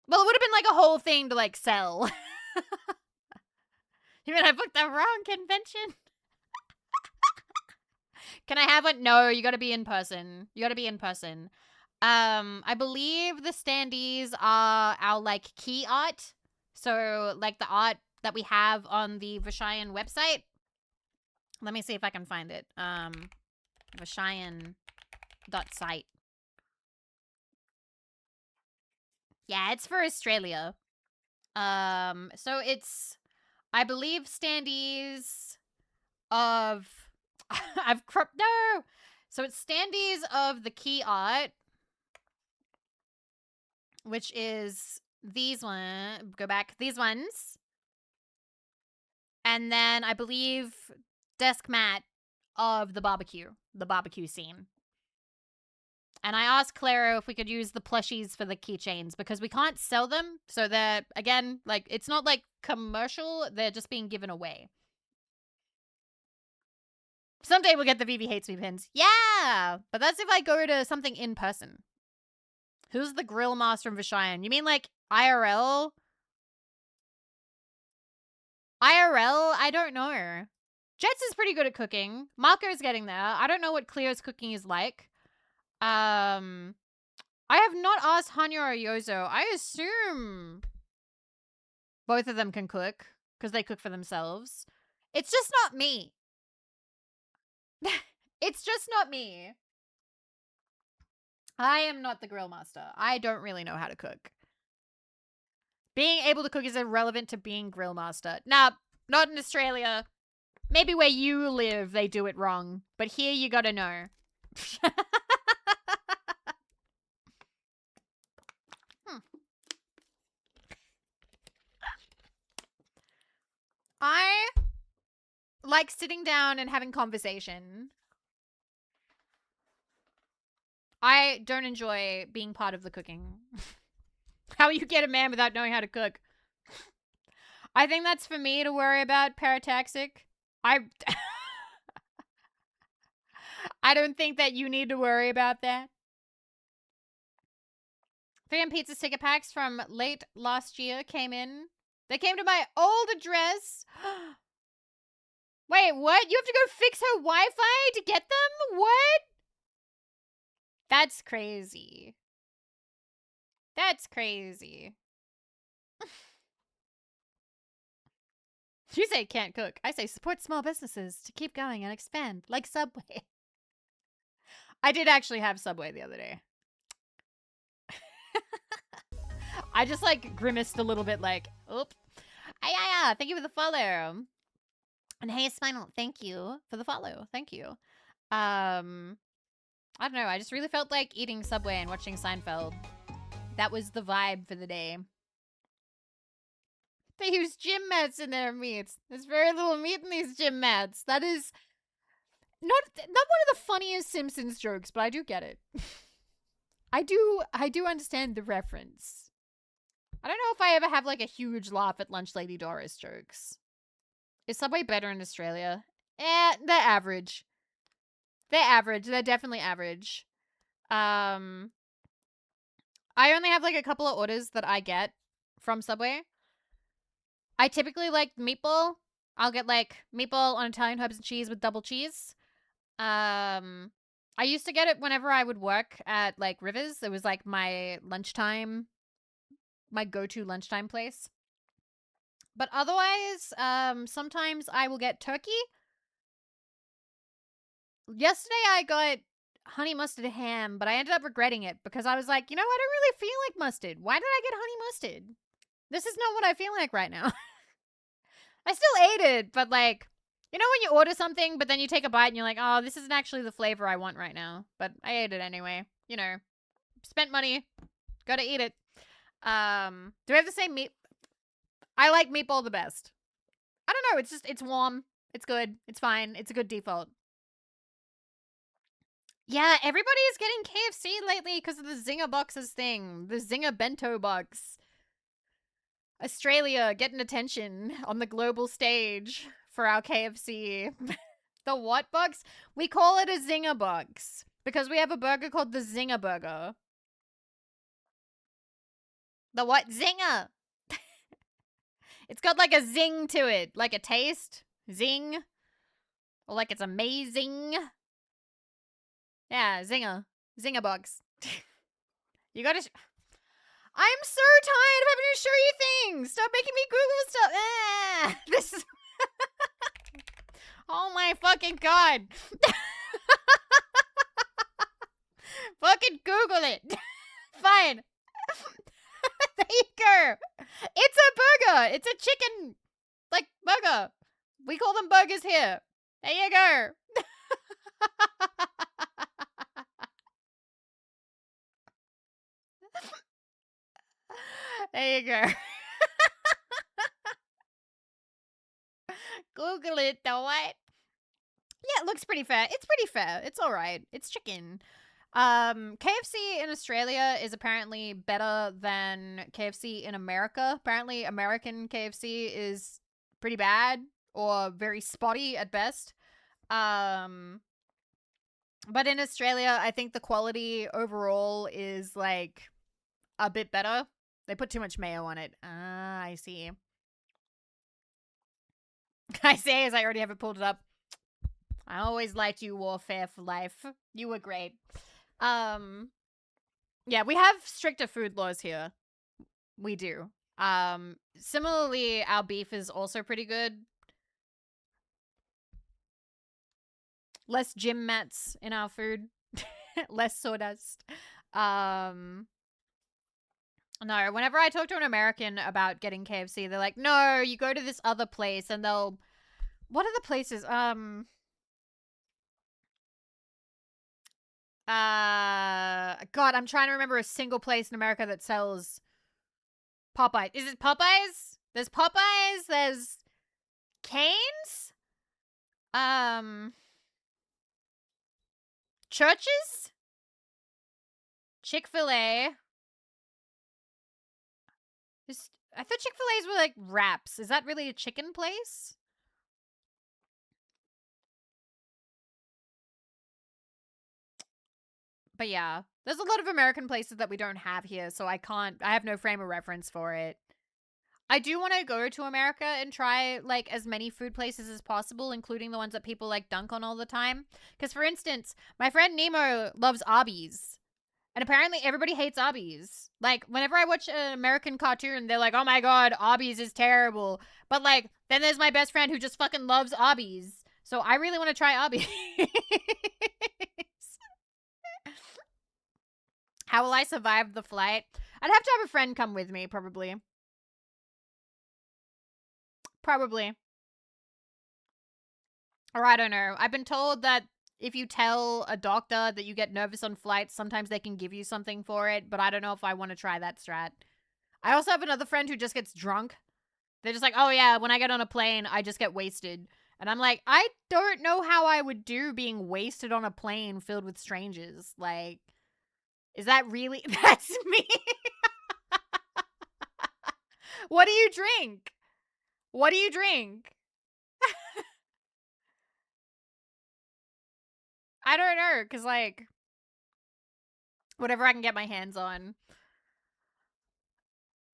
Well, it would have been like a whole thing to, like, sell. You mean I booked the wrong convention? Can I have one? No, you gotta be in person. I believe the standees are our, like, key art. So, like, the art that we have on the Vashayan website. Let me see if I can find it. Vashayan.site. Yeah, it's for Australia. So it's, I believe, standees of... No! So it's standees of the key art, which is these ones. Go back. These ones. And then I believe desk mat of the barbecue scene. And I asked Claro if we could use the plushies for the keychains because we can't sell them. So they're, again, like, it's not like commercial. They're just being given away. Someday we'll get the Vivi Hates Me pins. Yeah! But that's if I go to something in person. Who's the grill master from Vishayan? You mean, like, IRL? IRL, I don't know. Jets is pretty good at cooking. Marco's getting there. I don't know what Cleo's cooking is like. I have not asked Hanya or Yozo. I assume both of them can cook because they cook for themselves. It's just not me. It's just not me. I am not the grill master. I don't really know how to cook. Being able to cook is irrelevant to being grill master. Nah, not in Australia. Maybe where you live, they do it wrong. But here, you gotta know. I like sitting down and having conversation. I don't enjoy being part of the cooking. How you get a man without knowing how to cook? I think that's for me to worry about, parataxic. I don't think that you need to worry about that. 3M Pizza sticker packs from late last year came in. They came to my old address. Wait, what? You have to go fix her Wi-Fi to get them? What? That's crazy. That's crazy. You say can't cook. I say support small businesses to keep going and expand, like Subway. I did actually have Subway the other day. I just like grimaced a little bit like, oop. Yeah, thank you for the follow. And hey, Spinal, thank you for the follow. Thank you. I don't know. I just really felt like eating Subway and watching Seinfeld. That was the vibe for the day. They use gym mats in their meats. There's very little meat in these gym mats. That is not one of the funniest Simpsons jokes, but I do get it. I do understand the reference. I don't know if I ever have like a huge laugh at Lunch Lady Doris jokes. Is Subway better in Australia? They're average. They're average. They're definitely average. I only have like a couple of orders that I get from Subway. I typically like meatball. I'll get like meatball on Italian herbs and cheese with double cheese. I used to get it whenever I would work at like Rivers. It was like my lunchtime, my go-to lunchtime place. But otherwise, sometimes I will get turkey. Yesterday I got honey mustard ham, but I ended up regretting it because I was like, you know, I don't really feel like mustard. Why did I get honey mustard? This is not what I feel like right now. I still ate it, but like, you know when you order something, but then you take a bite and you're like, oh, this isn't actually the flavor I want right now. But I ate it anyway. You know, spent money. Gotta eat it. Do we have the same meat? I like meatball the best. I don't know. It's just, it's warm. It's good. It's fine. It's a good default. Yeah, everybody is getting KFC lately because of the Zinger boxes thing. The Zinger bento box. Australia getting attention on the global stage for our KFC. The what box? We call it a Zinger box because we have a burger called the Zinger burger. The what? Zinger. It's got like a zing to it, like a taste. Zing. Or like it's amazing. Yeah, Zinger. Zinger box. You gotta... I'm so tired of having to show you things. Stop making me Google stuff. This is... Oh my fucking god. Fucking Google it. Fine. There you go. It's a burger. It's a chicken, like, burger. We call them burgers here. There you go. There you go. Google it, though, what? Yeah, it looks pretty fair. It's pretty fair. It's all right. It's chicken. KFC in Australia is apparently better than KFC in America. Apparently, American KFC is pretty bad or very spotty at best. But in Australia, I think the quality overall is like a bit better. They put too much mayo on it. Ah, I see. I say as I already have it pulled it up. I always liked you, Warfare for Life. You were great. Yeah, we have stricter food laws here. We do. Similarly, our beef is also pretty good. Less gym mats in our food. Less sawdust. No, whenever I talk to an American about getting KFC, they're like, no, you go to this other place and they'll... What are the places? God, I'm trying to remember a single place in America that sells Popeyes. Is it Popeyes? There's Popeyes. There's Cane's. Churches. Chick-fil-A. I thought Chick-fil-A's were like wraps. Is that really a chicken place? But yeah, there's a lot of American places that we don't have here, so I have no frame of reference for it. I do want to go to America and try, like, as many food places as possible, including the ones that people, like, dunk on all the time. Because, for instance, my friend Nemo loves Arby's. And apparently everybody hates Arby's. Like, whenever I watch an American cartoon, they're like, oh my god, Arby's is terrible. But, like, then there's my best friend who just fucking loves Arby's. So I really want to try Arby's. How will I survive the flight? I'd have to have a friend come with me, probably. Probably. Or I don't know. I've been told that if you tell a doctor that you get nervous on flights, sometimes they can give you something for it, but I don't know if I want to try that strat. I also have another friend who just gets drunk. They're just like, oh yeah, when I get on a plane, I just get wasted. And I'm like, I don't know how I would do being wasted on a plane filled with strangers. Like, is that really... That's me. What do you drink? What do you drink? I don't know, because, like, whatever I can get my hands on.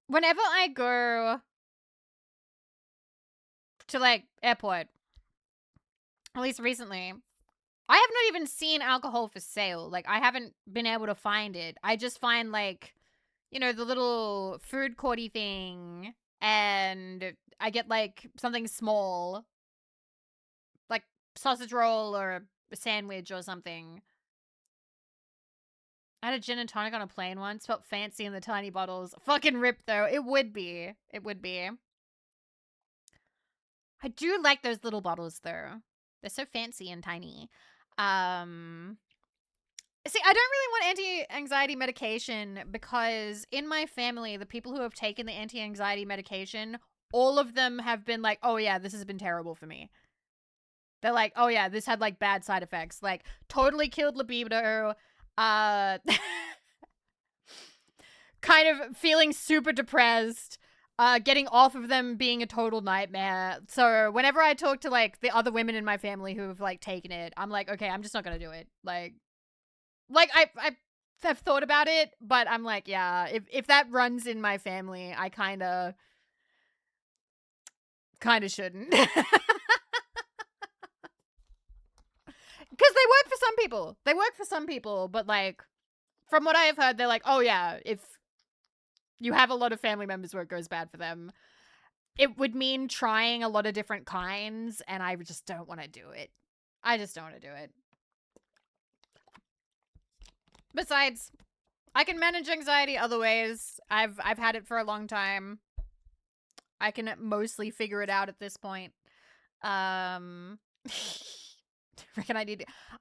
Whenever I go to, like, airport, at least recently, I have not even seen alcohol for sale. Like, I haven't been able to find it. I just find, like, you know, the little food courty thing, and I get, like, something small, like sausage roll or a sandwich or something. I had a gin and tonic on a plane once. Felt fancy in the tiny bottles. Fucking rip, though. It would be. It would be. I do like those little bottles, though. They're so fancy and tiny. See, I don't really want anti-anxiety medication because in my family, the people who have taken the anti-anxiety medication, all of them have been like, oh yeah, this has been terrible for me. They're like, oh yeah, this had like bad side effects. Like, totally killed libido. Kind of feeling super depressed. Getting off of them being a total nightmare. So whenever I talk to like the other women in my family who have like taken it, I'm like, okay, I'm just not gonna do it. Like I have thought about it, but I'm like, yeah, if that runs in my family, I kind of shouldn't. Because they work for some people. They work for some people, but like from what I have heard, they're like, oh yeah, if you have a lot of family members where it goes bad for them, it would mean trying a lot of different kinds, and I just don't want to do it. I just don't want to do it. Besides, I can manage anxiety other ways. I've had it for a long time. I can mostly figure it out at this point. Freaking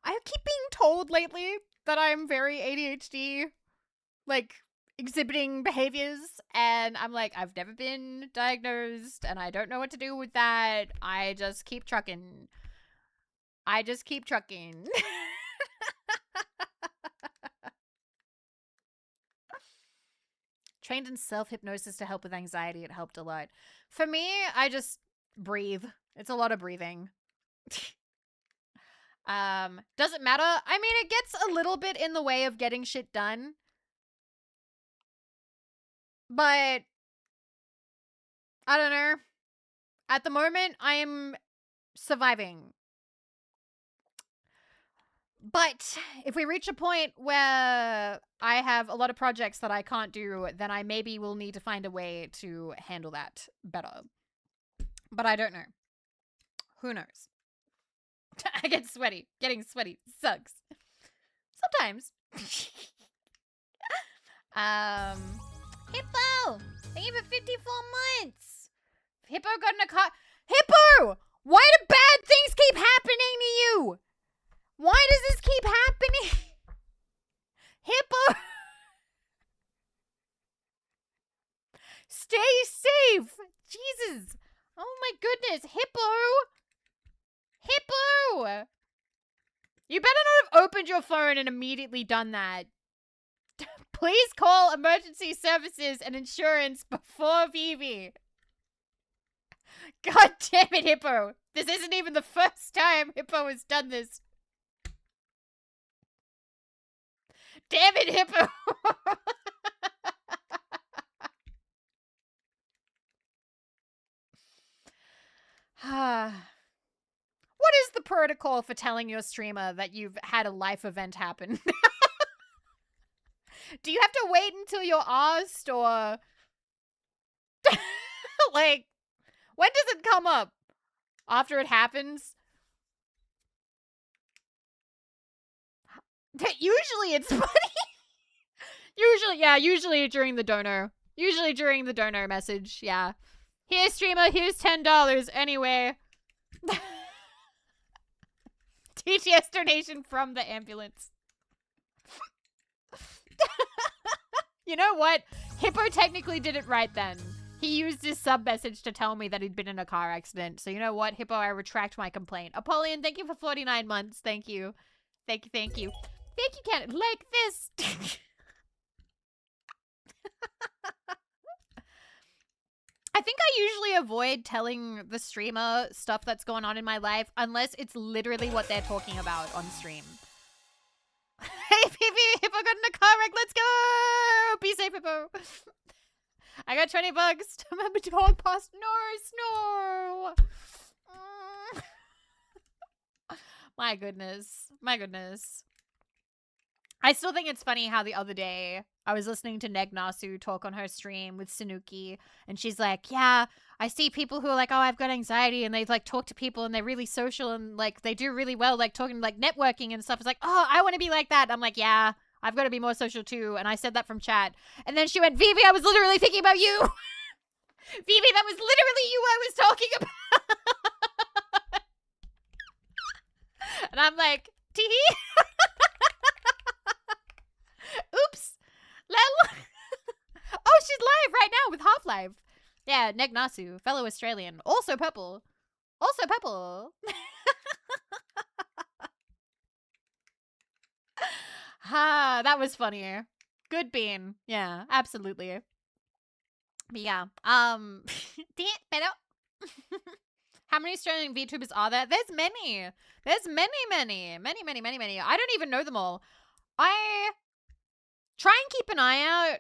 I keep being told lately that I'm very ADHD, like exhibiting behaviors, and I'm like, I've never been diagnosed and I don't know what to do with that. I just keep trucking. Trained in self-hypnosis to help with anxiety. It helped a lot. For me, I just breathe. It's a lot of breathing. Doesn't matter. I mean, it gets a little bit in the way of getting shit done. But I don't know. At the moment, I'm surviving. But if we reach a point where I have a lot of projects that I can't do, then I maybe will need to find a way to handle that better. But I don't know. Who knows? I get sweaty. Getting sweaty sucks. Sometimes. Hippo! Thank you for 54 months. Hippo got in a car. Hippo! Why do bad things keep happening to you? Why does this keep happening? Hippo! Stay safe! Jesus! Oh my goodness! Hippo! Hippo! You better not have opened your phone and immediately done that. Please call emergency services and insurance before Vivi. God damn it, Hippo. This isn't even the first time Hippo has done this. Damn it, Hippo. What is the protocol for telling your streamer that you've had a life event happen? Do you have to wait until you're asked, or like, when does it come up? After it happens? Usually it's funny. Usually during the donor. Usually during the donor message, yeah. Here, streamer, here's $10 anyway. TTS donation from the ambulance. You know what? Hippo technically did it right then. He used his sub message to tell me that he'd been in a car accident. So you know what, Hippo, I retract my complaint. Apollyon, thank you for 49 months. Thank you. Thank you, thank you. Thank you, Cat. Like this. I think I usually avoid telling the streamer stuff that's going on in my life unless it's literally what they're talking about on stream. Hey, Vivi, Hippo got in a car wreck. Let's go. Be safe, Hippo. I got $20 to remember to walk past. No, snore. My goodness. My goodness. I still think it's funny how the other day I was listening to Negnasu talk on her stream with Sanuki, and she's like, yeah, I see people who are like, oh, I've got anxiety, and they like talk to people and they're really social and like they do really well, like talking, like networking and stuff. It's like, oh, I want to be like that. I'm like, yeah, I've got to be more social too. And I said that from chat. And then she went, Vivi, I was literally thinking about you. Vivi, that was literally you I was talking about. And I'm like, tee-hee. Oops. Lel. Oh, she's live right now with Half-Life. Yeah, Negnasu, fellow Australian. Also purple. Also purple. Ha, that was funny. Good bean. Yeah, absolutely. But yeah. Pero. How many Australian VTubers are there? There's many. There's many. I don't even know them all. I try and keep an eye out,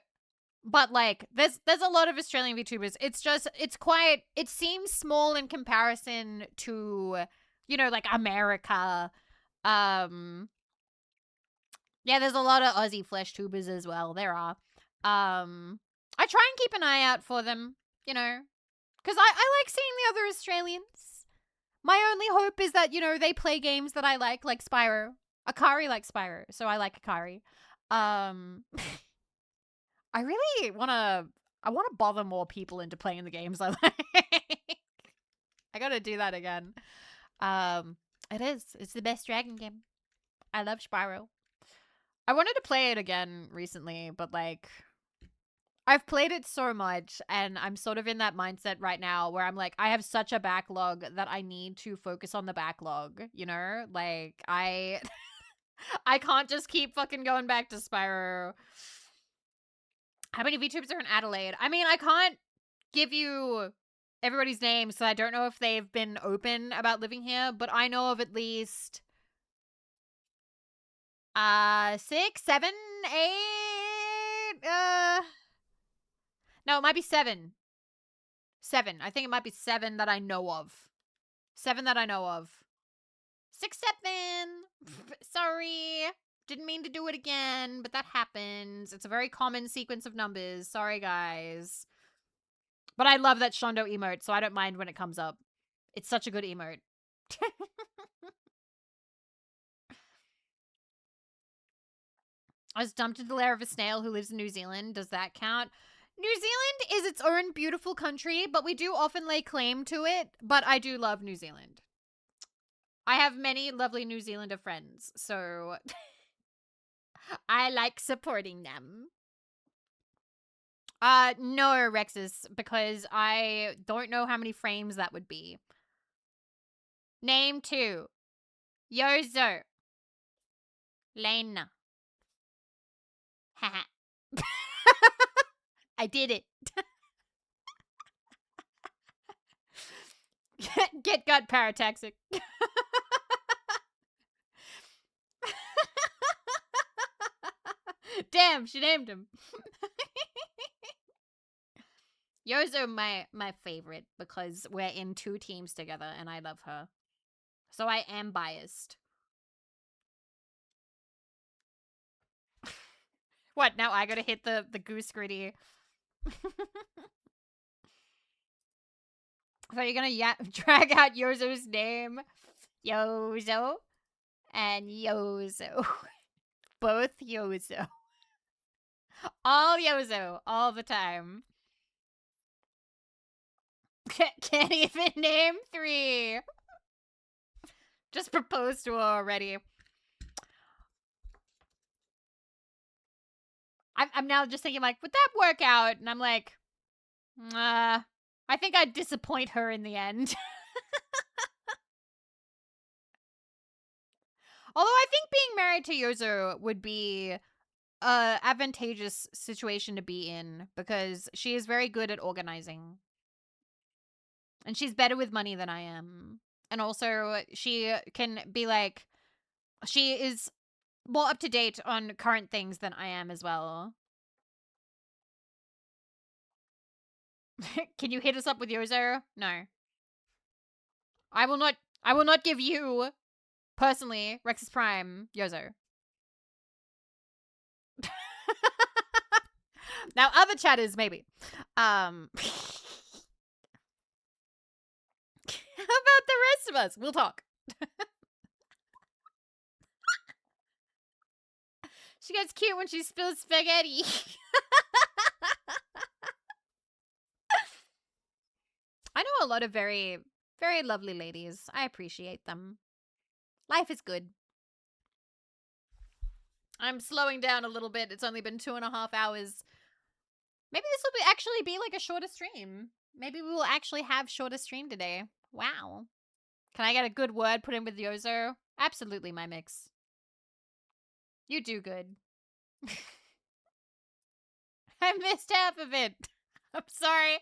but like there's a lot of Australian VTubers. It's just it seems small in comparison to, you know, like America. Yeah, there's a lot of Aussie flesh tubers as well. There are. I try and keep an eye out for them, you know, because I like seeing the other Australians. My only hope is that, you know, they play games that I like Spyro. Akari likes Spyro, so I like Akari. I really wanna bother more people into playing the games I like. I gotta do that again. It's the best dragon game. I love Spyro. I wanted to play it again recently, but like I've played it so much and I'm sort of in that mindset right now where I'm like, I have such a backlog that I need to focus on the backlog, you know? Like I can't just keep fucking going back to Spyro. How many VTubers are in Adelaide? I mean, I can't give you everybody's names, so I don't know if they've been open about living here, but I know of at least 6, 7, 8, no, it might be 7. 7. I think it might be 7 that I know of. 7 that I know of. 6, 7. Sorry. Didn't mean to do it again, but that happens. It's a very common sequence of numbers. Sorry, guys. But I love that Shondo emote, so I don't mind when it comes up. It's such a good emote. I was dumped into the lair of a snail who lives in New Zealand. Does that count? New Zealand is its own beautiful country, but we do often lay claim to it. But I do love New Zealand. I have many lovely New Zealander friends, so I like supporting them. No, Rexus, because I don't know how many frames that would be. Name 2. Yozo. Lena. Haha. I did it. Get gut parataxic. Damn, she named him. Yozo my favorite because we're in 2 teams together and I love her. So I am biased. What, now I gotta hit the goose gritty? So you're gonna drag out Yozo's name? Yozo and Yozo. Both Yozo. All Yozo, all the time. Can't even name 3. Just proposed to her already. I'm now just thinking, like, would that work out? And I'm like, I think I'd disappoint her in the end. Although I think being married to Yozo would be a advantageous situation to be in because she is very good at organizing. And she's better with money than I am. And also she can be like, she is more up to date on current things than I am as well. Can you hit us up with Yozo? No. I will not give you personally Rex's Prime Yozo. Now other chatters maybe. How about the rest of us? We'll talk. She gets cute when she spills spaghetti. I know a lot of very, very lovely ladies. I appreciate them. Life is good. I'm slowing down a little bit. It's only been 2.5 hours. Maybe this will actually be like a shorter stream. Maybe we will actually have shorter stream today. Wow. Can I get a good word put in with Yozo? Absolutely, my mix. You do good. I missed half of it. I'm sorry.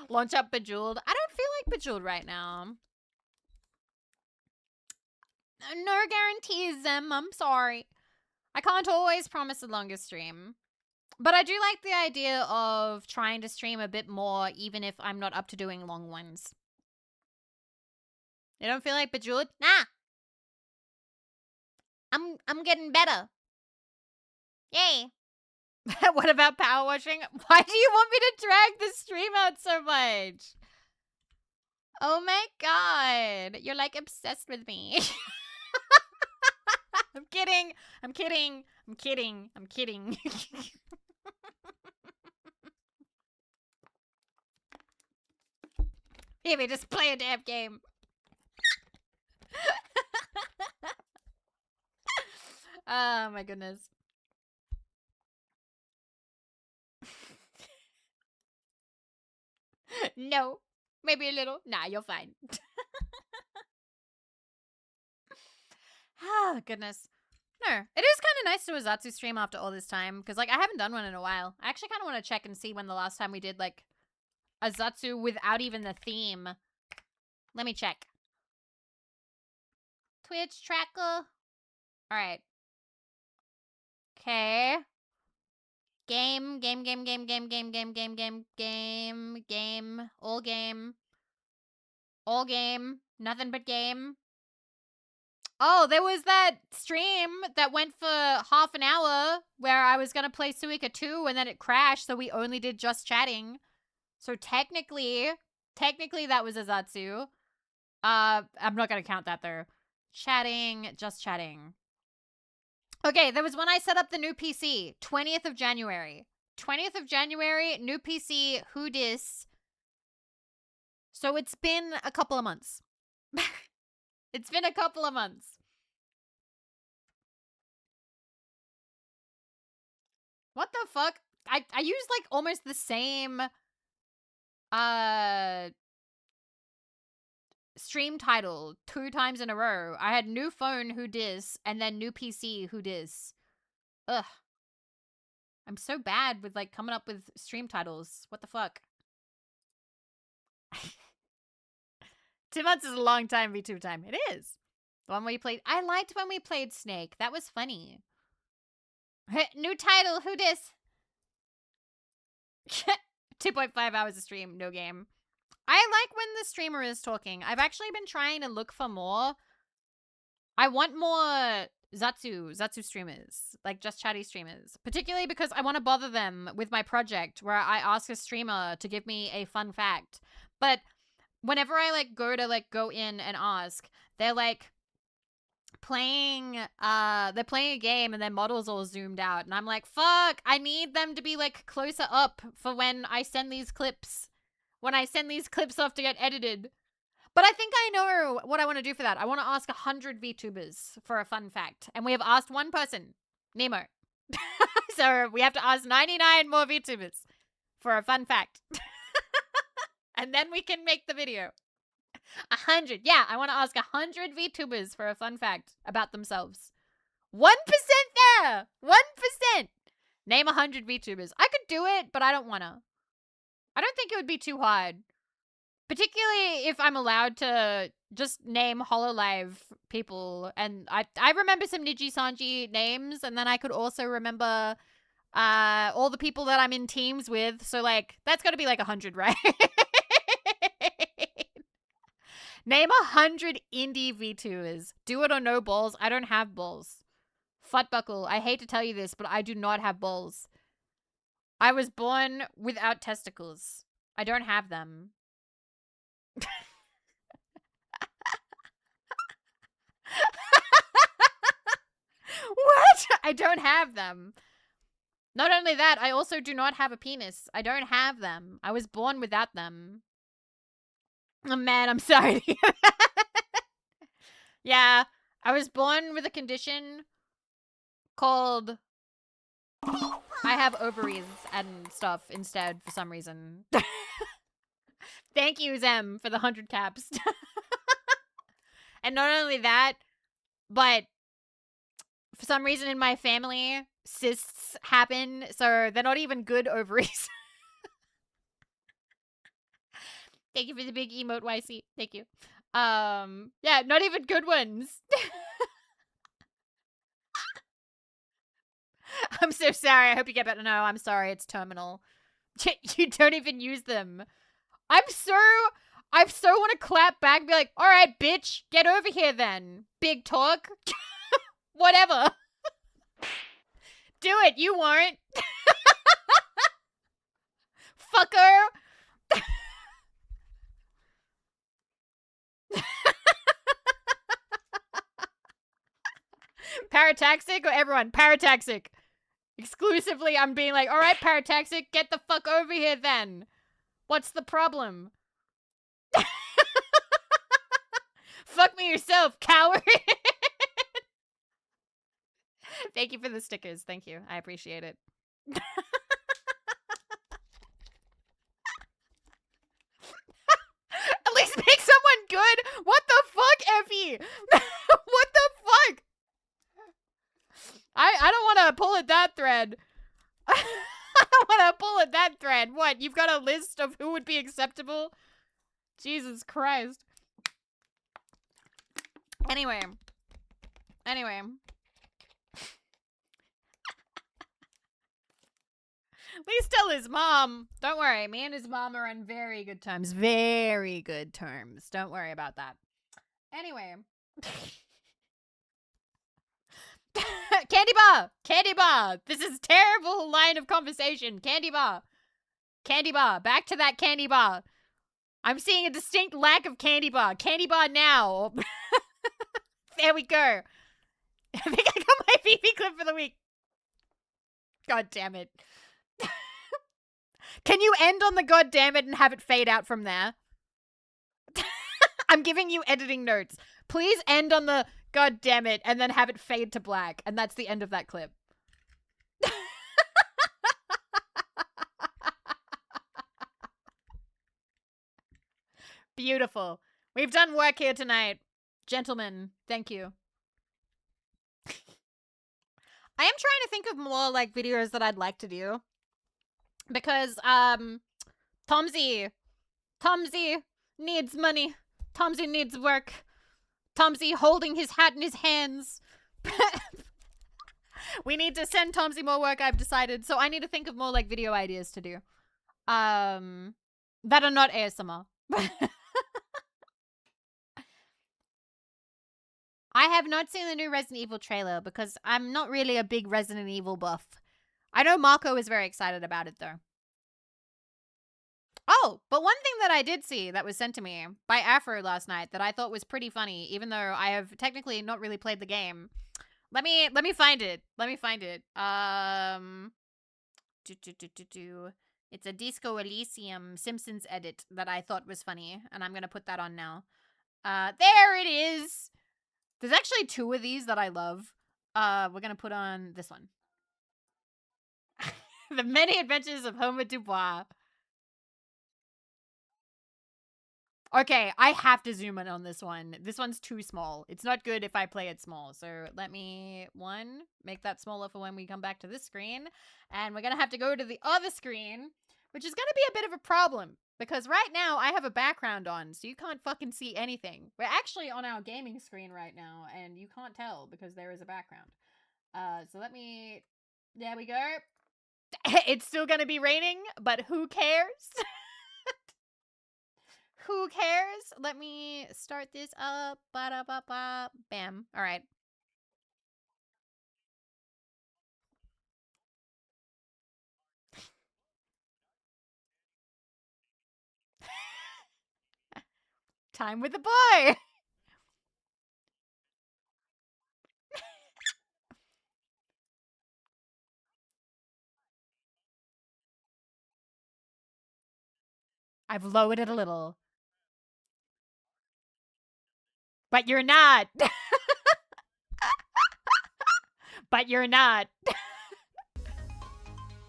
Launch up Bejeweled. I don't feel like Bejeweled right now. No guarantees, Em. I'm sorry. I can't always promise a longer stream. But I do like the idea of trying to stream a bit more, even if I'm not up to doing long ones. You don't feel like Bejeweled? Nah. I'm getting better. Yay. What about power washing? Why do you want me to drag the stream out so much? Oh my god. You're like obsessed with me. I'm kidding. I'm kidding. I'm kidding. I'm kidding. Vivi, just play a damn game. Oh my goodness. No. Maybe a little. Nah, you're fine. Oh, goodness. No, it is kind of nice to do a Zatsu stream after all this time, because, like, I haven't done one in a while. I actually kind of want to check and see when the last time we did, like, a Zatsu without even the theme. Let me check. Twitch tracker. Alright. Okay. Game. All game. All game. Nothing but game. Oh, there was that stream that went for half an hour where I was going to play Suika 2 and then it crashed, so we only did just chatting. So technically that was a Zatsu. I'm not going to count that though. Chatting, just chatting. Okay, there was when I set up the new PC, 20th of January. 20th of January, new PC, who dis? So it's been a couple of months. It's been a couple of months. What the fuck? I used like almost the same stream title 2 times in a row. I had new phone, who dis, and then new PC, who dis. Ugh. I'm so bad with like coming up with stream titles. What the fuck? 2 months is a long time, VTube time. It is. The one where you played. I liked when we played Snake. That was funny. New title, who dis? 2.5 hours of stream, no game. I like when the streamer is talking. I've actually been trying to look for more. I want more Zatsu streamers, like just chatty streamers, particularly because I want to bother them with my project where I ask a streamer to give me a fun fact. But whenever I like go in and ask, they're like playing a game and their model's all zoomed out, and I'm like, fuck, I need them to be like closer up for when I send these clips. When I send these clips off to get edited. But I think I know what I want to do for that. I want to ask 100 VTubers for a fun fact. And we have asked one person, Nemo. So we have to ask 99 more VTubers for a fun fact. And then we can make the video. 100. Yeah, I want to ask 100 VTubers for a fun fact about themselves. 1% there! 1%! Name 100 VTubers. I could do it, but I don't want to. I don't think it would be too hard. Particularly if I'm allowed to just name HoloLive people. And I remember some Niji Sanji names, and then I could also remember all the people that I'm in teams with. So, like, that's got to be like 100, right? Name 100 indie VTubers. Do it or no balls. I don't have balls. Futbuckle, I hate to tell you this, but I do not have balls. I was born without testicles. I don't have them. What? I don't have them. Not only that, I also do not have a penis. I don't have them. I was born without them. Oh man, I'm sorry. Yeah, I was born with a condition called I have ovaries and stuff instead for some reason. Thank you, Zem, for the 100 caps. And not only that, but for some reason in my family, cysts happen, so they're not even good ovaries. Thank you for the big emote, YC. Thank you. Yeah, not even good ones. I'm so sorry. I hope you get better. No, I'm sorry. It's terminal. You don't even use them. I so want to clap back and be like, all right, bitch, get over here then. Big talk. Whatever. Do it. You won't. Fucker. Parataxic or everyone? Parataxic. Exclusively, I'm being like, all right, Parataxic, get the fuck over here then. What's the problem? Fuck me yourself, coward. Thank you for the stickers. Thank you. I appreciate it. At least make someone good. What the fuck, Effie? What the fuck? I don't want to pull at that thread. I don't want to pull at that thread. What? You've got a list of who would be acceptable? Jesus Christ. Anyway. At least tell his mom. Don't worry. Me and his mom are on very good terms. Very good terms. Don't worry about that. Anyway. Candy bar! Candy bar! This is terrible line of conversation. Candy bar. Candy bar. Back to that candy bar. I'm seeing a distinct lack of candy bar. Candy bar now. There we go. I think I got my Vivi clip for the week. God damn it. Can you end on the god damn it and have it fade out from there? I'm giving you editing notes. Please end on the god damn it and then have it fade to black. And that's the end of that clip. Beautiful. We've done work here tonight. Gentlemen, thank you. I am trying to think of more like videos that I'd like to do. Because Tomsy needs money. Tomsy needs work. Tomsy holding his hat in his hands. We need to send Tomsy more work, I've decided. So I need to think of more like video ideas to do. That are not ASMR. I have not seen the new Resident Evil trailer because I'm not really a big Resident Evil buff. I know Marco is very excited about it though. Oh, but one thing that I did see that was sent to me by Afro last night that I thought was pretty funny, even though I have technically not really played the game. Let me find it. Let me find it. It's a Disco Elysium Simpsons edit that I thought was funny, and I'm gonna put that on now. There it is. There's actually two of these that I love. We're gonna put on this one. The Many Adventures of Homer Dubois. Okay, I have to zoom in on this one. This one's too small. It's not good if I play it small. So let me, make that smaller for when we come back to this screen. And we're going to have to go to the other screen, which is going to be a bit of a problem. Because right now, I have a background on, so you can't fucking see anything. We're actually on our gaming screen right now, and you can't tell because there is a background. So let me, there we go. It's still going to be raining, but who cares? Who cares? Let me start this up. Ba-da-ba-ba. Bam. All right. Time with the boy. I've lowered it a little. But you're not. But you're not.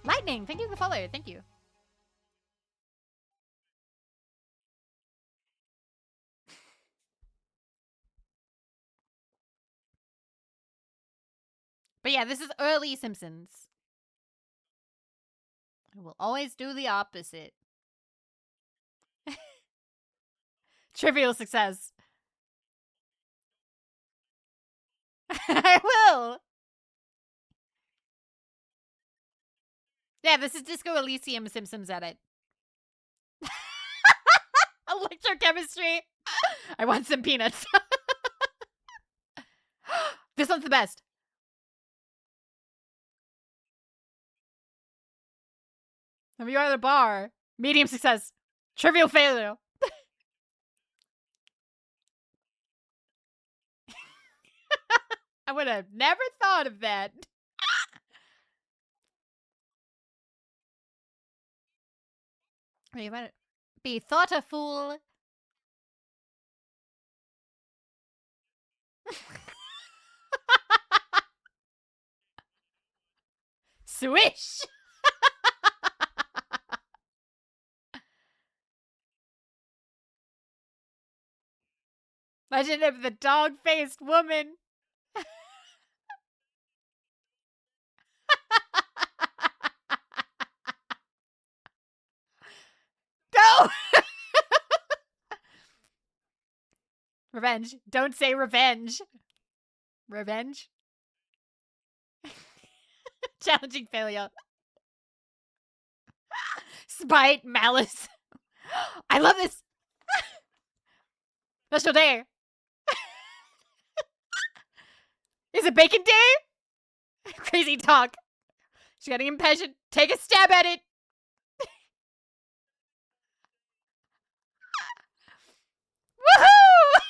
Lightning, thank you for the follow. Thank you. But yeah, this is early Simpsons. I will always do the opposite. Trivial success. I will. Yeah, this is Disco Elysium Simpsons edit. Electrochemistry. I want some peanuts. This one's the best. Have you are at a bar? Medium success. Trivial failure. I would have never thought of that. You better be thought a fool. Swish. Legend of the dog-faced woman. No! Revenge. Don't say revenge. Revenge? Challenging failure. Spite, malice. I love this. Special day. Is it bacon day? Crazy talk. She's getting impatient. Take a stab at it. Woohoo!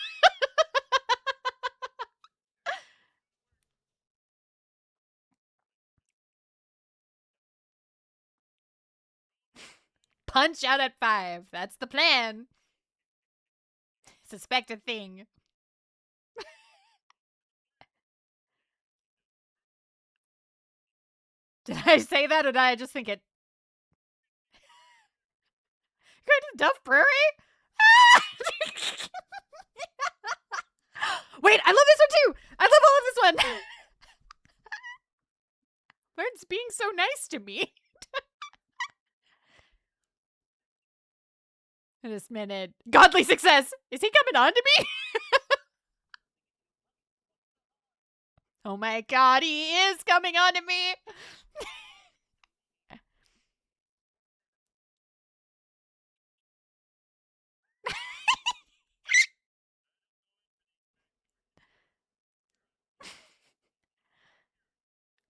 Punch out at 5. That's the plan. Suspect a thing. Did I say that or did I just think it? Going to Duff Brewery? Wait, I love this one too. I love all of this one. Learn's being so nice to me. In this minute. Godly success. Is he coming on to me? Oh my god, he is coming on to me.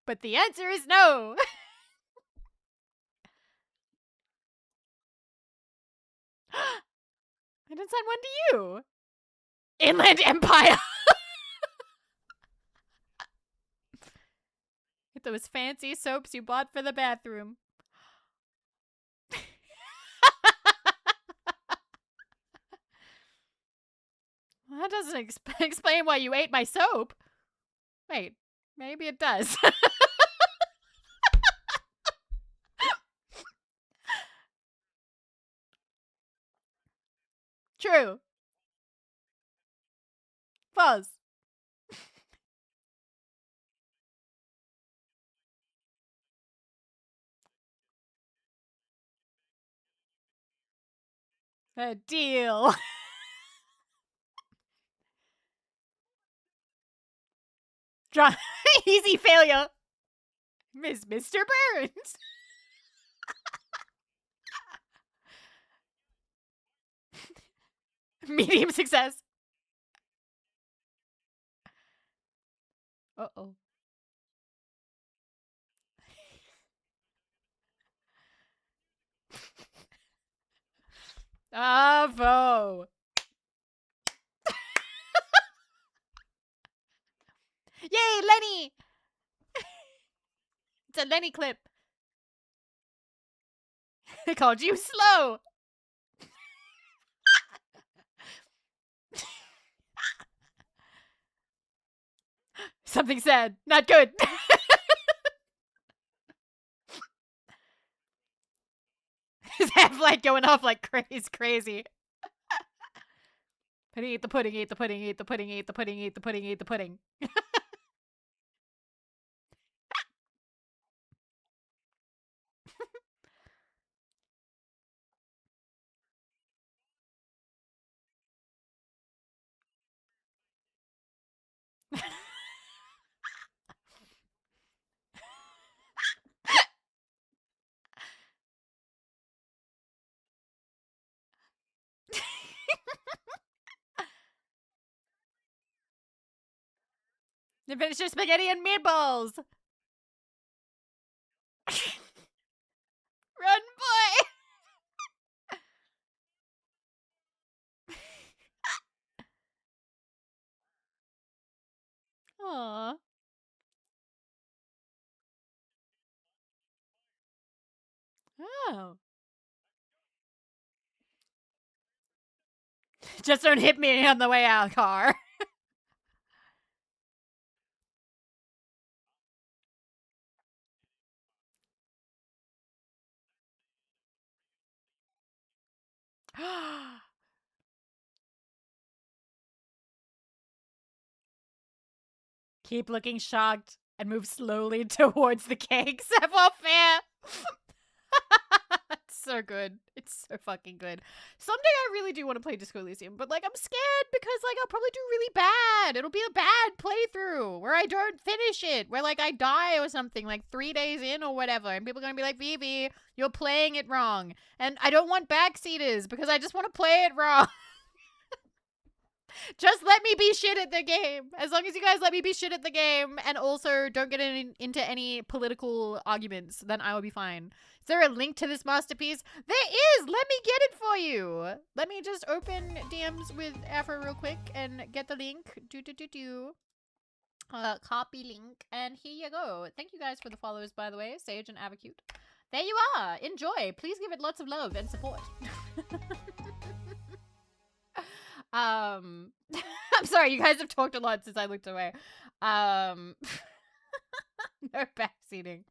But the answer is no. I didn't send one to you. Inland Empire. Get those fancy soaps you bought for the bathroom. That doesn't explain why you ate my soap. Wait, maybe it does. True. False. A deal. Easy failure. Mr. Burns. Medium success. Uh-oh. Bravo. Yay, Lenny. It's a Lenny clip. They called you slow. Something said. Not good. His half-light going off like crazy. Pudding, eat the pudding, eat the pudding, eat the pudding, eat the pudding, eat the pudding, eat the pudding. You finish your spaghetti and meatballs. Run, boy. Aww. Oh. Just don't hit me on the way out, car. Keep looking shocked and move slowly towards the cake. Savoir faire. so good. It's so fucking good. Someday I really do want to play Disco Elysium, but like I'm scared because like I'll probably do really bad. It'll be a bad playthrough where I don't finish it, where like I die or something like 3 days in or whatever, and people are gonna be like, Vivi, you're playing it wrong. And I don't want backseaters because I just want to play it wrong. Just let me be shit at the game. As long as you guys let me be shit at the game and also don't get into any political arguments, then I will be fine. Is there a link to this masterpiece? There is! Let me get it for you. Let me just open DMs with Afro real quick and get the link. Copy link. And here you go. Thank you guys for the follows, by the way. Sage and Avacute. There you are. Enjoy. Please give it lots of love and support. I'm sorry, you guys have talked a lot since I looked away. No backseating.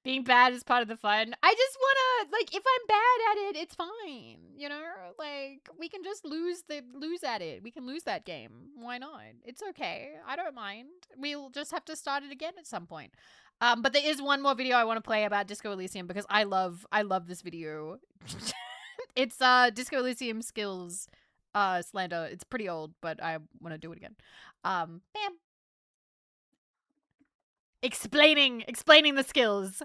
Being bad is part of the fun. I just wanna, like, if I'm bad at it, it's fine. You know? Like, we can just lose at it. We can lose that game. Why not? It's okay. I don't mind. We'll just have to start it again at some point. But there is one more video I want to play about Disco Elysium because I love this video. It's Disco Elysium skills slander. It's pretty old, but I want to do it again. Bam. Explaining the skills.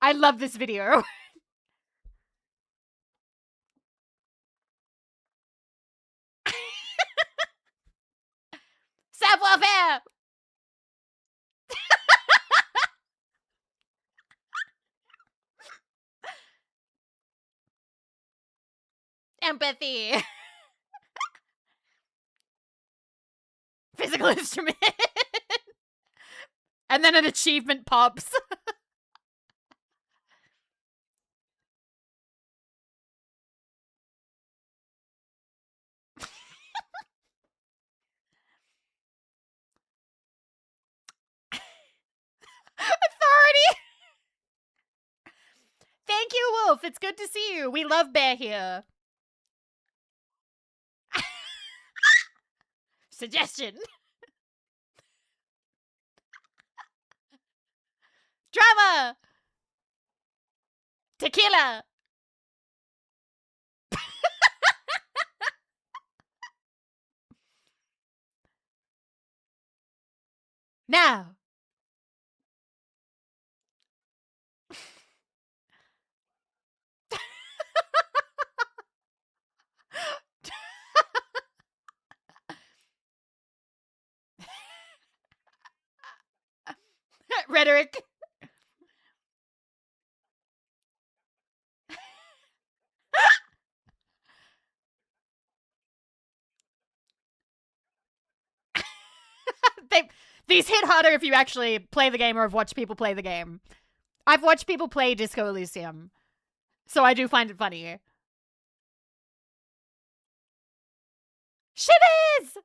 I love this video. Savoir-faire. Empathy. Physical instrument. And then an achievement pops. Authority. Thank you, Wolf. It's good to see you. We love Bear here. Suggestion. Drama. Tequila. Now. Rhetoric. These hit harder if you actually play the game or have watched people play the game. I've watched people play Disco Elysium, so I do find it funny. Shivers!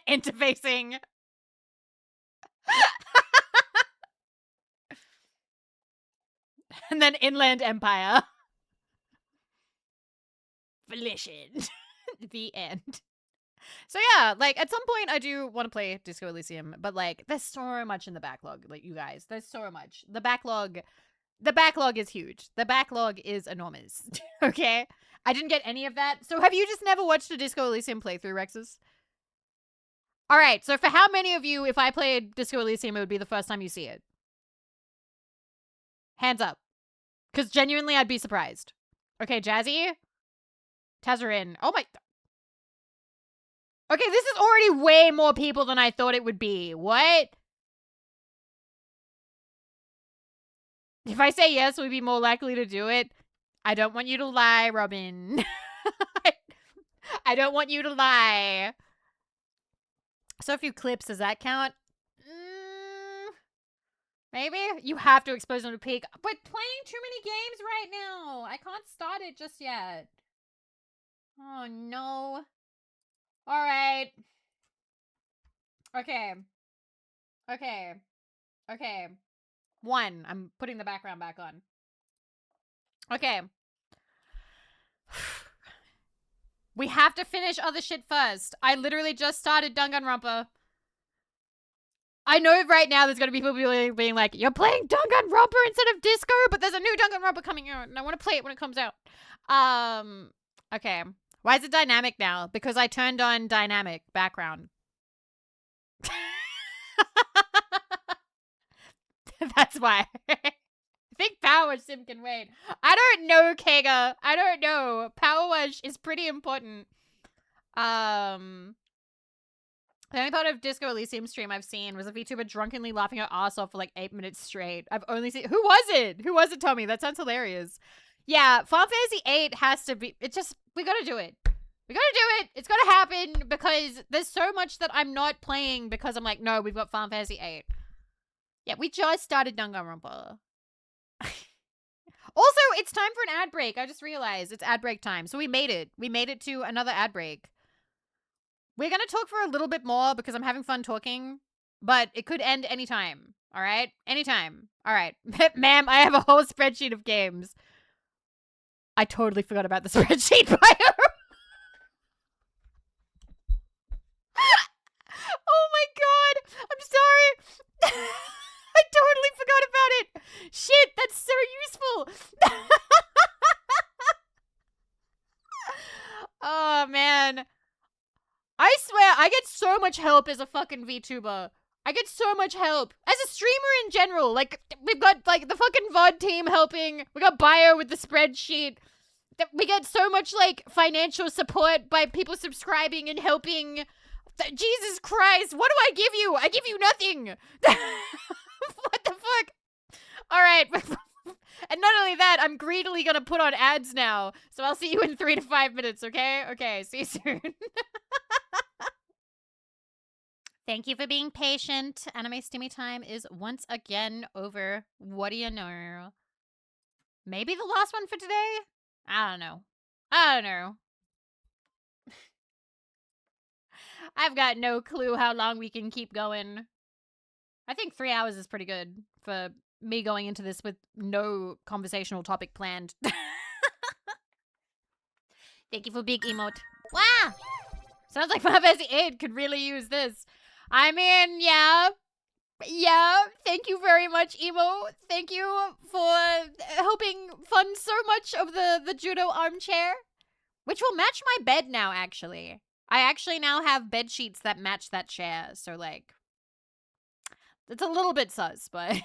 Interfacing. And then Inland Empire. Volition. The end. So yeah, like at some point I do want to play Disco Elysium, but like there's so much in the backlog. Like you guys, there's so much. The backlog is huge. The backlog is enormous. Okay? I didn't get any of that. So have you just never watched a Disco Elysium playthrough, Rexus? All right. So for how many of you, if I played Disco Elysium, it would be the first time you see it? Hands up. Because genuinely, I'd be surprised. Okay, Jazzy? Tazarin. Oh my... Okay, this is already way more people than I thought it would be. What? If I say yes, we'd be more likely to do it. I don't want you to lie, Robin. I don't want you to lie. So a few clips, does that count? Maybe? You have to expose them to peak. But playing too many games right now. I can't start it just yet. Oh, no. All right. Okay. Okay. Okay. 1. I'm putting the background back on. Okay. We have to finish other shit first. I literally just started Danganronpa. I know right now there's gonna be people being like, "You're playing Danganronpa instead of Disco," but there's a new Danganronpa coming out, and I want to play it when it comes out. Okay. Why is it dynamic now? Because I turned on dynamic background. That's why. I think Power Sim can wait. I don't know, Kega. I don't know. Power Wash is pretty important. The only part of Disco Elysium stream I've seen was a VTuber drunkenly laughing her ass off for like 8 minutes straight. I've only seen— Who was it? Who was it, Tommy? That sounds hilarious. Yeah, Final Fantasy 8 has to be— It's just— We gotta do it. We gotta do it. It's gotta happen because there's so much that I'm not playing because I'm like, no, we've got Final Fantasy 8. Yeah, we just started Danganronpa. Also, it's time for an ad break. I just realized it's ad break time. So we made it. We made it to another ad break. We're going to talk for a little bit more because I'm having fun talking, but it could end anytime. All right? Anytime. All right. Ma'am, I have a whole spreadsheet of games. I totally forgot about the spreadsheet bio. Oh my god. I'm sorry. I totally forgot about it. Shit, that's so useful. Oh, man. I swear, I get so much help as a fucking VTuber. I get so much help. As a streamer in general. Like, we've got, like, the fucking VOD team helping. We got Bio with the spreadsheet. We get so much, like, financial support by people subscribing and helping. Jesus Christ, what do I give you? I give you nothing. What the fuck? All right. And not only that, I'm greedily gonna put on ads now. So I'll see you in 3 to 5 minutes, okay? Okay, see you soon. Thank you for being patient. Anime Stimmy time is once again over. What do you know? Maybe the last one for today? I don't know. I don't know. I've got no clue how long we can keep going. I think 3 hours is pretty good for me going into this with no conversational topic planned. Thank you for big emote. Wow! Sounds like Final Fantasy 8 could really use this. I mean, yeah. Yeah, thank you very much, Emo. Thank you for helping fund so much of the judo armchair. Which will match my bed now, actually. I actually now have bed sheets that match that chair. So, like, it's a little bit sus, but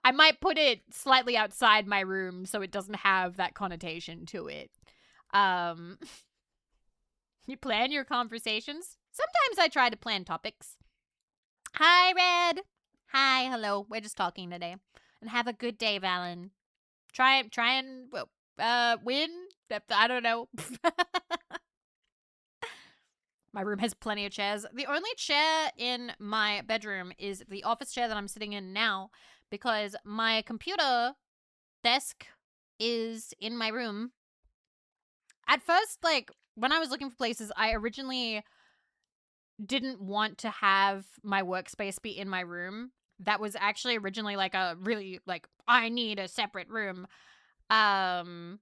I might put it slightly outside my room so it doesn't have that connotation to it. You plan your conversations? Sometimes I try to plan topics. Hi, Red. Hi, hello. We're just talking today. And have a good day, Valen. Try and win? I don't know. My room has plenty of chairs. The only chair in my bedroom is the office chair that I'm sitting in now because my computer desk is in my room. At first, like, when I was looking for places, I originally didn't want to have my workspace be in my room. That was actually originally like a really, like, I need a separate room. But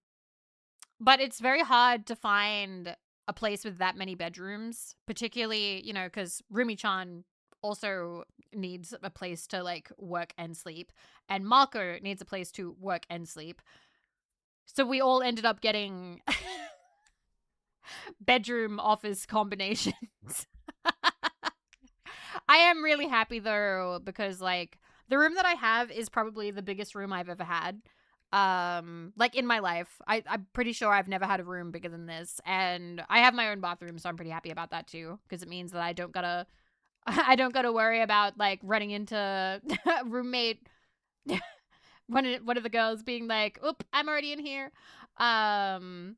it's very hard to find a place with that many bedrooms, particularly, you know, because Rumi-chan also needs a place to, like, work and sleep, and Marco needs a place to work and sleep. So we all ended up getting bedroom office combinations. I am really happy, though, because, like, the room that I have is probably the biggest room I've ever had. Like, in my life. I'm pretty sure I've never had a room bigger than this, and I have my own bathroom, so I'm pretty happy about that too, because it means that I don't gotta worry about, like, running into a roommate one of the girls being like, oop, I'm already in here. And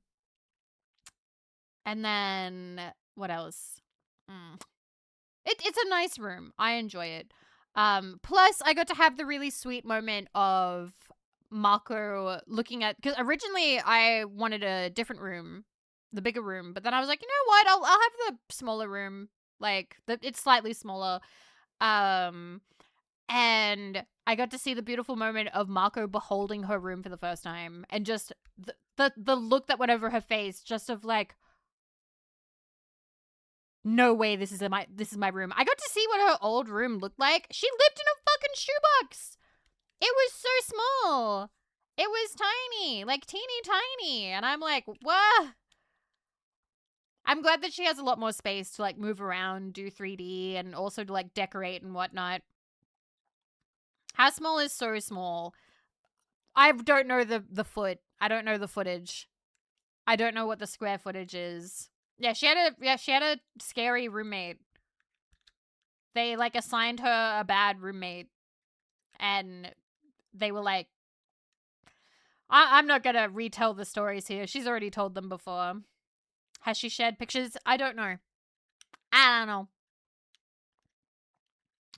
then what else? It's a nice room. I enjoy it. Plus I got to have the really sweet moment of Mako looking at, because originally I wanted a different room, the bigger room, but then I was like, you know what, I'll have the smaller room, like it's slightly smaller, Um, and I got to see the beautiful moment of Marco beholding her room for the first time, and just the look that went over her face, just of like, no way, this is my room. I got to see what her old room looked like. She lived in a fucking shoebox. It was so small. It was tiny, like teeny tiny, and I'm like, what? I'm glad that she has a lot more space to like move around, do 3D, and also to like decorate and whatnot. How small is so small? I don't know the foot. I don't know the footage. I don't know what the square footage is. Yeah, she had a scary roommate. They like assigned her a bad roommate, and they were like, I'm not gonna retell the stories here. She's already told them before. Has she shared pictures? I don't know. I don't know.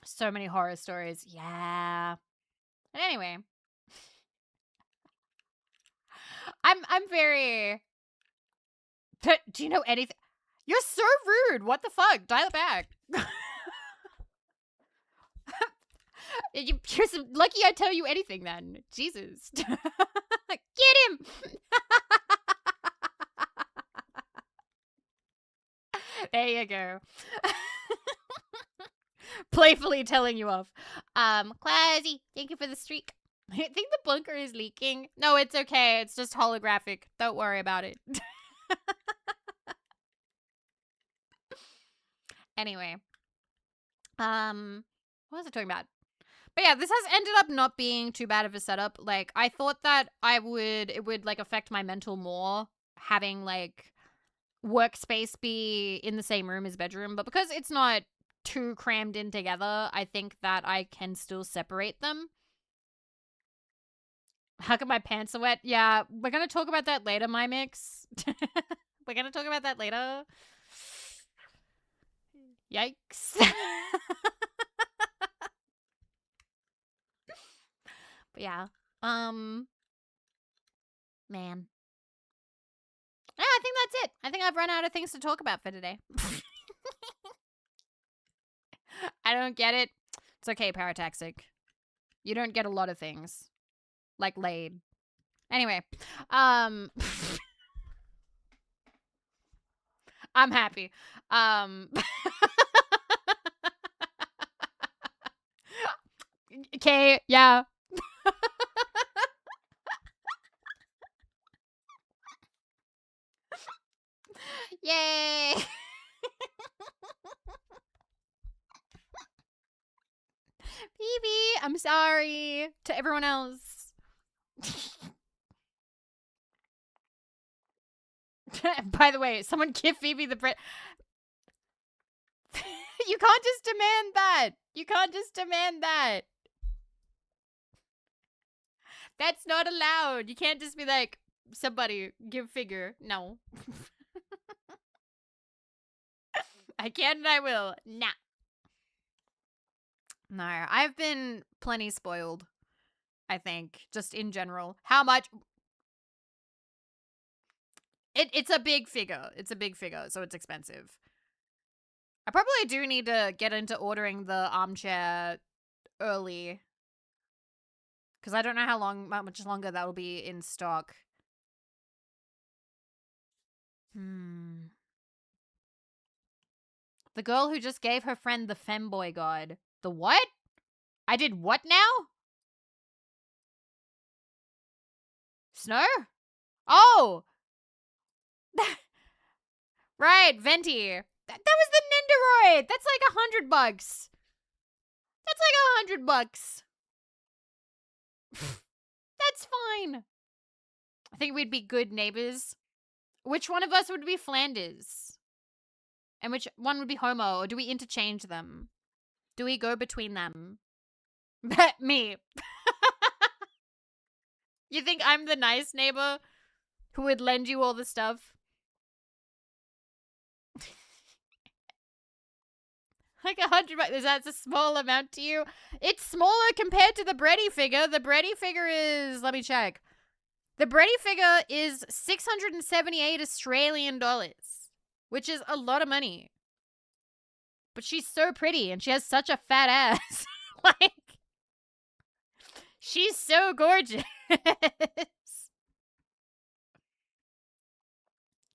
So many horror stories. Yeah. And anyway, I'm very. Do you know anything? You're so rude. What the fuck? Dial it back. You're so lucky I tell you anything then. Jesus. Get him. There you go. Playfully telling you off. Classy, thank you for the streak. I think the bunker is leaking. No, it's okay. It's just holographic. Don't worry about it. Anyway. What was I talking about? But yeah, this has ended up not being too bad of a setup. Like, I thought that it would like affect my mental more having like workspace be in the same room as bedroom, but because it's not too crammed in together, I think that I can still separate them. How come my pants are wet? Yeah, we're gonna talk about that later, my mix. We're gonna talk about that later. Yikes. But yeah. Man. Yeah, I think that's it. I think I've run out of things to talk about for today. I don't get it. It's okay, Parataxic. You don't get a lot of things. Like laid. Anyway. I'm happy. Okay, yeah. Yay! Vivi, I'm sorry to everyone else. By the way, someone give Vivi the bread. You can't just demand that. You can't just demand that. That's not allowed. You can't just be like, somebody give figure. No. I can and I will. Nah. No, I've been plenty spoiled, I think, just in general. How much? It's a big figure. It's a big figure, so it's expensive. I probably do need to get into ordering the armchair early, because I don't know how much longer that will be in stock. The girl who just gave her friend the femboy god. The what? I did what now? Snow? Oh! Right, Venti. That was the Nendoroid! That's like $100. That's like $100. That's fine. I think we'd be good neighbors. Which one of us would be Flanders? And which one would be Homo? Or do we interchange them? Do we go between them? Me. You think I'm the nice neighbor who would lend you all the stuff? Like $100. Is that a small amount to you? It's smaller compared to the Bready figure. The Bready figure is, let me check. The Bready figure is 678 Australian dollars, which is a lot of money. but she's so pretty and she has such a fat ass. Like, she's so gorgeous.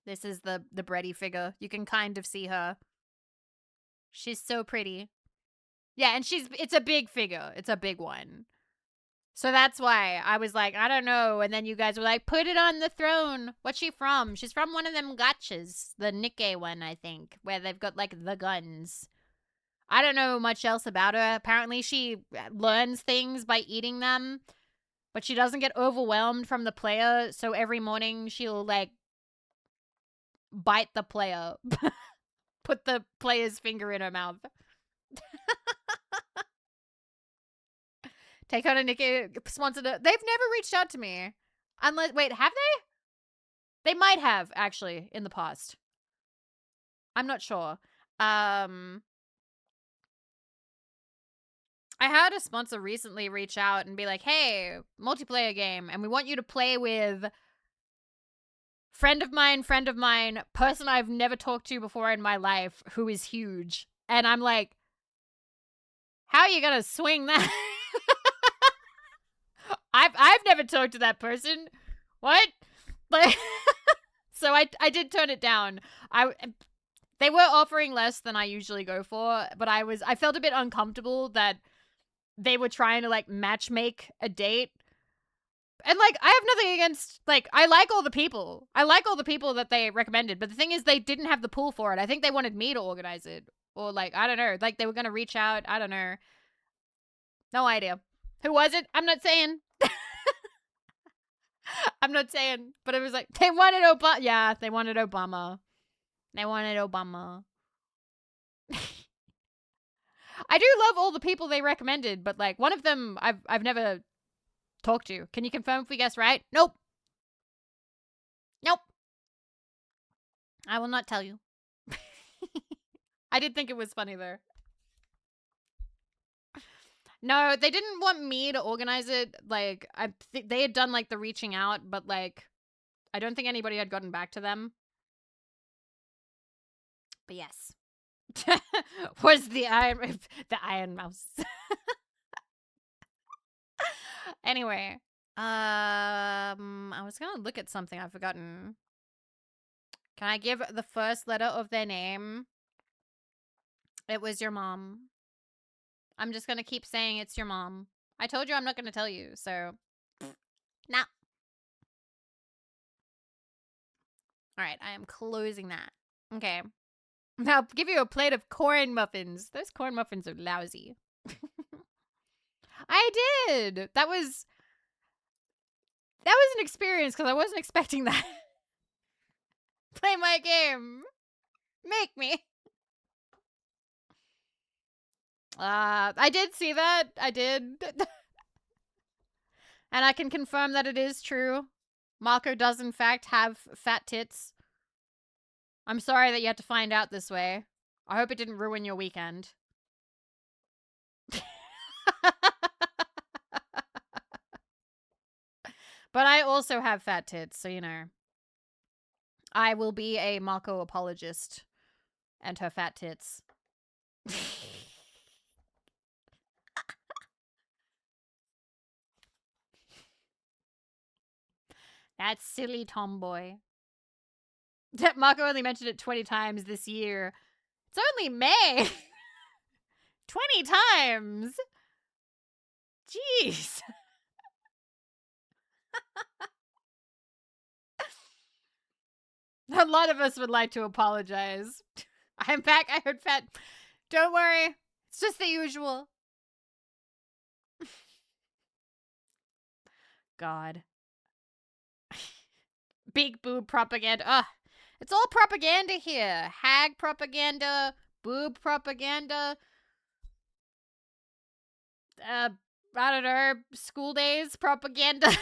This is the bready figure. You can kind of see her. She's so pretty. Yeah, and it's a big figure. It's a big one. So that's why I was like, I don't know. And then you guys were like, put it on the throne. What's she from? She's from one of them gachas. The Nikkei one, I think, where they've got like the guns. I don't know much else about her. Apparently she learns things by eating them, but she doesn't get overwhelmed from the player. So every morning she'll like bite the player, put the player's finger in her mouth. Take on a Nikkei sponsored. They've never reached out to me. Unless, wait, have they? They might have, actually, in the past. I'm not sure. I had a sponsor recently reach out and be like, hey, multiplayer game, and we want you to play with friend of mine, person I've never talked to before in my life who is huge. And I'm like, how are you gonna swing that? I've never talked to that person. What? Like, so I did turn it down. They were offering less than I usually go for, but I felt a bit uncomfortable that they were trying to like matchmake a date. And like, I have nothing against, like, I like all the people. I like all the people that they recommended, but the thing is they didn't have the pool for it. I think they wanted me to organize it. Or like, I don't know. Like, they were going to reach out. I don't know. No idea. Who was it? I'm not saying. I'm not saying. But it was like, they wanted Obama. Yeah, they wanted Obama. They wanted Obama. I do love all the people they recommended, but like, one of them I've never talked to. Can you confirm if we guess right? Nope. Nope. I will not tell you. I did think it was funny though. No, they didn't want me to organize it. Like, they had done like the reaching out, but like, I don't think anybody had gotten back to them. But yes. Was the iron mouse. Anyway, I was gonna look at something I've forgotten. Can I give the first letter of their name? It was your mom. I'm just gonna keep saying it's your mom. I told you I'm not gonna tell you, so nah. Alright, I am closing that. Okay. Now I'll give you a plate of corn muffins. Those corn muffins are lousy. I did! That was an experience because I wasn't expecting that. Play my game. Make me. I did see that. I did. And I can confirm that it is true. Marco does in fact have fat tits. I'm sorry that you had to find out this way. I hope it didn't ruin your weekend. But I also have fat tits, so you know. I will be a Marco apologist and her fat tits. That silly tomboy. Marco only mentioned it 20 times this year. It's only May. 20 times. Jeez. A lot of us would like to apologize. I'm back. I heard fat. Don't worry. It's just the usual. God. Big boob propaganda. Ugh. It's all propaganda here. Hag propaganda. Boob propaganda. I don't know. School days propaganda.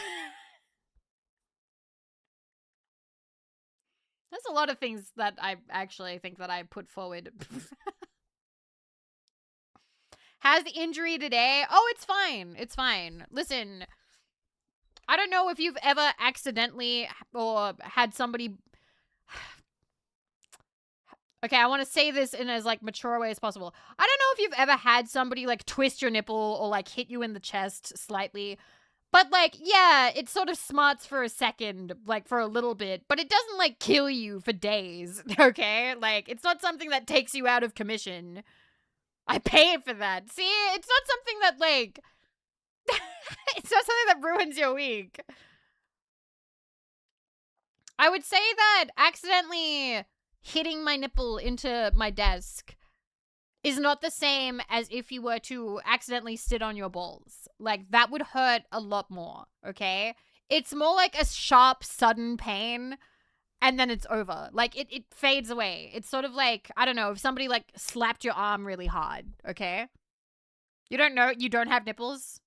There's a lot of things that I actually think that I put forward. Has the injury today? Oh, it's fine. It's fine. Listen, I don't know if you've ever accidentally or had somebody Okay, I want to say this in as like mature way as possible. I don't know if you've ever had somebody like twist your nipple or like hit you in the chest slightly. But like, yeah, it sort of smarts for a second, like for a little bit, but it doesn't like kill you for days, okay? Like, it's not something that takes you out of commission. I pay for that. See, it's not something that like, it's not something that ruins your week. I would say that accidentally hitting my nipple into my desk is not the same as if you were to accidentally sit on your balls. Like, that would hurt a lot more, okay? It's more like a sharp, sudden pain, and then it's over. Like, it fades away. It's sort of like, I don't know, if somebody, like, slapped your arm really hard, okay? You don't have nipples?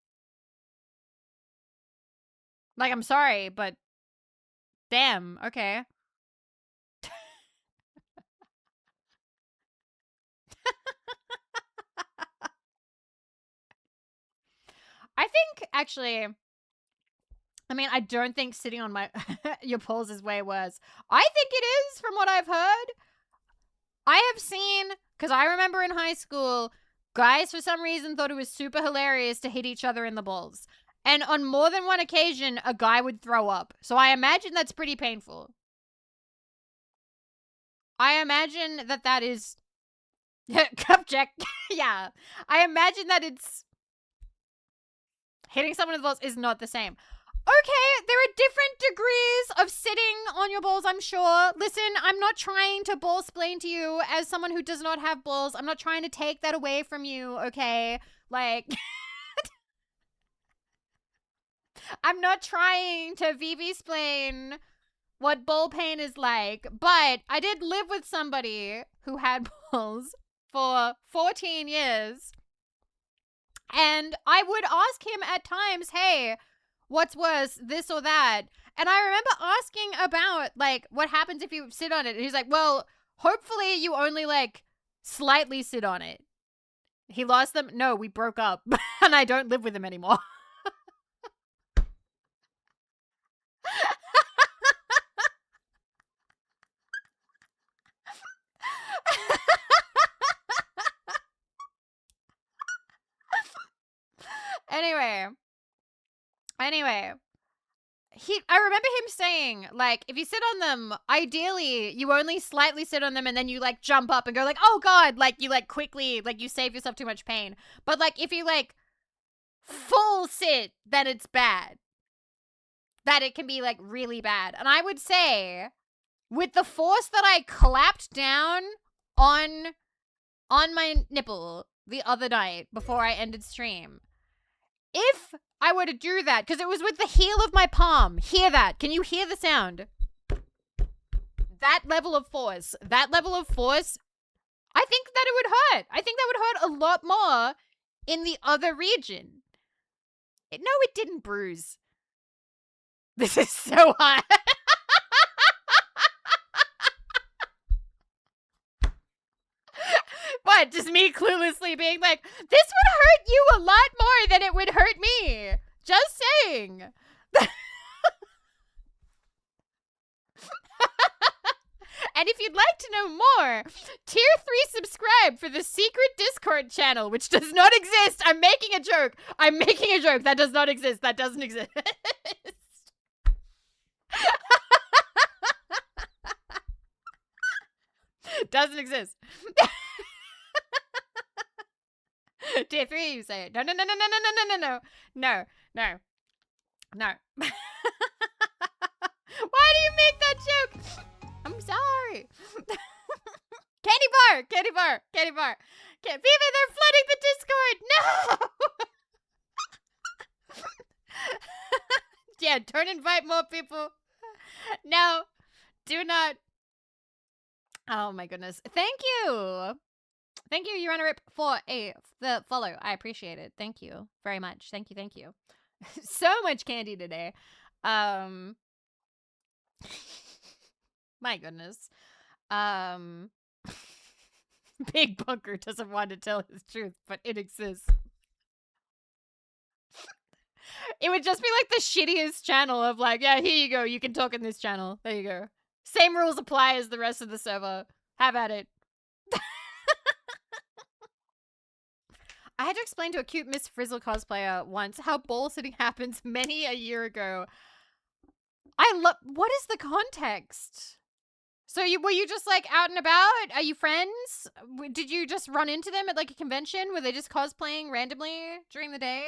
Like, I'm sorry, but damn, okay. I think, actually, I mean, I don't think sitting on my your balls is way worse. I think it is, from what I've heard. I have seen, because I remember in high school, guys for some reason thought it was super hilarious to hit each other in the balls. And on more than one occasion, a guy would throw up. So I imagine that's pretty painful. I imagine that that is... Cup check. Yeah. I imagine that it's... Hitting someone in the balls is not the same. Okay, there are different degrees of sitting on your balls, I'm sure. Listen, I'm not trying to ball-splain to you as someone who does not have balls. I'm not trying to take that away from you, okay? Like, I'm not trying to Vivi-splain what ball pain is like, but I did live with somebody who had balls for 14 years, and I would ask him at times, hey, what's worse, this or that? And I remember asking about, like, what happens if you sit on it? And he's like, well, hopefully you only, like, slightly sit on it. He lost them? No, we broke up. And I don't live with him anymore. Anyway, I remember him saying, like, if you sit on them, ideally, you only slightly sit on them and then you, like, jump up and go, like, oh, God, like, you, like, quickly, like, you save yourself too much pain. But, like, if you, like, full sit, then it's bad. That it can be, like, really bad. And I would say, with the force that I clapped down on my nipple the other night before I ended stream, if I were to do that, because it was with the heel of my palm. Hear that? Can you hear the sound? That level of force. I think that it would hurt. I think that would hurt a lot more in the other region. No, it didn't bruise. This is so hot. What? Just me cluelessly being like, this would hurt you a lot more than it would hurt me. Just saying. And if you'd like to know more, tier 3 subscribe for the secret Discord channel, which does not exist. I'm making a joke. That does not exist. That doesn't exist. Doesn't exist. Tier 3, you say it. No. Why do you make that joke? I'm sorry. Candy bar. Vivi, they're flooding the Discord. No. Yeah, don't invite more people. No, do not. Oh my goodness. Thank you. You Runner Rip, for the follow. I appreciate it. Thank you very much. Thank you. So much candy today. My goodness. Big Bunker doesn't want to tell his truth, but it exists. It would just be like the shittiest channel of like, yeah, here you go. You can talk in this channel. There you go. Same rules apply as the rest of the server. Have at it. I had to explain to a cute Miss Frizzle cosplayer once how ball sitting happens many a year ago. What is the context? So were you just like out and about? Are you friends? Did you just run into them at like a convention? Were they just cosplaying randomly during the day?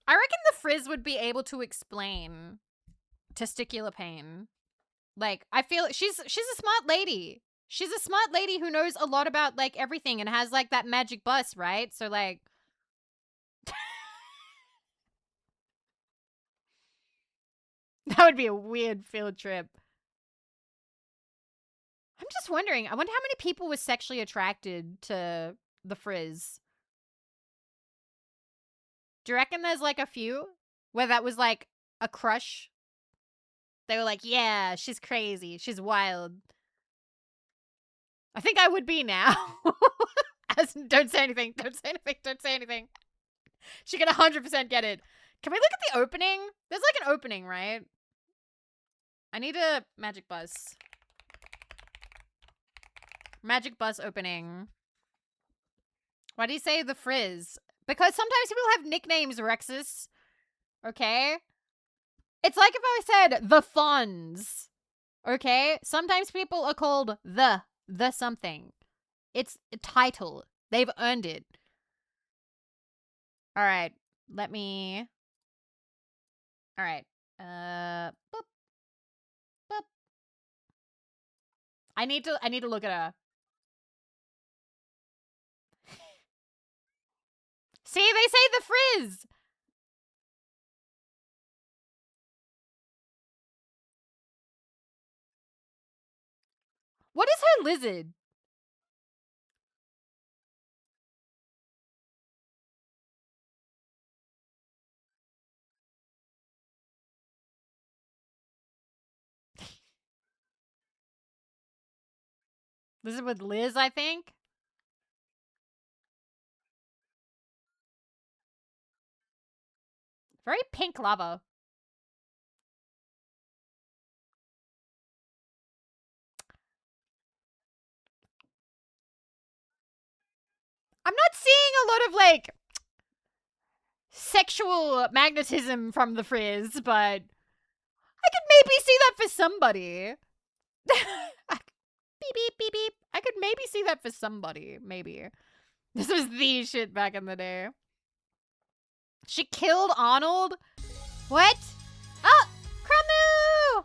I reckon the Frizz would be able to explain testicular pain. Like, I feel she's a smart lady. She's a smart lady who knows a lot about like everything and has like that magic bus, right? So like that would be a weird field trip. I'm just wondering, I wonder how many people were sexually attracted to the Frizz. Do you reckon there's like a few where that was like a crush? They were like, yeah, she's crazy. She's wild. I think I would be now. Don't say anything. Don't say anything. Don't say anything. She could 100% get it. Can we look at the opening? There's like an opening, right? I need a magic bus. Magic bus opening. Why do you say the Frizz? Because sometimes people have nicknames, Rexus. Okay? It's like if I said the Fonz. Okay? Sometimes people are called the something. It's a title. They've earned it. All right. Let me... All right. Boop. Boop. I need to look at her. See, they say the Frizz. What is her lizard? Lizard with Liz, I think. Very pink lava. I'm not seeing a lot of like sexual magnetism from the Frizz, but I could maybe see that for somebody. Beep, beep, beep, beep. I could maybe see that for somebody, maybe. This was the shit back in the day. She killed Arnold? What? Oh, Crumu!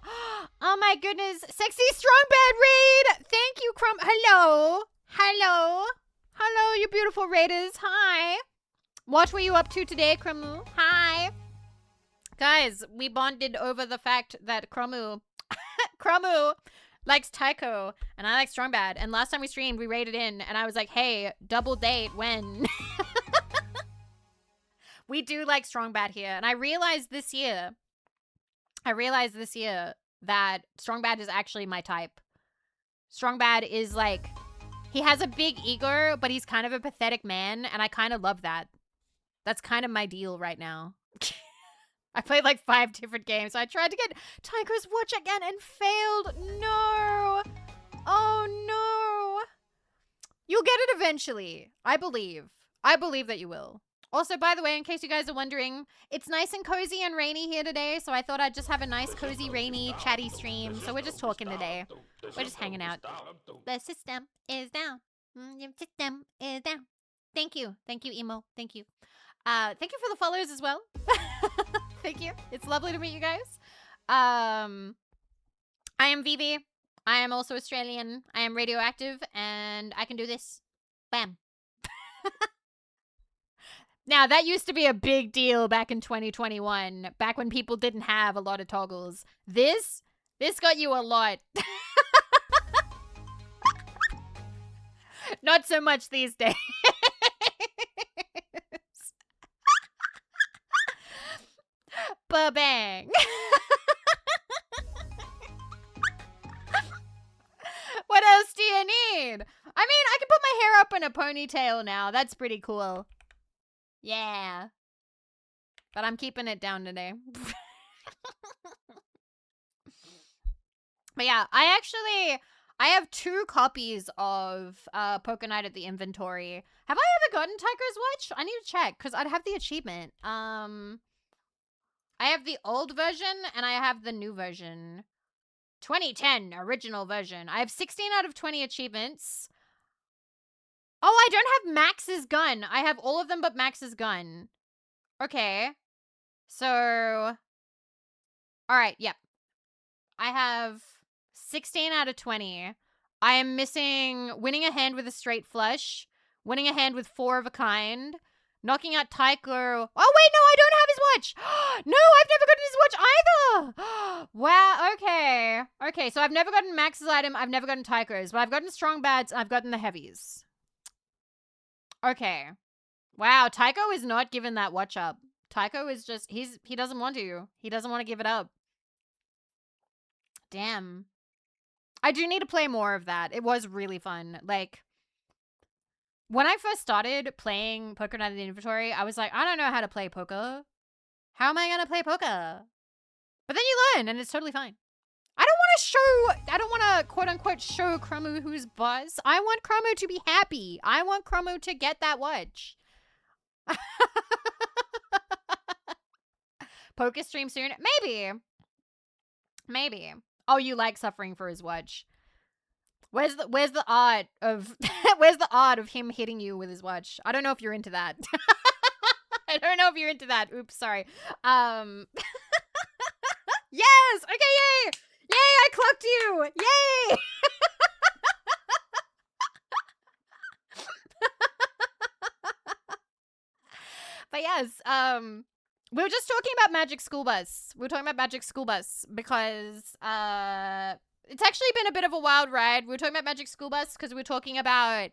Oh my goodness. Sexy strong bad raid! Thank you, Crum. Hello. Hello. Hello, you beautiful raiders. Hi. What were you up to today, Crumu? Hi. Guys, we bonded over the fact that Crumu likes Tycho and I like Strong Bad. And last time we streamed, we raided in and I was like, hey, double date when? We do like Strong Bad here. And I realized this year that Strong Bad is actually my type. Strong Bad is like, he has a big ego, but he's kind of a pathetic man. And I kind of love that. That's kind of my deal right now. I played like 5 different games. I tried to get Tycho's watch again and failed. No. Oh no. You'll get it eventually. I believe. I believe that you will. Also, by the way, in case you guys are wondering, it's nice and cozy and rainy here today, so I thought I'd just have a nice, cozy, rainy, chatty stream. So we're just talking today. We're just hanging out. The system is down. Your system is down. Thank you. Thank you, Emo. Thank you. Thank you for the follows as well. Thank you. It's lovely to meet you guys. I am Vivi. I am also Australian. I am radioactive, and I can do this. Bam. Now, that used to be a big deal back in 2021, back when people didn't have a lot of toggles. This got you a lot. Not so much these days. Ba-bang. What else do you need? I mean, I can put my hair up in a ponytail now. That's pretty cool. Yeah. But I'm keeping it down today. But yeah, I I have 2 copies of Poker Night at the Inventory. Have I ever gotten Tycho's watch? I need to check because I'd have the achievement. I have the old version and I have the new version. 2010 original version. I have 16 out of 20 achievements. Oh, I don't have Max's gun. I have all of them but Max's gun. Okay. So, all right, yep. I have 16 out of 20. I am missing winning a hand with a straight flush, winning a hand with 4 of a kind, knocking out Tycho. Oh, wait, no, I don't have his watch. No, I've never gotten his watch either. Wow, okay. Okay, so I've never gotten Max's item. I've never gotten Tycho's, but I've gotten strong bads. I've gotten the heavies. Okay. Wow, Tycho is not giving that watch up. Tycho is just, he doesn't want to. He doesn't want to give it up. Damn. I do need to play more of that. It was really fun. Like, when I first started playing Poker Night at the Inventory, I was like, I don't know how to play poker. How am I going to play poker? But then you learn, and it's totally fine. I don't want to quote-unquote show Chromo who's boss. I want Chromo to be happy. I want Chromo to get that watch. Poker stream soon? Maybe. Maybe. Oh, you like suffering for his watch. Where's the art of where's the art of him hitting you with his watch? I don't know if you're into that. I don't know if you're into that. Oops, sorry. Yes! Okay, yay! Yay, I clocked you! Yay! But yes, we were just talking about Magic School Bus. We were talking about Magic School Bus because it's actually been a bit of a wild ride. We were talking about Magic School Bus because we were talking about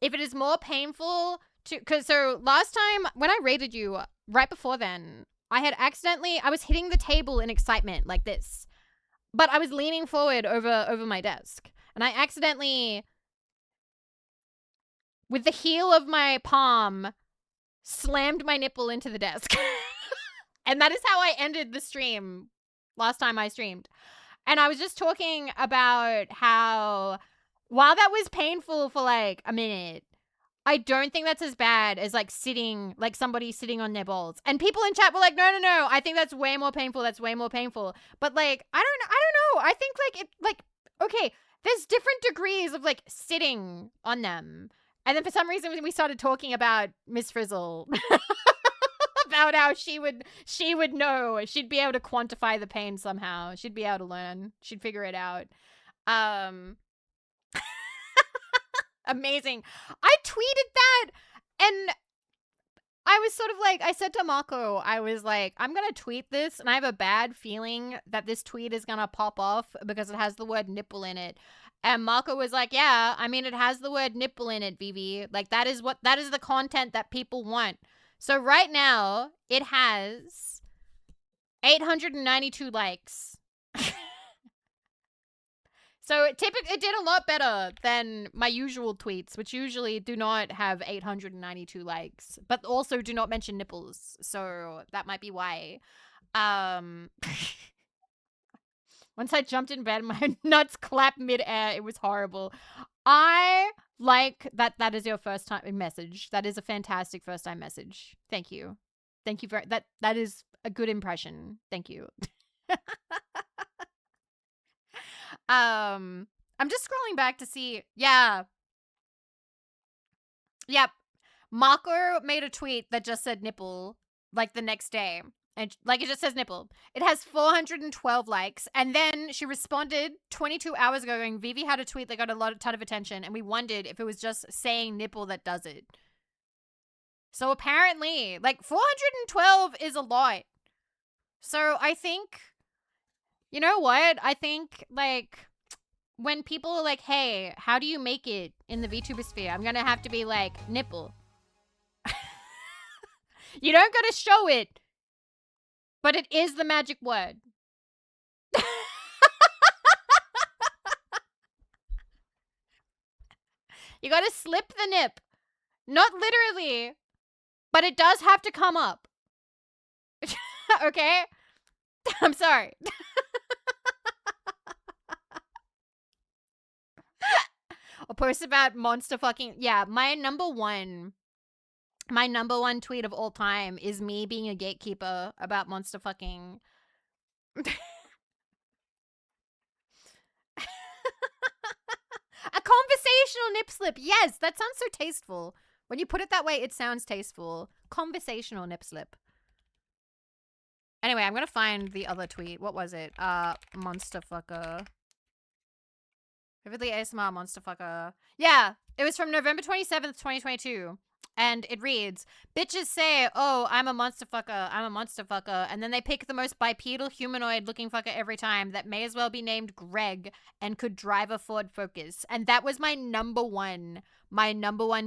if it is more painful to, so last time when I raided you, right before then, I was hitting the table in excitement like this, but I was leaning forward over my desk, and I accidentally, with the heel of my palm, slammed my nipple into the desk. And that is how I ended the stream last time I streamed. And I was just talking about how, while that was painful for like a minute, I don't think that's as bad as like somebody sitting on their balls. And people in chat were like, no, I think that's way more painful. That's way more painful. But like, I don't know. I think okay, there's different degrees of like sitting on them. And then for some reason we started talking about Miss Frizzle. About how she would know. She'd be able to quantify the pain somehow. She'd be able to learn. She'd figure it out. Amazing. I tweeted that, and I was sort of like, I said to Mako, I was like, I'm going to tweet this, and I have a bad feeling that this tweet is going to pop off because it has the word nipple in it. And Mako was like, yeah, I mean, it has the word nipple in it, Vivi. Like, that is the content that people want. So right now, it has 892 likes. So it did a lot better than my usual tweets, which usually do not have 892 likes, but also do not mention nipples. So that might be why. Once I jumped in bed, my nuts clapped midair. It was horrible. I like that is your first time message. That is a fantastic first time message. Thank you. Thank you that is a good impression. Thank you. I'm just scrolling back to see. Yeah. Yep. Mako made a tweet that just said nipple like the next day. And like it just says nipple. It has 412 likes. And then she responded 22 hours ago going, Vivi had a tweet that got a ton of attention. And we wondered if it was just saying nipple that does it. So apparently, like 412 is a lot. So I think, you know what? I think like when people are like, hey, how do you make it in the VTuber sphere? I'm going to have to be like, nipple. You don't got to show it. But it is the magic word. You gotta slip the nip. Not literally. But it does have to come up. Okay? I'm sorry. A post about monster fucking... Yeah, my number one tweet of all time is me being a gatekeeper about monster fucking... A conversational nip slip. Yes, that sounds so tasteful. When you put it that way, it sounds tasteful. Conversational nip slip. Anyway, I'm gonna find the other tweet. What was it? Monster fucker. Vividly ASMR monster fucker. Yeah, it was from November 27th, 2022. And it reads, bitches say, oh, I'm a monster fucker, I'm a monster fucker. And then they pick the most bipedal humanoid looking fucker every time that may as well be named Greg and could drive a Ford Focus. And that was my number one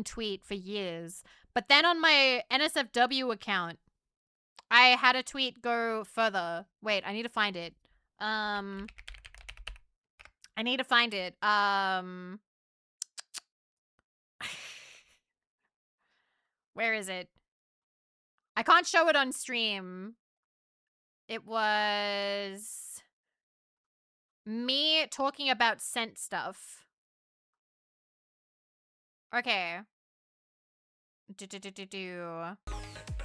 tweet for years. But then on my NSFW account, I had a tweet go further. Wait, I need to find it. I need to find it. Where is it? I can't show it on stream. It was me talking about scent stuff. Okay.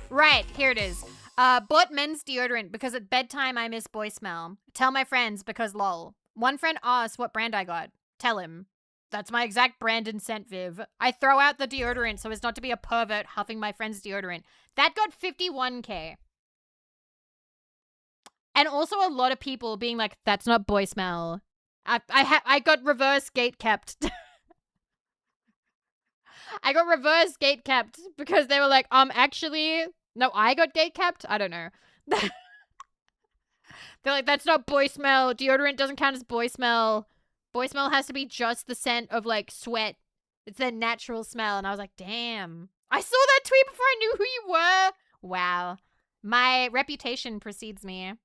Right, here it is. Bought men's deodorant because at bedtime I miss boy smell. Tell my friends because lol. One friend asked what brand I got. Tell him. That's my exact brand and scent, Viv. I throw out the deodorant so as not to be a pervert huffing my friend's deodorant. That got 51K. And also a lot of people being like, that's not boy smell. I got reverse gate kept. I got reverse gate kept because they were like, actually, no, I got gate kept? I don't know. They're like, that's not boy smell. Deodorant doesn't count as boy smell. Boy smell has to be just the scent of, like, sweat. It's a natural smell. And I was like, damn. I saw that tweet before I knew who you were. Wow. My reputation precedes me.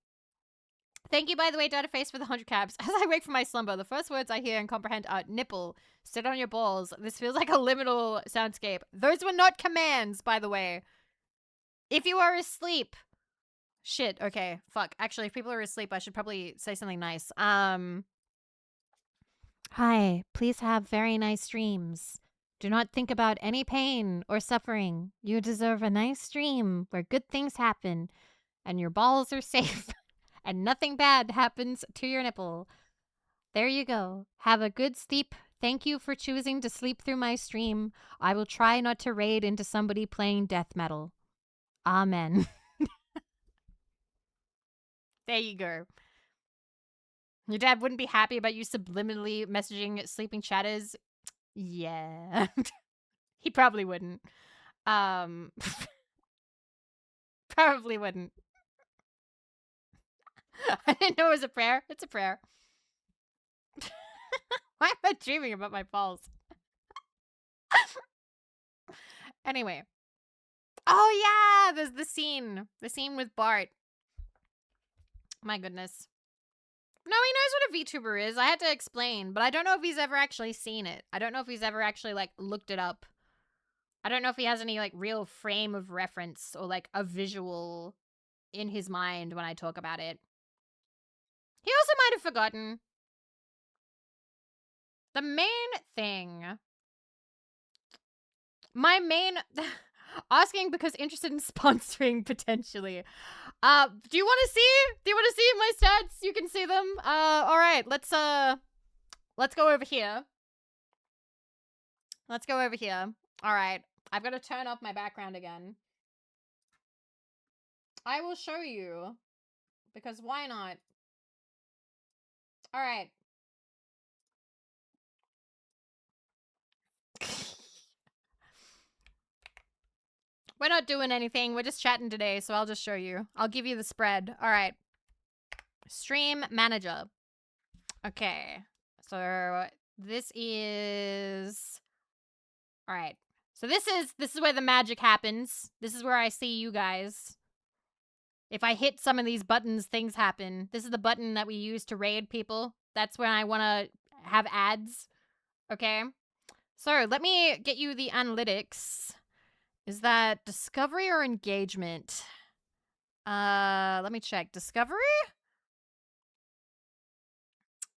Thank you, by the way, Dataface, for the 100 caps. As I wake from my slumber, the first words I hear and comprehend are nipple, sit on your balls. This feels like a liminal soundscape. Those were not commands, by the way. If you are asleep... Shit, okay, fuck. Actually, if people are asleep, I should probably say something nice. Hi, please have very nice dreams. Do not think about any pain or suffering. You deserve a nice dream where good things happen and your balls are safe and nothing bad happens to your nipple. There you go. Have a good sleep. Thank you for choosing to sleep through my stream. I will try not to raid into somebody playing death metal. Amen. There you go. Your dad wouldn't be happy about you subliminally messaging sleeping chatters. Yeah. He probably wouldn't. Probably wouldn't. I didn't know it was a prayer. It's a prayer. Why am I dreaming about my balls? Anyway. Oh, yeah. There's the scene. The scene with Bart. My goodness. No, he knows what a VTuber is. I had to explain, but I don't know if he's ever actually seen it. I don't know if he's ever actually, like, looked it up. I don't know if he has any, like, real frame of reference or, like, a visual in his mind when I talk about it. He also might have forgotten. The main thing... My main... Asking because interested in sponsoring, potentially. Do you want to see? Do you want to see my stats? You can see them. Alright, let's go over here. Let's go over here. Alright, I've got to turn off my background again. I will show you. Because why not? Alright. We're not doing anything. We're just chatting today, so I'll just show you. I'll give you the spread. All right. Stream manager. Okay. So this is... All right. So this is where the magic happens. This is where I see you guys. If I hit some of these buttons, things happen. This is the button that we use to raid people. That's when I want to have ads. Okay. So let me get you the analytics. Is that discovery or engagement? Let me check. Discovery?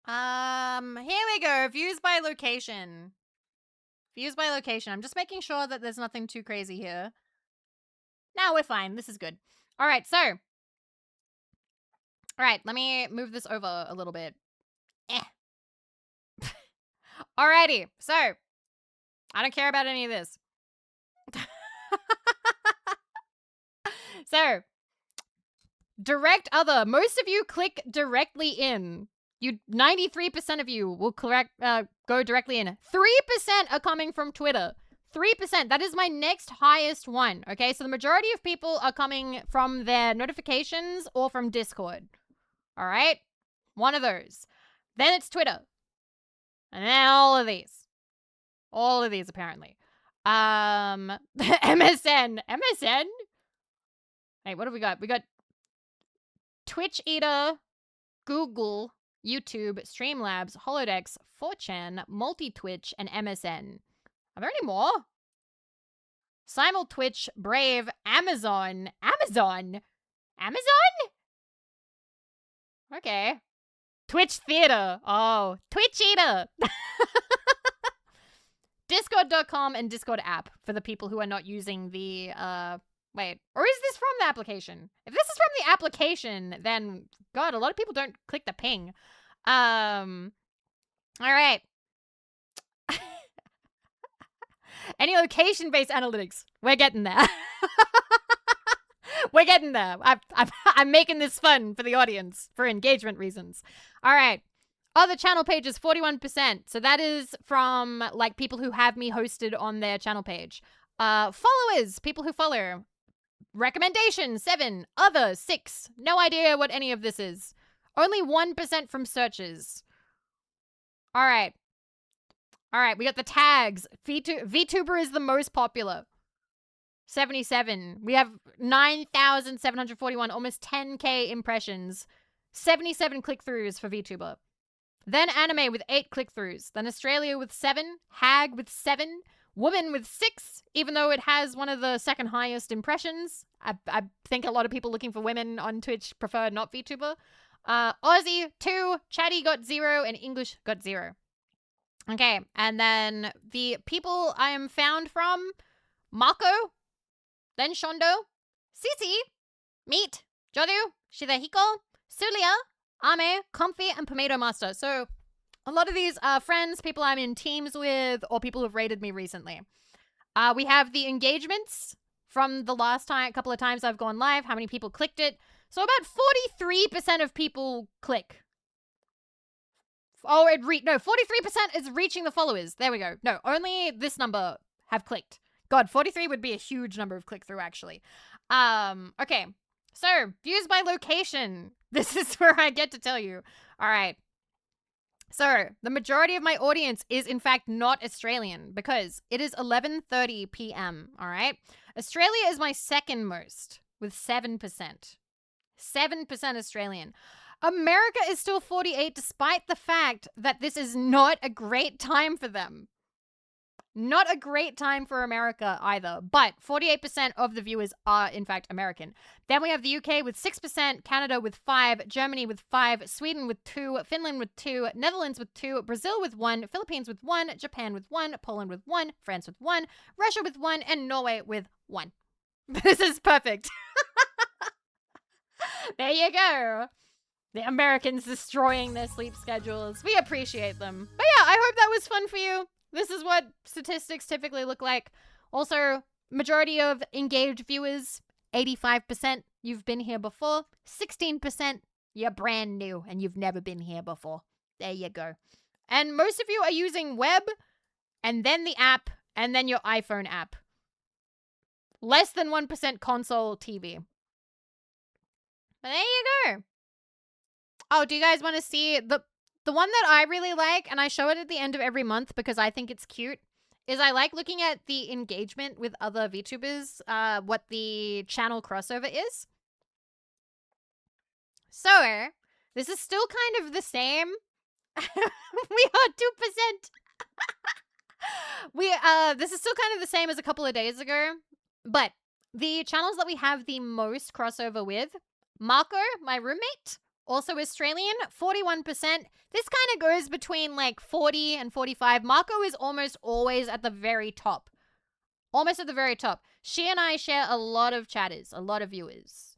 Here we go. Views by location. Views by location. I'm just making sure that there's nothing too crazy here. No, we're fine. This is good. All right, so. All right, let me move this over a little bit. Alrighty, so. I don't care about any of this. So. Direct other. Most of you click directly in. 93% of you will go directly in. 3% are coming from Twitter. 3%. That is my next highest one. Okay, so the majority of people are coming from their notifications or from Discord. All right, one of those. Then it's Twitter, and then all of these apparently. MSN. Hey, what have we got? We got Twitch Eater, Google, YouTube, Streamlabs, Holodecks, 4chan, Multi-Twitch, and MSN. Are there any more? Simul-Twitch, Brave, Amazon? Okay. Twitch Theater. Oh, Twitch Eater. Discord.com and Discord app for the people who are not using the, wait, or is this from the application? If this is from the application, then, God, a lot of people don't click the ping. All right. Any location-based analytics? We're getting there. We're getting there. I'm making this fun for the audience for engagement reasons. All right. Other channel pages, 41%. So that is from, like, people who have me hosted on their channel page. Followers, people who follow. Recommendations, 7. Other, 6. No idea what any of this is. Only 1% from searches. All right. All right, we got the tags. VTuber is the most popular. 77. We have 9,741, almost 10K impressions. 77 click-throughs for VTuber. Then anime with 8 click-throughs. Then Australia with 7. Hag with 7. Woman with 6, even though it has one of the second highest impressions. I think a lot of people looking for women on Twitch prefer not VTuber. Aussie, 2. Chatty got 0. And English got 0. Okay, and then the people I am found from, Mako, then Shondo, Cici, Meat, Jodu, Shidahiko, Sulia, Ame, Comfy, and Pomato Master. So a lot of these are friends, people I'm in teams with, or people who've rated me recently. We have the engagements from the last couple of times I've gone live, how many people clicked it. So about 43% of people click. Oh, 43% is reaching the followers. There we go. No, only this number have clicked. God, 43 would be a huge number of click-through, actually. Okay. So, views by location. This is where I get to tell you. All right. So, the majority of my audience is, in fact, not Australian because it is 11:30 p.m., all right? Australia is my second most with 7%. 7% Australian. America is still 48 despite the fact that this is not a great time for them. Not a great time for America either, but 48% of the viewers are in fact American. Then we have the UK with 6%, Canada with 5%, Germany with 5%, Sweden with 2%, Finland with 2%, Netherlands with 2%, Brazil with 1%, Philippines with 1%, Japan with 1%, Poland with 1%, France with 1%, Russia with 1%, and Norway with 1%. This is perfect. There you go. The Americans destroying their sleep schedules. We appreciate them. But yeah, I hope that was fun for you. This is what statistics typically look like. Also, majority of engaged viewers, 85%, you've been here before. 16%, you're brand new and you've never been here before. There you go. And most of you are using web, and then the app, and then your iPhone app. Less than 1% console TV. But there you go. Oh, do you guys want to see the one that I really like, and I show it at the end of every month because I think it's cute, is I like looking at the engagement with other VTubers, what the channel crossover is. So, this is still kind of the same. We are 2%. This is still kind of the same as a couple of days ago, but the channels that we have the most crossover with, Marco, my roommate, Also Australian, 41%. This kind of goes between like 40 and 45. Marco is almost always at the very top. Almost at the very top. She and I share a lot of chatters, a lot of viewers.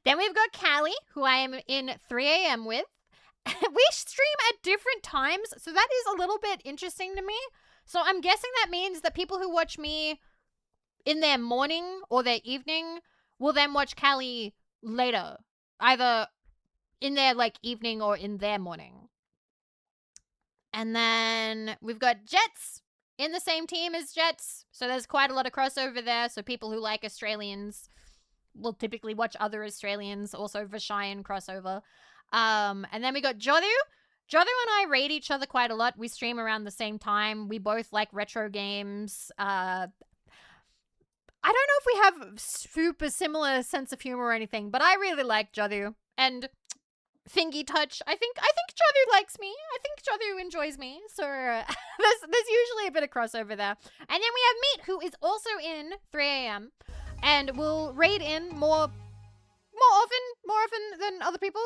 Then we've got Callie, who I am in 3 a.m. with. We stream at different times, so that is a little bit interesting to me. So I'm guessing that means that people who watch me in their morning or their evening will then watch Callie later. Either in their like evening or in their morning. And then we've got Jets in the same team as Jets. So there's quite a lot of crossover there. So people who like Australians will typically watch other Australians. Also Vishayan crossover. And then we got Jodhu. Jodhu and I raid each other quite a lot. We stream around the same time. We both like retro games. I don't know if we have super similar sense of humor or anything, but I really like Jodhu. And Thingy Touch. I think Jodhu likes me. I think Jodhu enjoys me. So there's usually a bit of crossover there. And then we have Meat, who is also in 3 a.m. and will raid in more often than other people.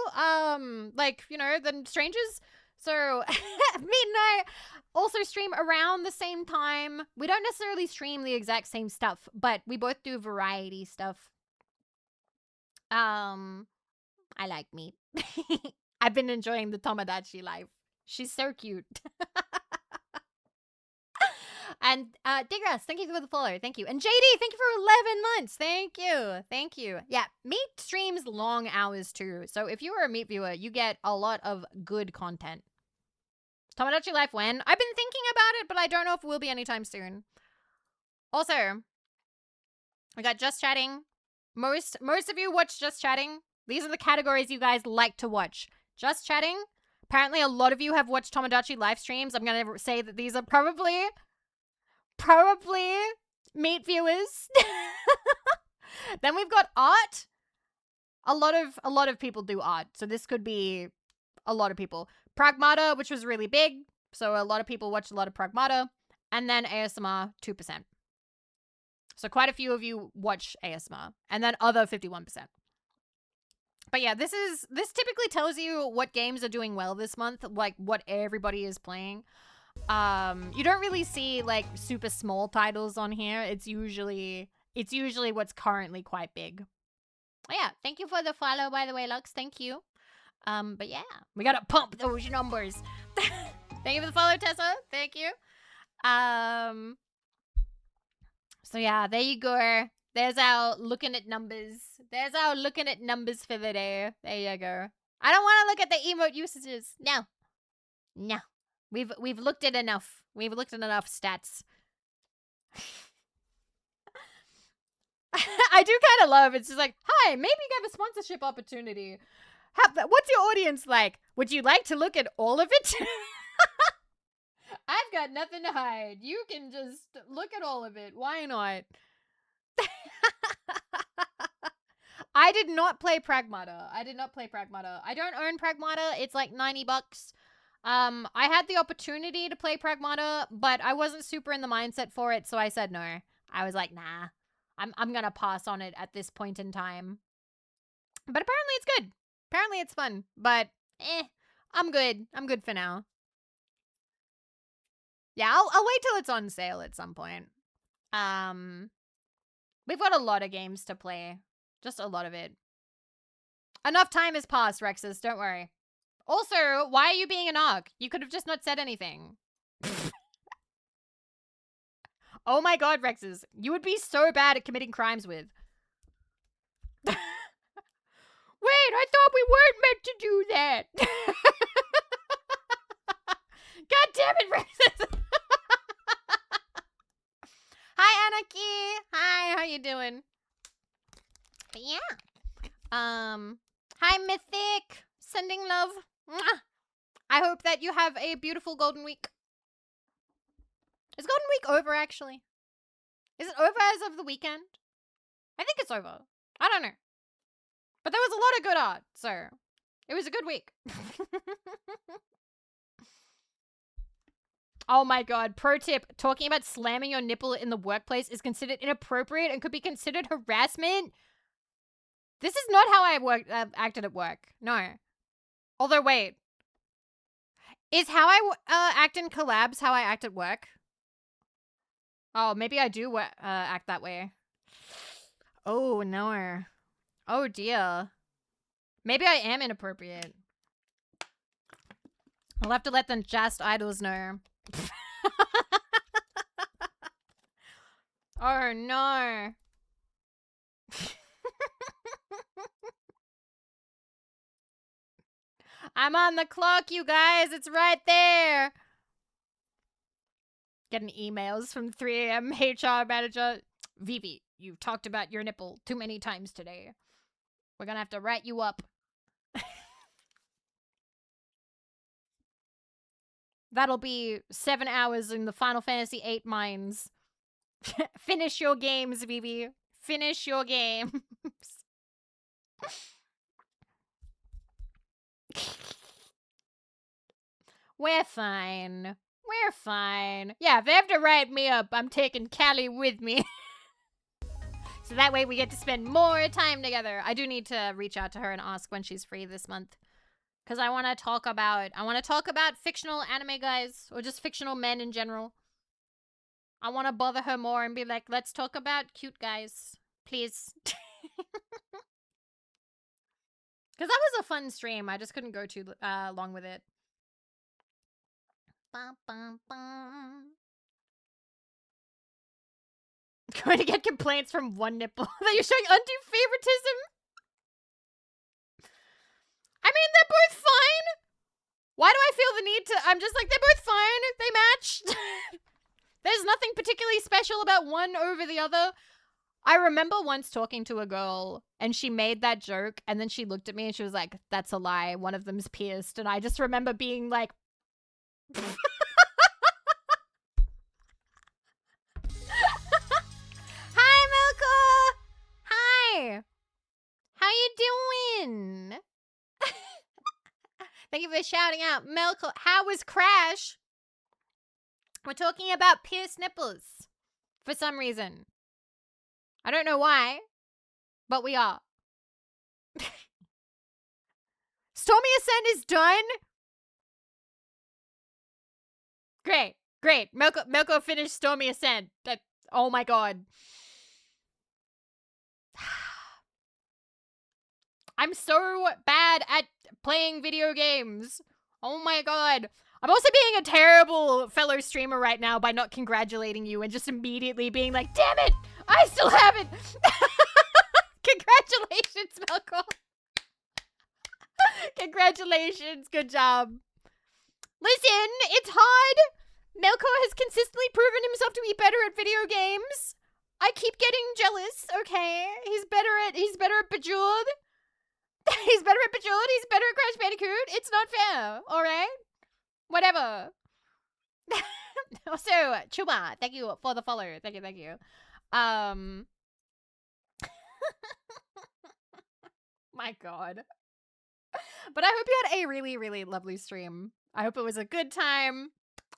Like, you know, than strangers. So Meat and I also stream around the same time. We don't necessarily stream the exact same stuff, but we both do variety stuff. I like Meat. I've been enjoying the Tomodachi life. She's so cute. And Digras, thank you for the follow. Thank you. And JD, thank you for 11 months. Thank you. Thank you. Yeah, Meat streams long hours too. So if you are a Meat viewer, you get a lot of good content. Tomodachi Life when? I've been thinking about it, but I don't know if it will be anytime soon. Also, we got Just Chatting. Most of you watch Just Chatting. These are the categories you guys like to watch. Just Chatting. Apparently a lot of you have watched Tomodachi live streams. I'm going to say that these are probably Meat viewers. Then we've got art. A lot of people do art. So this could be a lot of people. Pragmata, which was really big. So a lot of people watched a lot of Pragmata. And then ASMR, 2%. So quite a few of you watch ASMR. And then other 51%. But yeah, this typically tells you what games are doing well this month, like what everybody is playing. You don't really see like super small titles on here. It's usually what's currently quite big. Oh yeah, thank you for the follow, by the way, Lux. Thank you. But yeah, we gotta pump those numbers. Thank you for the follow, Tessa. Thank you. So yeah, there you go. There's our looking at numbers. There's our looking at numbers for the day. There you go. I don't want to look at the emote usages. No. No. We've looked at enough. We've looked at enough stats. I do kind of love it's just like, hi, maybe you have a sponsorship opportunity. What's your audience like? Would you like to look at all of it? I've got nothing to hide. You can just look at all of it. Why not? I did not play Pragmata. I don't own Pragmata. It's like $90. I had the opportunity to play Pragmata, but I wasn't super in the mindset for it, so I said no. I was like, nah. I'm gonna pass on it at this point in time. But apparently it's good. Apparently it's fun. But I'm good. I'm good for now. Yeah, I'll wait till it's on sale at some point. We've got a lot of games to play. Just a lot of it. Enough time has passed, Rexus. Don't worry. Also, why are you being an arc? You could have just not said anything. Oh my god, Rexus. You would be so bad at committing crimes with. Wait, I thought we weren't meant to do that. God damn it, Rexus. Hi, Anarchy. Hi, how you doing? But yeah. Hi, Mythic. Sending love. Mwah. I hope that you have a beautiful Golden Week. Is Golden Week over, actually? Is it over as of the weekend? I think it's over. I don't know. But there was a lot of good art, so it was a good week. Oh my god, pro tip, talking about slamming your nipple in the workplace is considered inappropriate and could be considered harassment. This is not how I acted at work. No. Although, wait. Is how I act in collabs how I act at work? Oh, maybe I do act that way. Oh, no. Oh, dear. Maybe I am inappropriate. I'll have to let the just idols know. Oh, no. I'm on the clock, you guys. It's right there. Getting emails from 3 a.m. HR manager. Vivi, you've talked about your nipple too many times today. We're gonna have to write you up. That'll be 7 hours in the Final Fantasy VIII mines. Finish your games, Vivi. Finish your games. We're fine. We're fine. Yeah, if they have to write me up, I'm taking Callie with me. So that way we get to spend more time together. I do need to reach out to her and ask when she's free this month. Because I want to talk about fictional anime guys. Or just fictional men in general. I want to bother her more and be like, let's talk about cute guys. Please. Because that was a fun stream. I just couldn't go too long with it. Bum, bum, bum. Going to get complaints from one nipple that you're showing undue favoritism. I mean, they're both fine. Why do I feel the need to... I'm just like, they're both fine. They match. There's nothing particularly special about one over the other. I remember once talking to a girl and she made that joke and then she looked at me and she was like, that's a lie. One of them's pierced. And I just remember being like... Hi, Milka! Hi! How you doing? Thank you for shouting out. Milka, how was Crash? We're talking about pierced nipples. For some reason. I don't know why, but we are. Stormy Ascent is done? Great, great. Milko finished Stormy Ascent. Oh my god. I'm so bad at playing video games. Oh my god. I'm also being a terrible fellow streamer right now by not congratulating you and just immediately being like, damn it, I still haven't. Congratulations, Milko. Congratulations, good job. Listen, it's hard. Milko has consistently proven himself to be better at video games. I keep getting jealous, okay? He's better at Bejeweled. He's better at Bejeweled. He's better at Crash Bandicoot. It's not fair, alright? Whatever. Also, Chuma, thank you for the follow. Thank you. My god. But I hope you had a really, really lovely stream. I hope it was a good time.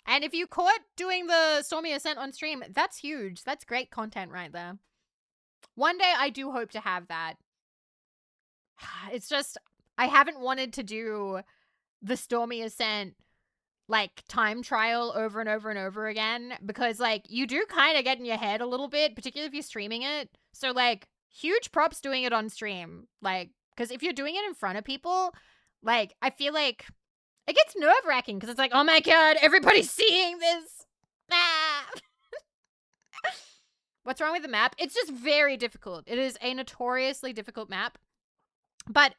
And if you caught doing the Stormy Ascent on stream, that's huge. That's great content right there. One day I do hope to have that. It's just, I haven't wanted to do the Stormy Ascent, like, time trial over and over and over again. Because, like, you do kind of get in your head a little bit, particularly if you're streaming it. So, like, huge props doing it on stream. Like, because if you're doing it in front of people, like, I feel like it gets nerve-wracking because it's like, oh my god, everybody's seeing this. Ah. What's wrong with the map? It's just very difficult. It is a notoriously difficult map. But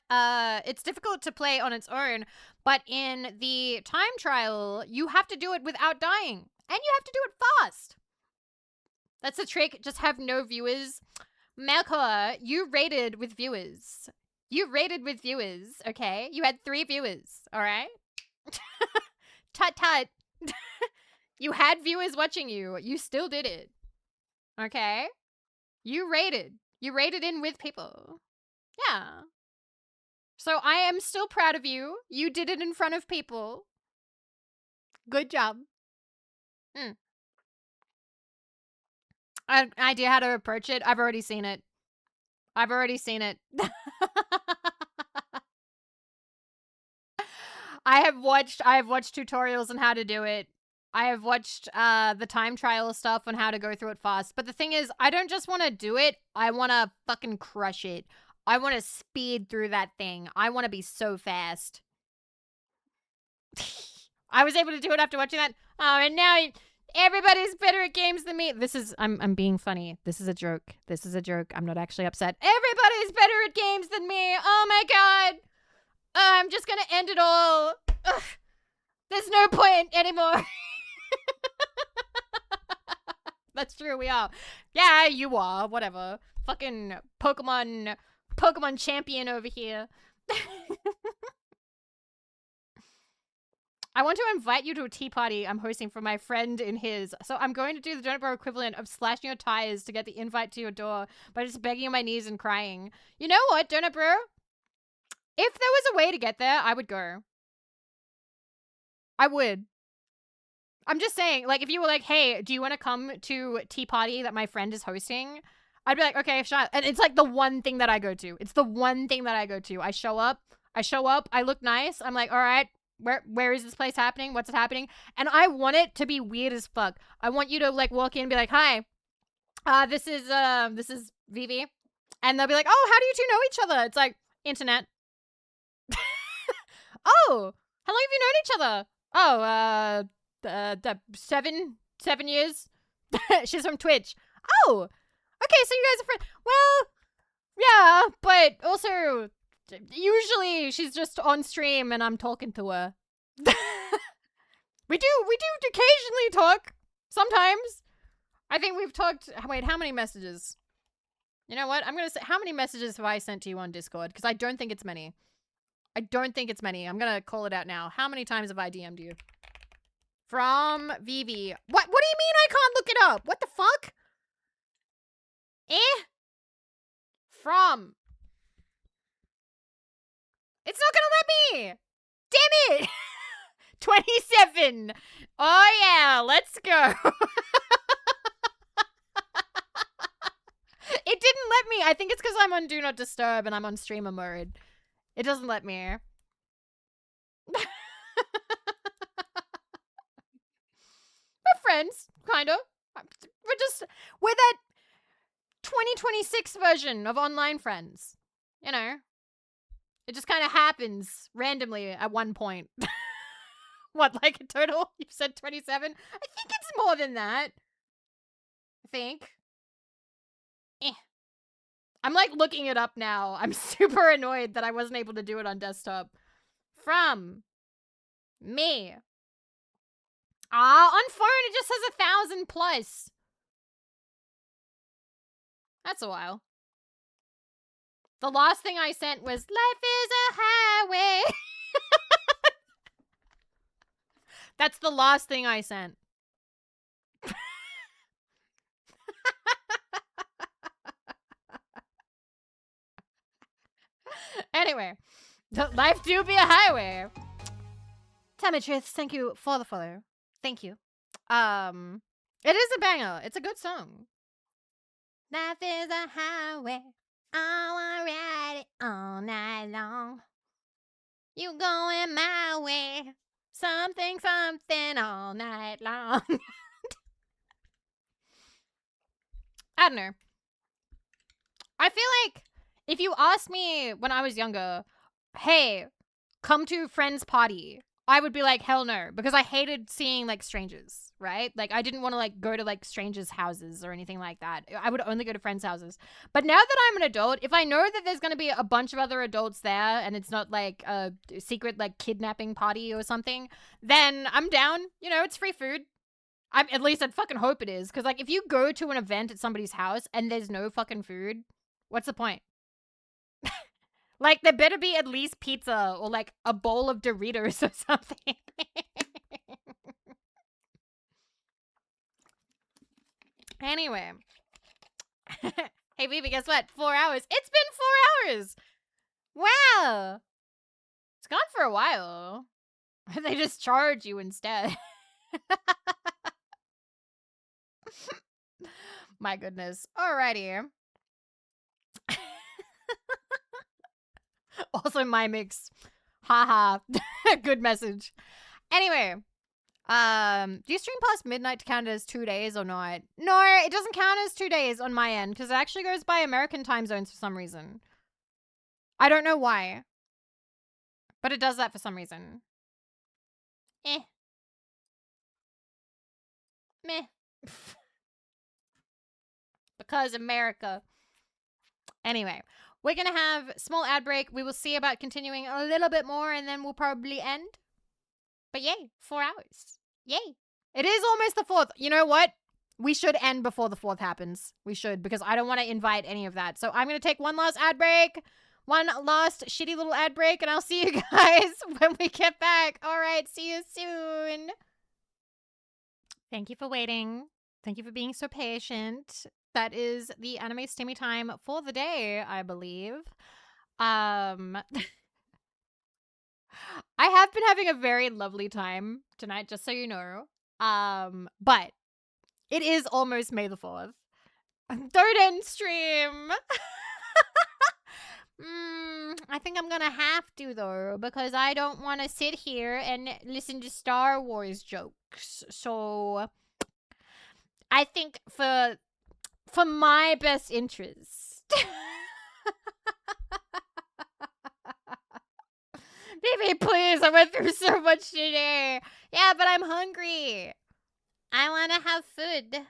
it's difficult to play on its own. But in the time trial, you have to do it without dying. And you have to do it fast. That's the trick. Just have no viewers. Melkor, you rated with viewers. You rated with viewers, okay? You had 3 viewers, all right? Tut. You had viewers watching you. You still did it. Okay? You rated. You rated in with people. Yeah. So I am still proud of you. You did it in front of people. Good job. Idea how to approach it. I've already seen it. I've already seen it. I have watched tutorials on how to do it. I have watched the time trial stuff on how to go through it fast. But the thing is, I don't just want to do it. I want to fucking crush it. I want to speed through that thing. I want to be so fast. I was able to do it after watching that. Oh, and now everybody's better at games than me. This is I'm being funny. This is a joke. This is a joke. I'm not actually upset. Everybody's better at games than me. Oh my god. I'm just gonna end it all. Ugh. There's no point anymore. That's true, we are. Yeah, you are. Whatever. Fucking Pokemon champion over here. I want to invite you to a tea party I'm hosting for my friend in his. So I'm going to do the Donut Bro equivalent of slashing your tires to get the invite to your door by just begging on my knees and crying. You know what, Donut Bro? If there was a way to get there, I would go. I would. I'm just saying, like, if you were like, hey, do you want to come to tea party that my friend is hosting? I'd be like, okay, sure. And it's like the one thing that I go to. It's the one thing that I go to. I show up, I look nice. I'm like, all right, where is this place happening? What's it happening? And I want it to be weird as fuck. I want you to like walk in and be like, hi, this is Vivi. And they'll be like, oh, how do you two know each other? It's like, internet. Oh, how long have you known each other? Oh, 7 years. She's from Twitch. Oh, okay, so you guys are friends. Well, yeah, but also usually she's just on stream and I'm talking to her. we do occasionally talk. Sometimes. I think we've talked. Wait, how many messages? You know what? I'm gonna say, how many messages have I sent to you on Discord? Because I don't think it's many. I'm gonna call it out now. How many times have I DM'd you? From Vivi. What do you mean I can't look it up? What the fuck? From. It's not gonna let me. Damn it. 27. Oh yeah, let's go. It didn't let me. I think it's because I'm on Do Not Disturb and I'm on streamer mode. It doesn't let me. We're friends, kind of. We're that 2026 version of online friends. You know? It just kind of happens randomly at one point. What, like a total? You said 27? I think it's more than that. I think. I'm like looking it up now. I'm super annoyed that I wasn't able to do it on desktop. From me. On phone it just says 1,000 plus. That's a while. The last thing I sent was, life is a highway. That's the last thing I sent. Anyway, life do be a highway. Tammy Truth, thank you for the follow. Thank you. It is a banger. It's a good song. Life is a highway. I wanna ride it all night long. You going my way. Something all night long. I don't know. I feel like if you asked me when I was younger, hey, come to friend's party, I would be like, hell no, because I hated seeing like strangers, right? Like I didn't want to like go to like strangers' houses or anything like that. I would only go to friends' houses. But now that I'm an adult, if I know that there's going to be a bunch of other adults there and it's not like a secret like kidnapping party or something, then I'm down. You know, it's free food. At least I'd fucking hope it is. Because like if you go to an event at somebody's house and there's no fucking food, what's the point? Like, there better be at least pizza or, like, a bowl of Doritos or something. Anyway. Hey, Vivi, guess what? 4 hours. It's been 4 hours! Wow! It's gone for a while. They just charge you instead. My goodness. Alrighty. Also my mix. Haha. Good message. Anyway, do you stream past midnight to count as 2 days or not? No, it doesn't count as 2 days on my end because it actually goes by American time zones for some reason. I don't know why, but it does that for some reason. Meh. Because America. Anyway, we're going to have a small ad break. We will see about continuing a little bit more and then we'll probably end. But yay, 4 hours. Yay. It is almost the 4th. You know what? We should end before the 4th happens. We should, because I don't want to invite any of that. So I'm going to take one last ad break. One last shitty little ad break, and I'll see you guys when we get back. All right, see you soon. Thank you for waiting. Thank you for being so patient. That is the anime stimmy time for the day, I believe. I have been having a very lovely time tonight, just so you know. But it is almost May the 4th. 3rd end stream. I think I'm gonna have to, though, because I don't want to sit here and listen to Star Wars jokes. So I think for my best interest. Vivi, please, I went through so much today. Yeah, but I'm hungry. I want to have food.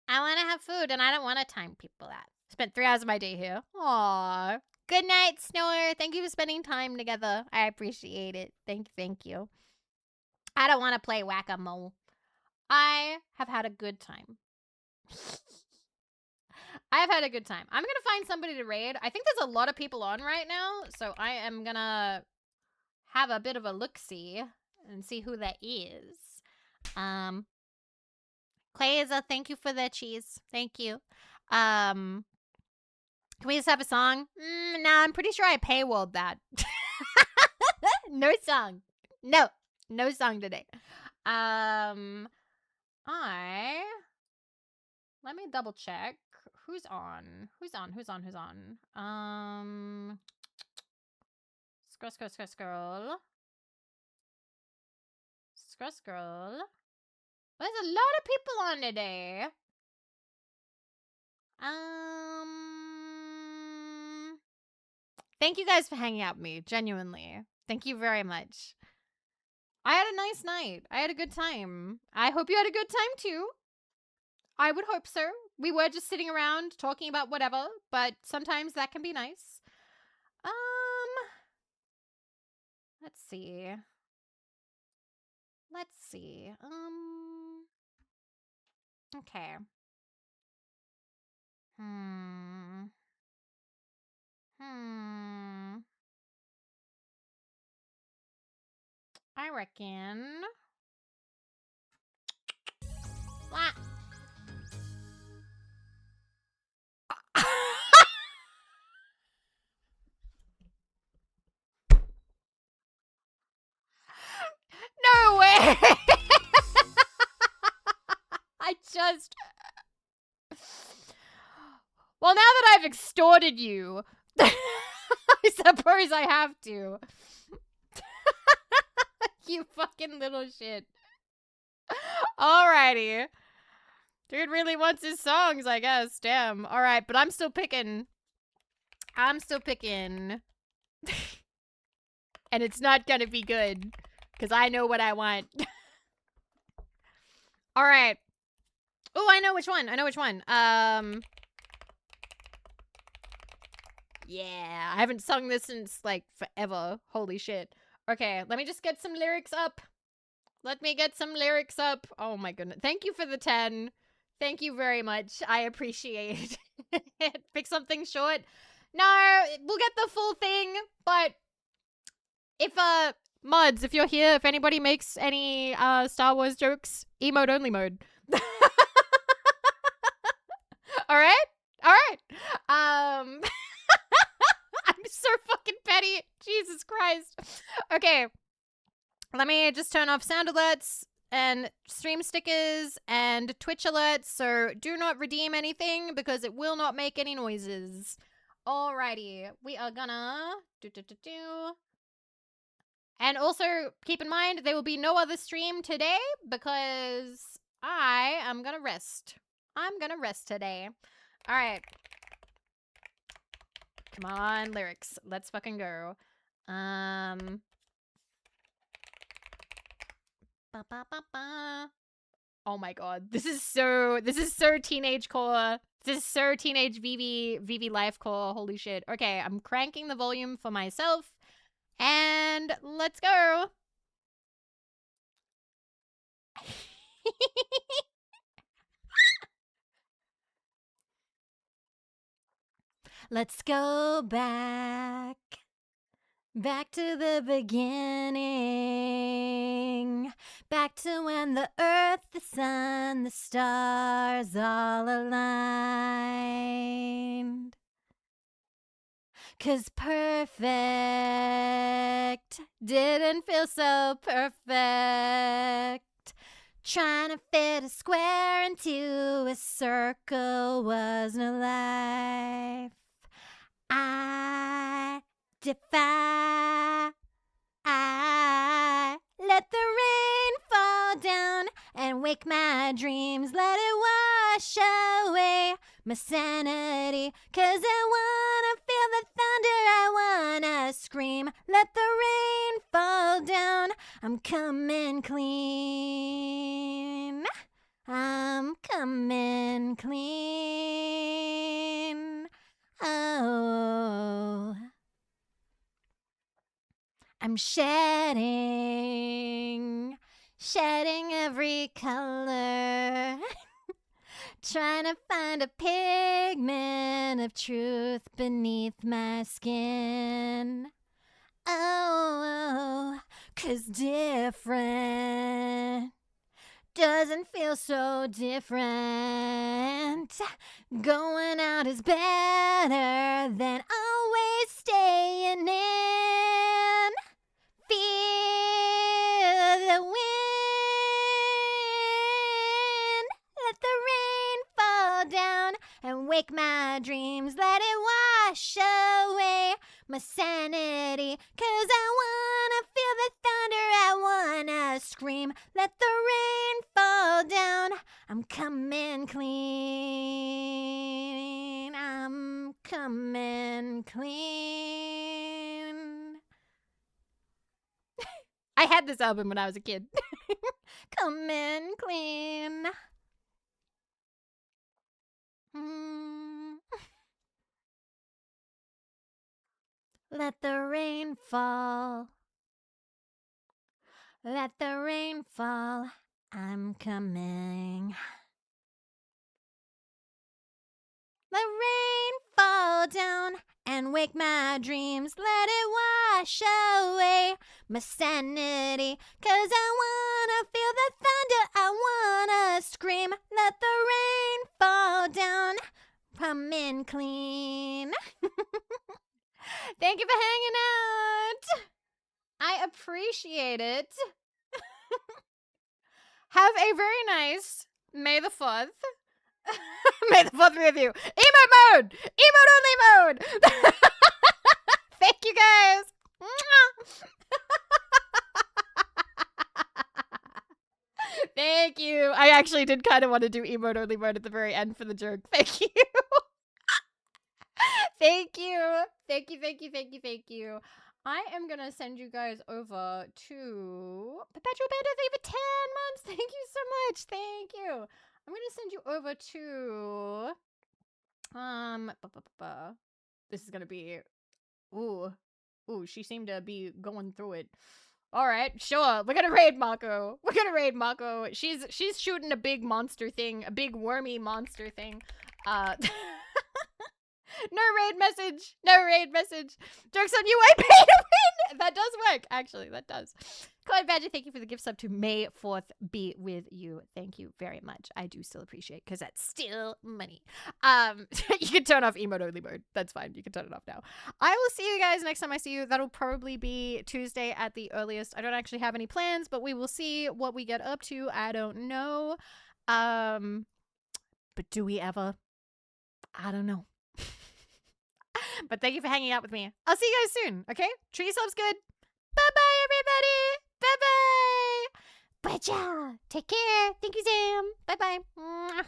And I don't want to time people out. Spent 3 hours of my day here. Aww. Good night, Snore. Thank you for spending time together. I appreciate it. Thank you. I don't want to play whack-a-mole. I have had a good time. I've had a good time. I'm going to find somebody to raid. I think there's a lot of people on right now, so I am going to have a bit of a look-see and see who that is. Clayza, thank you for the cheese. Thank you. Can we just have a song? Nah, I'm pretty sure I paywalled that. No song. No song today. Let me double check. Who's on? Scroll. Well, there's a lot of people on today. Thank you guys for hanging out with me, genuinely. Thank you very much. I had a nice night. I had a good time. I hope you had a good time too. I would hope so. We were just sitting around talking about whatever, but sometimes that can be nice. Let's see. Okay. I reckon. What? No way! Well, now that I've extorted you, I suppose I have to. You fucking little shit. Alrighty. Dude really wants his songs, I guess. Damn. Alright, but I'm still picking. And it's not gonna be good. Because I know what I want. Alright. Oh, I know which one. Yeah, I haven't sung this since, like, forever. Holy shit. Okay, let me just get some lyrics up. Oh my goodness. Thank you for the 10. Thank you very much. I appreciate it. Pick something short. No, we'll get the full thing, but if, mods, if you're here, if anybody makes any, Star Wars jokes, emote only mode. Alright? I'm so fucking petty. Jesus Christ. Okay. Let me just turn off sound alerts and stream stickers and Twitch alerts, so do not redeem anything because it will not make any noises. Alrighty, we are gonna do. And also keep in mind there will be no other stream today because I am gonna rest. I'm gonna rest today. All right. Come on, lyrics. Let's fucking go. Ba, ba, ba, ba. Oh my god. This is so teenage core. This is so teenage Vivi life core. Holy shit. Okay, I'm cranking the volume for myself. And let's go. Let's go back. Back to the beginning. Back to when the earth, the sun, the stars all aligned. 'Cause perfect didn't feel so perfect. Trying to fit a square into a circle was no life. I defy. I let the rain fall down and wake my dreams. Let it wash away my sanity. 'Cause I wanna feel the thunder, I wanna scream. Let the rain fall down, I'm coming clean. I'm coming clean. Oh, I'm shedding every color. Trying to find a pigment of truth beneath my skin. Oh, 'cause different doesn't feel so different. Going out is better than always staying in. Feel the wind. Let the rain fall down and wake my dreams. Let it wash away my sanity. 'Cause I wanna feel the thunder, I wanna scream. Let the rain fall down, I'm coming clean. I'm coming clean. I had this album when I was a kid. Coming clean. Let the rain fall. Let the rain fall. I'm coming. Let rain fall down and wake my dreams. Let it wash away my sanity. 'Cause I wanna feel the thunder, I wanna scream. Let the rain fall down, come in clean. Thank you for hanging out. I appreciate it. Have a very nice May the 4th. May the 4th be with you. Emote mode! Emote only mode! Thank you guys. Thank you. I actually did kind of want to do emote only mode at the very end for the joke. Thank you. Thank you. Thank you, thank you, thank you, thank you. I am going to send you guys over to Perpetual Bandit. Thank you for 10 months. Thank you so much. Thank you. I'm going to send you over to this is going to be ooh, she seemed to be going through it. All right, sure. We're going to raid Mako. She's shooting a big monster thing, a big wormy monster thing. No raid message. Joke's on you, I pay to win. That does work, actually. That does. Chloe Badger, thank you for the gift sub to May 4th be with you. Thank you very much. I do still appreciate, because that's still money. You can turn off emote only mode. That's fine. You can turn it off now. I will see you guys next time I see you. That'll probably be Tuesday at the earliest. I don't actually have any plans, but we will see what we get up to. I don't know. But do we ever? I don't know. But thank you for hanging out with me. I'll see you guys soon, okay? Treat yourselves good. Bye-bye, everybody. Bye-bye. Bye, Take care. Thank you, Sam. Bye-bye.